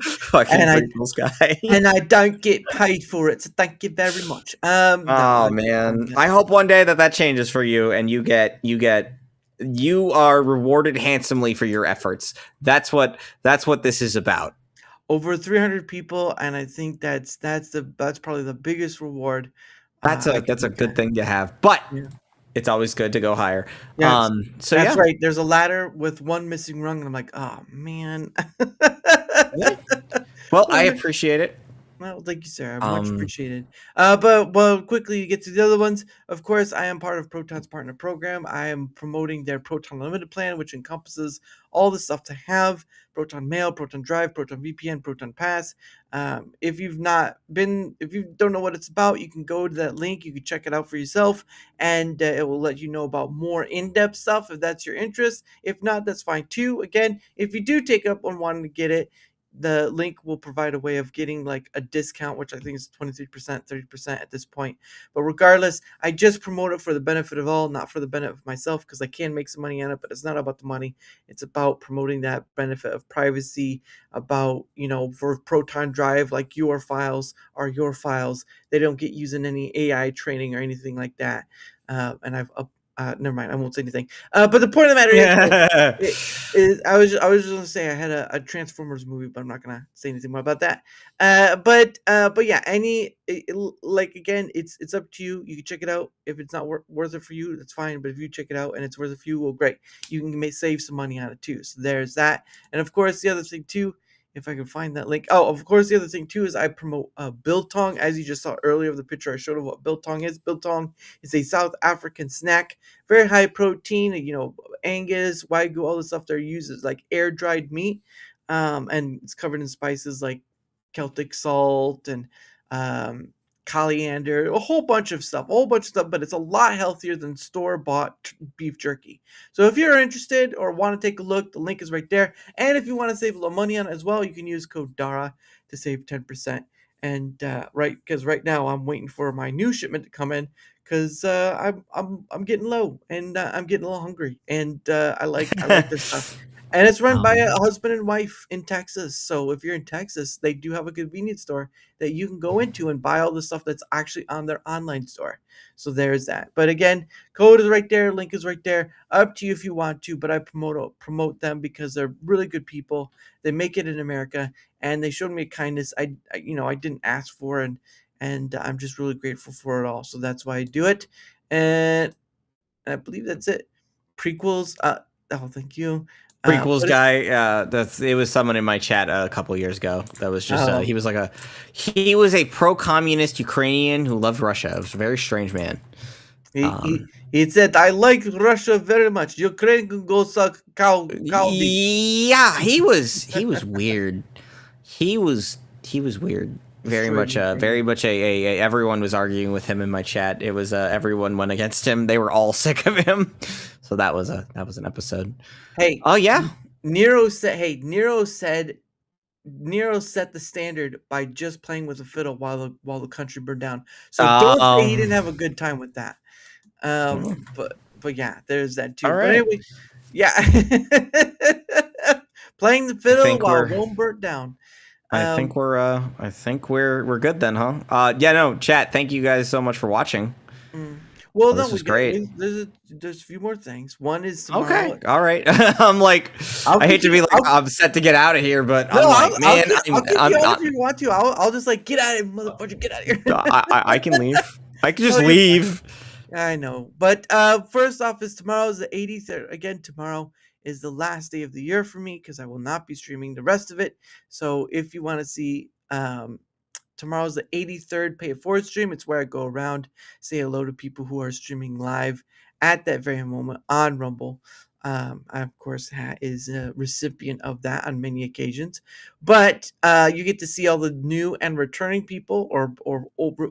Fucking Pringles guy. And I don't get paid for it, so thank you very much. Oh man, I hope one day that changes for you, and you are rewarded handsomely for your efforts. That's what this is about. Over 300 people, and I think that's probably the biggest reward. That's a good thing to have, but it's always good to go higher. Yeah, that's right. There's a ladder with one missing rung, and I'm like, oh man. Well, I appreciate it. Well, thank you, sir. Much appreciated. But quickly you get to the other ones. Of course, I am part of Proton's partner program. I am promoting their Proton Limited plan, which encompasses all the stuff to have: Proton Mail, Proton Drive, Proton VPN, Proton Pass. If you don't know what it's about, you can go to that link. You can check it out for yourself, and it will let you know about more in-depth stuff if that's your interest. If not, that's fine too. Again, if you do take up on wanting to get it, the link will provide a way of getting like a discount, which I think is 23%, 30% at this point. But regardless, I just promote it for the benefit of all, not for the benefit of myself, because I can make some money on it, but it's not about the money. It's about promoting that benefit of privacy, about, for Proton Drive, like your files are your files. They don't get used in any AI training or anything like that. And I've never mind, I won't say anything. But the point of the matter is I was just gonna say I had a Transformers movie, but I'm not gonna say anything more about that. But yeah, again, it's up to you. You can check it out. If it's not worth it for you, that's fine. But if you check it out and it's worth it for you, well, great. You can save some money on it too. So there's that. And of course, the other thing too, if I can find that link. Oh, of course, the other thing too is I promote biltong, as you just saw earlier of the picture I showed of what biltong is. Biltong is a South African snack, very high protein. Angus, Wagyu, all the stuff they're used is like air dried meat, and it's covered in spices like Celtic salt and coriander, a whole bunch of stuff, but it's a lot healthier than store-bought beef jerky. So if you're interested or want to take a look, the link is right there. And if you want to save a little money on it as well, you can use code DARA to save 10%. And because right now I'm waiting for my new shipment to come in, because I'm getting low, and I'm getting a little hungry, and I like this stuff. And it's run by a husband and wife in Texas. So if you're in Texas, they do have a convenience store that you can go into and buy all the stuff that's actually on their online store. So there's that. But again, code is right there, link is right there. Up to you if you want to, but I promote them because they're really good people. They make it in America, and they showed me a kindness I didn't ask for, and I'm just really grateful for it all. So that's why I do it. And I believe that's it. Prequels. Thank you. Prequels guy. It was someone in my chat a couple years ago. That was just he was a pro-communist Ukrainian who loved Russia. It was a very strange man. He said, "I like Russia very much. Ukraine can go suck cow." Yeah, he was weird. He was weird. Very much a everyone was arguing with him in my chat. It was everyone went against him. They were all sick of him. So that was an episode. Hey. Oh yeah. Nero set the standard by just playing with a fiddle while the country burned down. So don't say he didn't have a good time with that. But yeah, there's that too. All right. But anyway, yeah. Playing the fiddle while Rome burnt down. I think we're good then, huh? Yeah, no, chat. Thank you guys so much for watching. Well, this was great. There's a few more things. One is tomorrow. Okay, all right. I'm like, I hate to be like, I'm set to get out of here, but I'll if you want to. I'll just like, get out of here, motherfucker, get out of here. I can leave. I can just leave. I know, but first off, is tomorrow's the 83rd. Again, tomorrow is the last day of the year for me because I will not be streaming the rest of it. So if you want to see tomorrow's the 83rd Pay It Forward stream. It's where I go around, say hello to people who are streaming live at that very moment on Rumble. I, of course, is a recipient of that on many occasions. But you get to see all the new and returning people or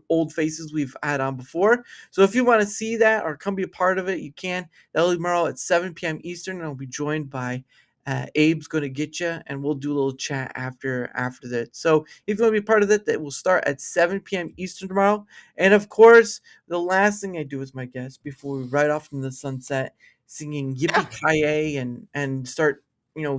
old faces we've had on before. So if you want to see that or come be a part of it, you can. That'll be tomorrow at 7 p.m. Eastern, and I'll be joined by Abe's going to get you, and we'll do a little chat after that. So if you want to be part of that will start at 7 p.m. Eastern tomorrow. And of course, the last thing I do as my guest before we ride off into the sunset, singing Yippee Ki-Yay and start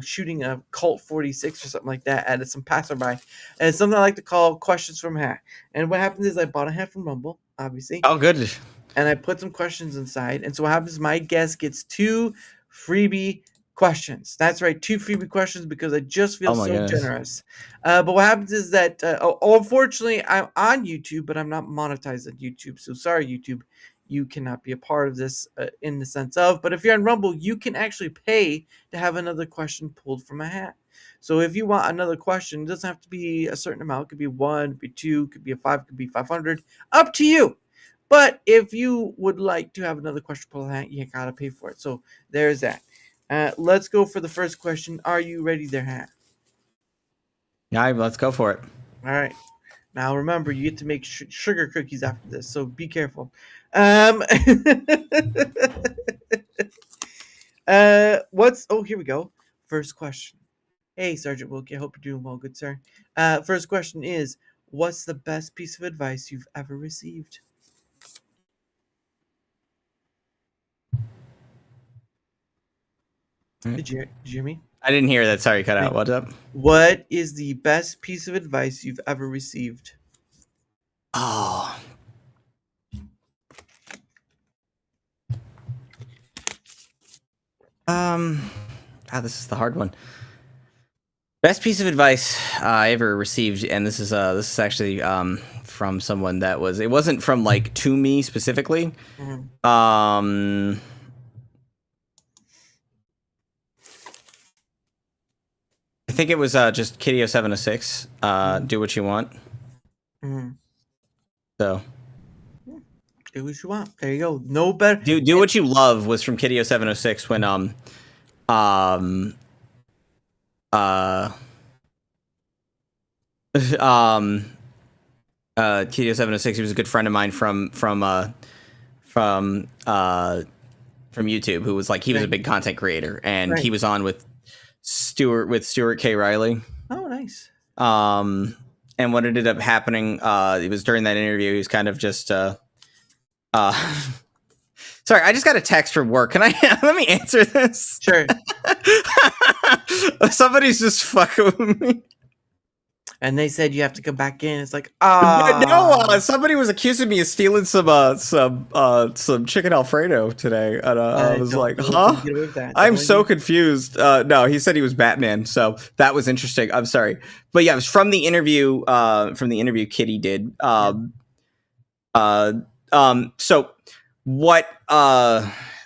shooting a Colt 46 or something like that at some passerby. And it's something I like to call questions from hat. And what happens is I bought a hat from Rumble, obviously. Oh, good. And I put some questions inside. And so what happens is my guest gets 2 freebie questions. That's right, 2 freebie questions because I just feel so generous. But what happens is that, unfortunately, I'm on YouTube, but I'm not monetized on YouTube. So sorry, YouTube, you cannot be a part of this in the sense of. But if you're on Rumble, you can actually pay to have another question pulled from a hat. So if you want another question, it doesn't have to be a certain amount. It could be 1, could be 2, could be a 5, could be 500. Up to you. But if you would like to have another question pulled hat, you gotta pay for it. So there's that. Let's go for the first question. Are you ready there, Hat? Yeah, let's go for it. All right. Now remember, you get to make sugar cookies after this, so be careful. Here we go. First question. Hey, Sergeant Wilkie, I hope you're doing well, good sir. First question is, what's the best piece of advice you've ever received? Did you hear me? I didn't hear that. Sorry, cut out. What's up? What is the best piece of advice you've ever received? Oh. This is the hard one. Best piece of advice I ever received, and this is actually from someone that it wasn't from like to me specifically. Mm-hmm. I think it was just Kitty0706. Do what you want. Mm-hmm. So. Do what you want. There you go. No better. Do what you love was from Kitty0706 when Kitty0706, he was a good friend of mine from YouTube, who was he was a big content creator, and he was on with Stuart K. Riley. Oh, nice. And what ended up happening, it was during that interview, he was kind of just sorry, I just got a text from work. Can I let me answer this? Sure. Somebody's just fucking with me. And they said you have to come back in. It's like, no, somebody was accusing me of stealing some chicken Alfredo today, and I was like, huh? I'm so confused. No, he said he was Batman, so that was interesting. I'm sorry, but yeah, it was from the interview. Kitty did. So what?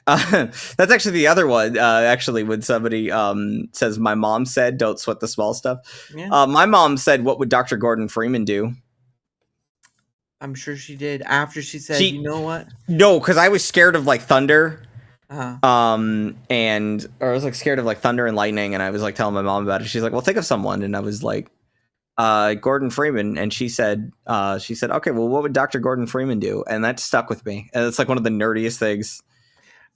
That's actually the other one. Actually, when somebody says, "My mom said, don't sweat the small stuff." Yeah. My mom said, "What would Dr. Gordon Freeman do?" I'm sure she did. After she said, "You know what?" No, because I was scared of thunder. Uh-huh. Or I was scared of thunder and lightning, and I was telling my mom about it. She's like, "Well, think of someone," and I was like, Gordon Freeman, and she said, "Okay, well, what would Dr. Gordon Freeman do?" And that stuck with me. And it's one of the nerdiest things.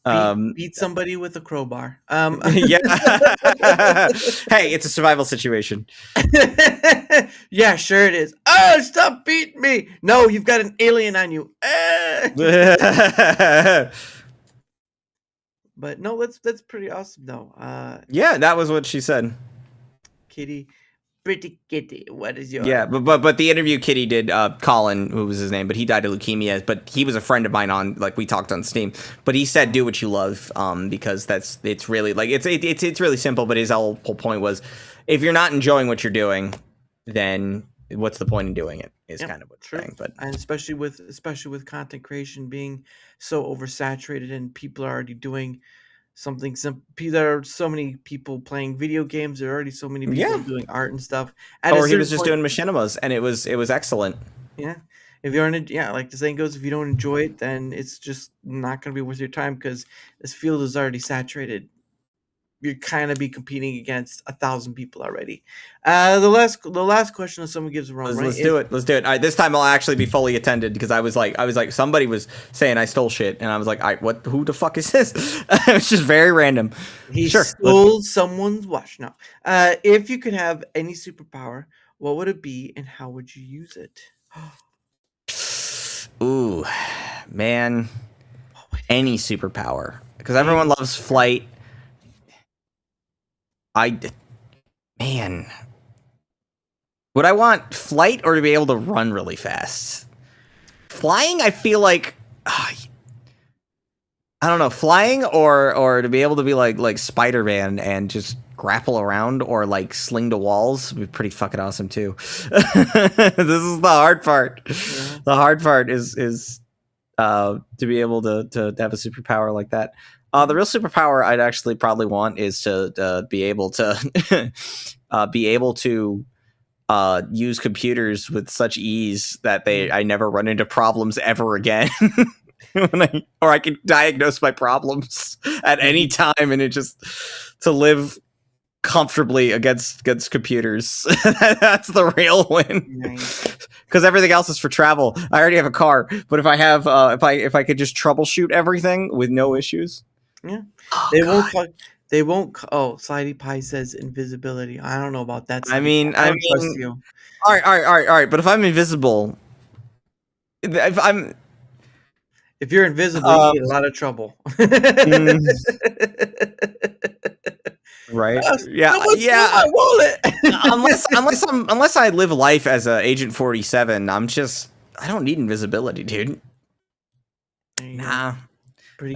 Beat somebody with a crowbar. Yeah. Hey, it's a survival situation. Yeah, sure it is. Oh, stop beating me! No, you've got an alien on you. But no, that's pretty awesome though. Yeah, that was what she said. Kitty. Pretty Kitty, what is your... Yeah, but the interview Kitty did, Colin, who was his name, but he died of leukemia, but he was a friend of mine on, we talked on Steam, but he said do what you love, because it's really, it's really simple, but his whole point was, if you're not enjoying what you're doing, then what's the point in doing it, is kind of what you're saying. But and especially with content creation being so oversaturated and people are already doing something simple. There are so many people playing video games. There are already so many people doing art and stuff. Or he was just doing machinimas, and it was excellent. Yeah, if you're like the saying goes, if you don't enjoy it, then it's just not going to be worth your time because this field is already saturated. you're kind of be competing against 1,000 people already. The last question that someone gives a run, right? Let's do it. Let's do it. All right, this time I'll actually be fully attended because I was like, somebody was saying I stole shit, and I was like, all right, what? Who the fuck is this? It's just very random. He Sure. stole someone's watch. No. If you could have any superpower, what would it be, and how would you use it? Ooh, man, any superpower because everyone loves flight. Man, would I want flight or to be able to run really fast? Flying, I feel like I don't know, flying or to be able to be like Spider-Man and just grapple around or like sling to walls would be pretty fucking awesome too. This is the hard part. Yeah. The hard part is to be able to have a superpower like that. The real superpower I'd actually probably want is to be able to use computers with such ease that I never run into problems ever again. Or I can diagnose my problems at any time, and it just to live comfortably against computers. That's the real win. Because everything else is for travel. I already have a car, but if I have if I could just troubleshoot everything with no issues. Yeah. Oh, they won't. Oh, Slidey Pie says invisibility. I don't know about that. I mean, trust you. All right. But if I'm invisible, if you're invisible, you get a lot of trouble. Right? Yeah. My wallet. unless I live life as Agent 47, I don't need invisibility, dude. Nah.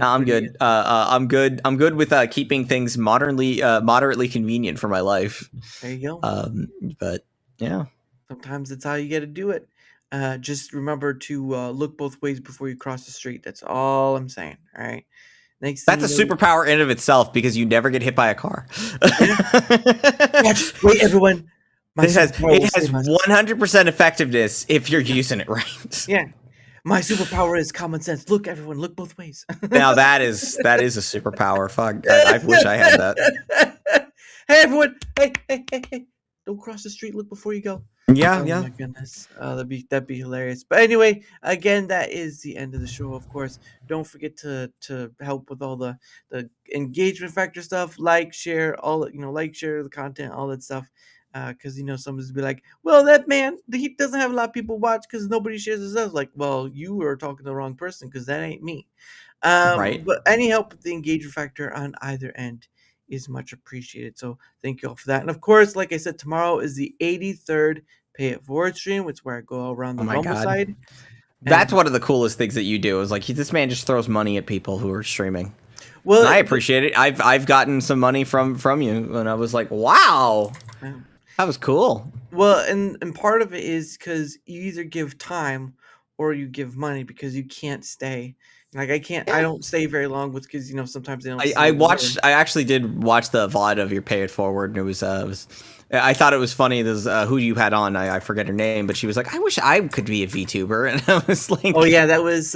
I'm good. I'm good. I'm good with keeping things moderately convenient for my life. There you go. But yeah, sometimes that's how you got to do it. Just remember to look both ways before you cross the street. That's all I'm saying. All right. That's a superpower in of itself because you never get hit by a car. Wait, everyone. It has 100% effectiveness if you're using it right. Yeah. My superpower is common sense. Look, everyone, look both ways. Now that is a superpower. Fuck, I wish I had that. Hey, everyone! Hey! Don't cross the street. Look before you go. Yeah, Oh my goodness, that'd be hilarious. But anyway, again, that is the end of the show. Of course, don't forget to help with all the engagement factor stuff. Like, share share the content, all that stuff. Because someone's be like, well, that man, he doesn't have a lot of people watch because nobody shares his stuff. Like, well, you are talking to the wrong person because that ain't me. Right. But any help with the engagement factor on either end is much appreciated. So thank you all for that. And of course, like I said, tomorrow is the 83rd Pay It Forward stream, which is where I go around the Rumble side. That's one of the coolest things that you do. Is like this man just throws money at people who are streaming. Well, and I appreciate it. I've gotten some money from you, and I was like, wow. Yeah. That was cool. Well, and part of it is because you either give time or you give money because you can't stay. Like I don't stay very long with because sometimes they don't. I actually did watch the VOD of your Pay It Forward, and it was I thought it was funny. There's who you had on. I forget her name, but she was like, I wish I could be a VTuber, and I was like, oh yeah, that was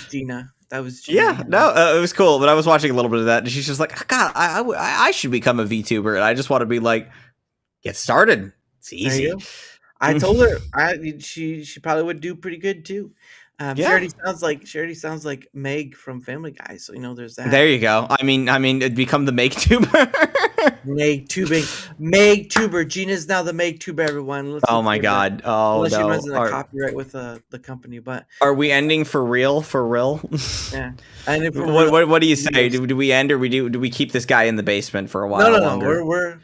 Gina. That was Gina. Yeah, no, it was cool. But I was watching a little bit of that, and she's just like, God, I should become a VTuber, and I just want to be like. Get started. It's easy. I told her she probably would do pretty good too. She already sounds like Meg from Family Guy. So there's that. There you go. I mean, it'd become the Meg-tuber. Meg-tuber. Gina's now the Meg-tuber. Everyone. Oh my God. Oh unless she runs into copyright with the company. But are we ending for real? For real? Yeah. And if what do you say? Do we end or do we keep this guy in the basement for a while? No. Longer? We're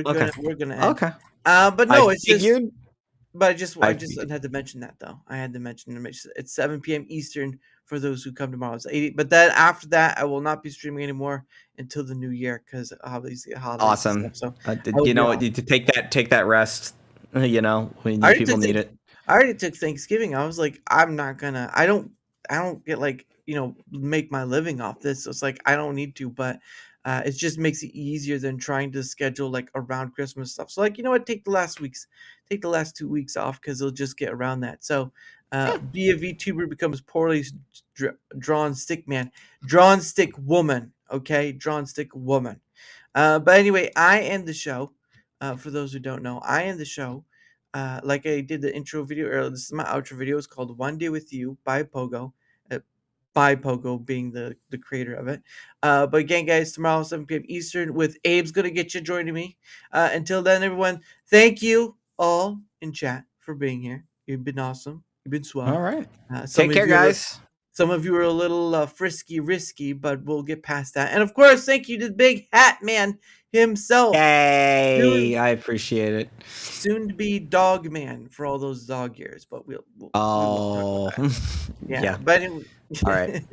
gonna end. Okay. But no, it's just. But I just had to mention that though. I had to mention it's 7 p.m. Eastern for those who come tomorrow. It's 80. But then after that, I will not be streaming anymore until the new year because obviously holidays. Awesome. So to take that rest. When people need it. I already took Thanksgiving. I was like, I'm not gonna. I don't get make my living off this. So it's like I don't need to, but. It just makes it easier than trying to schedule around Christmas stuff. So take the last 2 weeks off because they'll just get around that. So be a VTuber becomes poorly drawn stick woman. Okay, drawn stick woman. But anyway, I end the show. For those who don't know, I end the show. Like I did the intro video earlier. This is my outro video. It's called "One Day with You" by Pogo. By Pogo being the creator of it. But again, guys, tomorrow 7 p.m. Eastern with Abe's gonna get you joining me. Until then, everyone, thank you all in chat for being here. You've been awesome. You've been swell. All right. Take care, guys. Some of you are a little frisky, risky, but we'll get past that. And of course, thank you to the big hat man himself. Hey, I appreciate it. Soon to be dog man for all those dog years, but we'll yeah. But anyway. All right.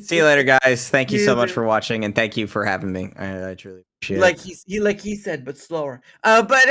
See you later, guys. Thank you so much for watching, and thank you for having me. I truly appreciate it. Like he said, but slower. But